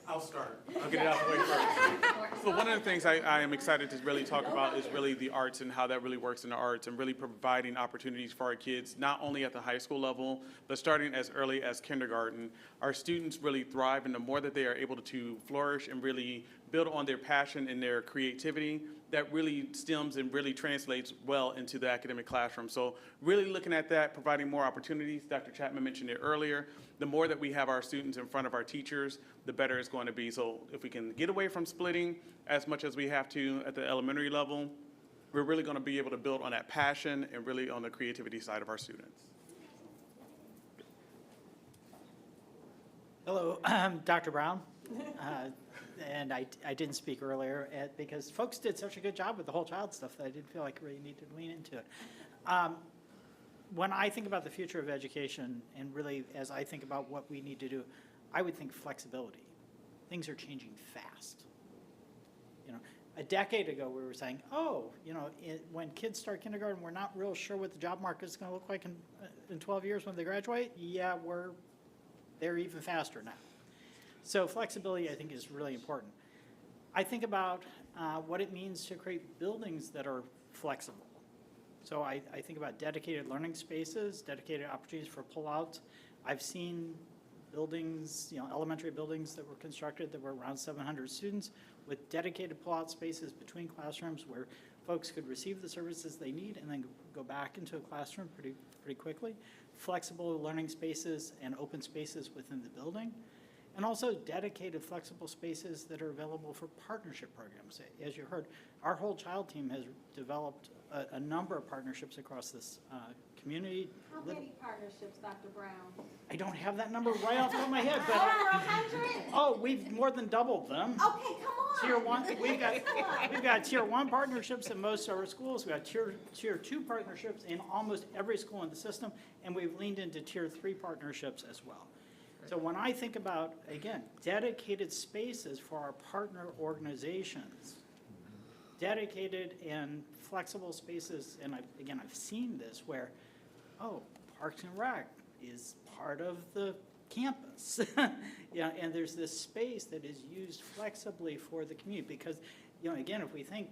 I'll start. I'll get it out of the way first. So one of the things I am excited to really talk about is really the arts and how that really works in the arts and really providing opportunities for our kids, not only at the high school level, but starting as early as kindergarten. Our students really thrive, and the more that they are able to flourish and really build on their passion and their creativity, that really stems and really translates well into the academic classroom. So really looking at that, providing more opportunities. Dr. Chapman mentioned it earlier. The more that we have our students in front of our teachers, the better it's going to be. So if we can get away from splitting as much as we have to at the elementary level, we're really going to be able to build on that passion and really on the creativity side of our students. Hello, I'm Dr. Brown. And I didn't speak earlier because folks did such a good job with the whole child stuff that I didn't feel like I really needed to lean into it. When I think about the future of education and really as I think about what we need to do, I would think flexibility. Things are changing fast. You know, a decade ago we were saying, oh, you know, when kids start kindergarten, we're not real sure what the job market is going to look like in 12 years when they graduate. Yeah, they're even faster now. So flexibility, I think, is really important. I think about what it means to create buildings that are flexible. So I think about dedicated learning spaces, dedicated opportunities for pullouts. I've seen buildings, you know, elementary buildings that were constructed that were around 700 students with dedicated pullout spaces between classrooms where folks could receive the services they need and then go back into a classroom pretty quickly. Flexible learning spaces and open spaces within the building. And also dedicated flexible spaces that are available for partnership programs. As you heard, our whole child team has developed a number of partnerships across this community. How many partnerships, Dr. Brown? I don't have that number right off the top of my head, but Over 100? Oh, we've more than doubled them. Okay, come on. Tier 1, we've got Tier 1 partnerships in most of our schools. We've got Tier 2 partnerships in almost every school in the system, and we've leaned into Tier 3 partnerships as well. So when I think about, again, dedicated spaces for our partner organizations, dedicated and flexible spaces, and I've seen this where, oh, Parks and Rec is part of the campus. Yeah, and there's this space that is used flexibly for the community because, again, if we think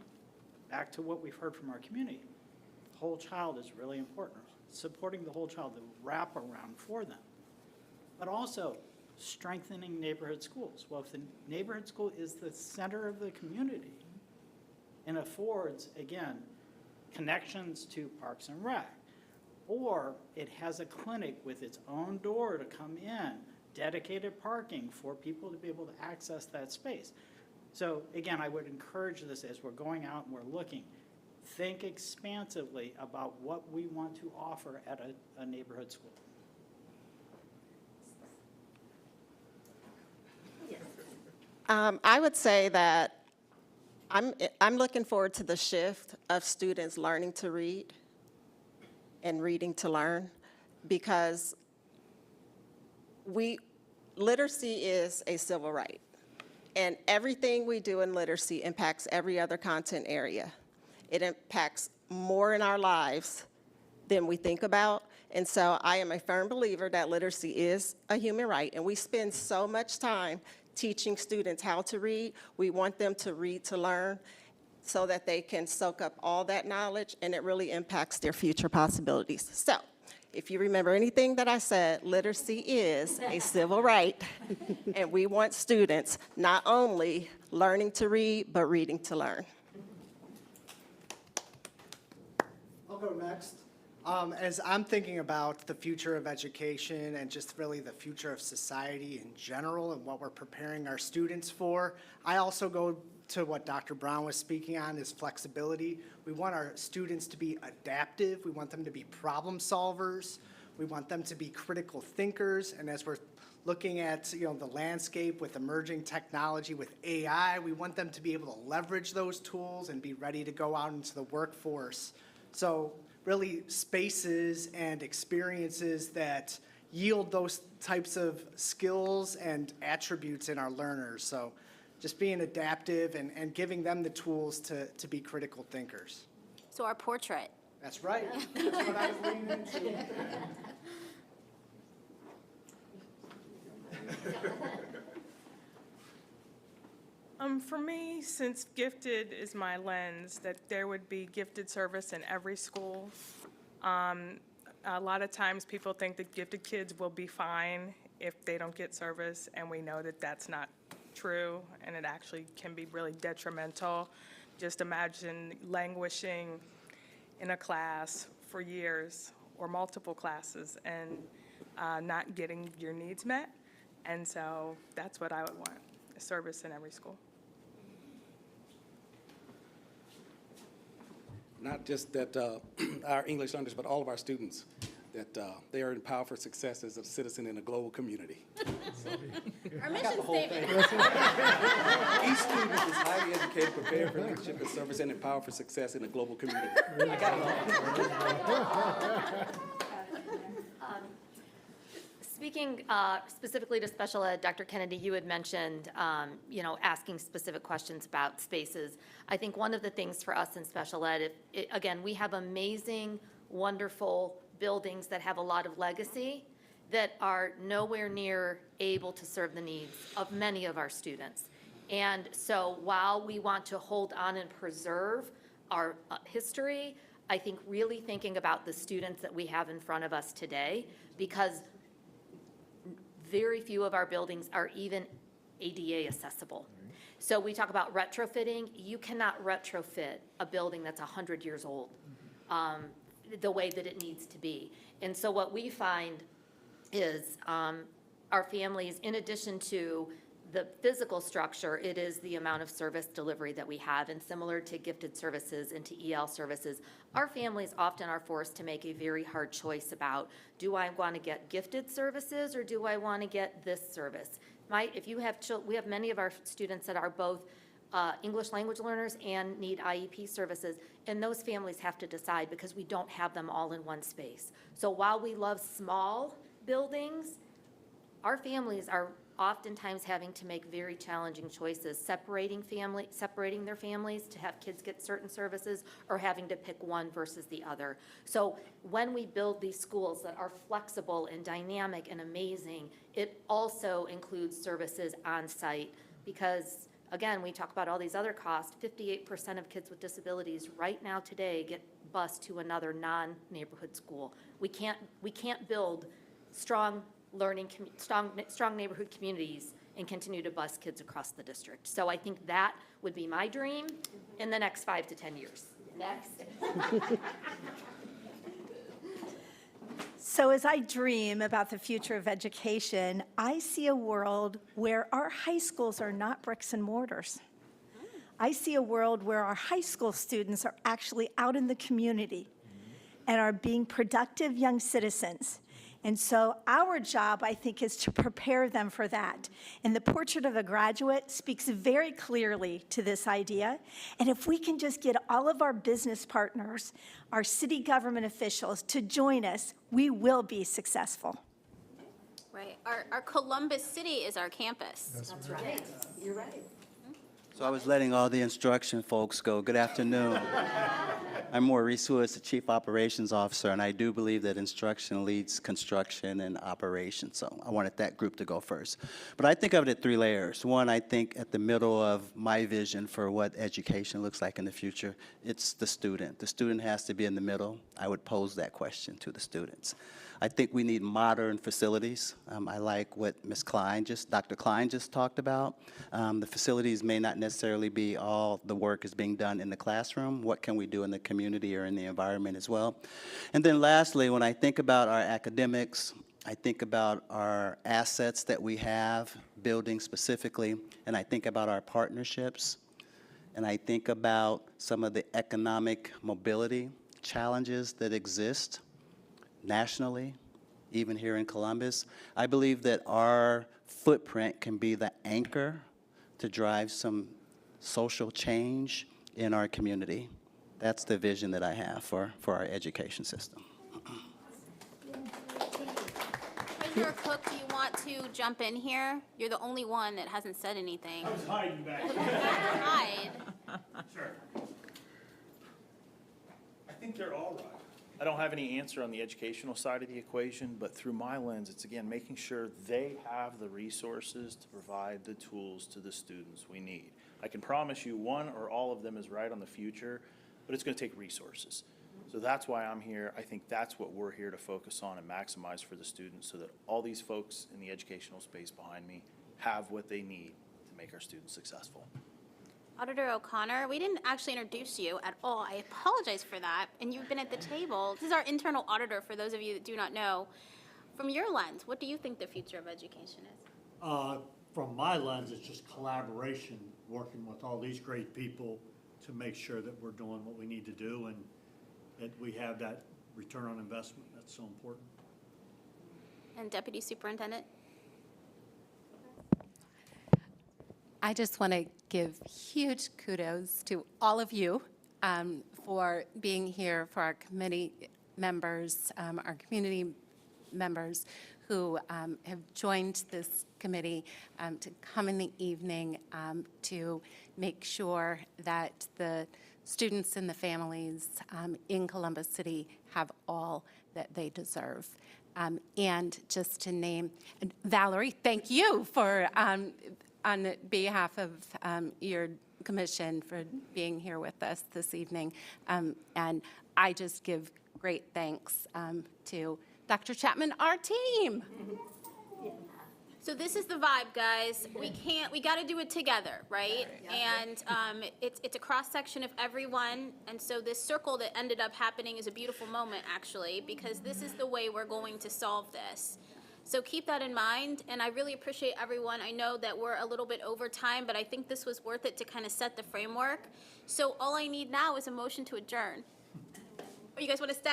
back to what we've heard from our community, whole child is really important. Supporting the whole child, the wraparound for them. But also strengthening neighborhood schools. Well, if the neighborhood school is the center of the community and affords, again, connections to Parks and Rec, or it has a clinic with its own door to come in, dedicated parking for people to be able to access that space. So again, I would encourage this as we're going out and we're looking, think expansively about what we want to offer at a neighborhood school. I would say that I'm looking forward to the shift of students learning to read and reading to learn, because literacy is a civil right, and everything we do in literacy impacts every other content area. It impacts more in our lives than we think about, and so I am a firm believer that literacy is a human right, and we spend so much time teaching students how to read. We want them to read to learn so that they can soak up all that knowledge, and it really impacts their future possibilities. So, if you remember anything that I said, literacy is a civil right, and we want students not only learning to read, but reading to learn. I'll go next. As I'm thinking about the future of education and just really the future of society in general and what we're preparing our students for, I also go to what Dr. Brown was speaking on, is flexibility. We want our students to be adaptive. We want them to be problem solvers. We want them to be critical thinkers. And as we're looking at the landscape with emerging technology, with AI, we want them to be able to leverage those tools and be ready to go out into the workforce. So really spaces and experiences that yield those types of skills and attributes in our learners. So just being adaptive and giving them the tools to be critical thinkers. So our portrait. That's right. That's what I was leaning into. For me, since gifted is my lens, that there would be gifted service in every school. A lot of times people think that gifted kids will be fine if they don't get service, and we know that that's not true, and it actually can be really detrimental. Just imagine languishing in a class for years or multiple classes and not getting your needs met. And so that's what I would want, service in every school. Not just that our English learners, but all of our students, that they are empowered for success as a citizen in a global community. Our mission statement. Each student is highly educated, prepared for leadership and service, and empowered for success in a global community. I got it all. Speaking specifically to special ed, Dr. Kennedy, you had mentioned, asking specific questions about spaces. I think one of the things for us in special ed, again, we have amazing, wonderful buildings that have a lot of legacy that are nowhere near able to serve the needs of many of our students. And so while we want to hold on and preserve our history, I think really thinking about the students that we have in front of us today, because very few of our buildings are even ADA accessible. So we talk about retrofitting. You cannot retrofit a building that's 100 years old the way that it needs to be. And so what we find is our families, in addition to the physical structure, it is the amount of service delivery that we have. And similar to gifted services and to EL services, our families often are forced to make a very hard choice about, do I want to get gifted services or do I want to get this service? If you have we have many of our students that are both English language learners and need IEP services, and those families have to decide because we don't have them all in one space. So while we love small buildings, our families are oftentimes having to make very challenging choices, separating their families to have kids get certain services, or having to pick one versus the other. So when we build these schools that are flexible and dynamic and amazing, it also includes services on site, because again, we talk about all these other costs. 58% of kids with disabilities right now today get bused to another non-neighborhood school. We can't build strong strong neighborhood communities and continue to bus kids across the district. So I think that would be my dream in the next 5 to 10 years. Next. So as I dream about the future of education, I see a world where our high schools are not bricks and mortars. I see a world where our high school students are actually out in the community and are being productive young citizens. And so our job, I think, is to prepare them for that. And the Portrait of a Graduate speaks very clearly to this idea. And if we can just get all of our business partners, our city government officials to join us, we will be successful. Right. Our Columbus City is our campus. That's right. You're right. So I was letting all the instruction folks go. Good afternoon. I'm Maurice Woods, the Chief Operations Officer, and I do believe that instruction leads construction and operations. So I wanted that group to go first. But I think of it at 3 layers. One, I think at the middle of my vision for what education looks like in the future, it's the student. The student has to be in the middle. I would pose that question to the students. I think we need modern facilities. I like what Dr. Klein just talked about. The facilities may not necessarily be all the work is being done in the classroom. What can we do in the community or in the environment as well? And then lastly, when I think about our academics, I think about our assets that we have, building specifically, and I think about our partnerships, and I think about some of the economic mobility challenges that exist nationally, even here in Columbus. I believe that our footprint can be the anchor to drive some social change in our community. That's the vision that I have for our education system. Treasurer Cook, do you want to jump in here? You're the only one that hasn't said anything. I was hiding back Don't here. hide. Sure. I think they're all right. I don't have any answer on the educational side of the equation, but through my lens, it's again making sure they have the resources to provide the tools to the students we need. I can promise you one or all of them is right on the future, but it's going to take resources. So that's why I'm here. I think that's what we're here to focus on and maximize for the students, so that all these folks in the educational space behind me have what they need to make our students successful. Auditor O'Connor, we didn't actually introduce you at all. I apologize for that. And you've been at the table. This is our internal auditor, for those of you that do not know. From your lens, what do you think the future of education is? From my lens, it's just collaboration, working with all these great people to make sure that we're doing what we need to do and that we have that return on investment. That's so important. And Deputy Superintendent? I just want to give huge kudos to all of you for being here, for our committee members, our community members who have joined this committee to come in the evening to make sure that the students and the families in Columbus City have all that they deserve. And just to name, Valerie, thank you for on behalf of your commission for being here with us this evening. And I just give great thanks to Dr. Chapman, our team. So this is the vibe, guys. We got to do it together, right? And it's a cross-section of everyone. And so this circle that ended up happening is a beautiful moment, actually, because this is the way we're going to solve this. So keep that in mind, and I really appreciate everyone. I know that we're a little bit over time, but I think this was worth it to kind of set the framework. So all I need now is a motion to adjourn. Oh, you guys want to stay?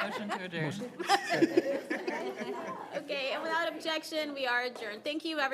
Motion to adjourn. Okay, and without objection, we are adjourned. Thank you, everyone.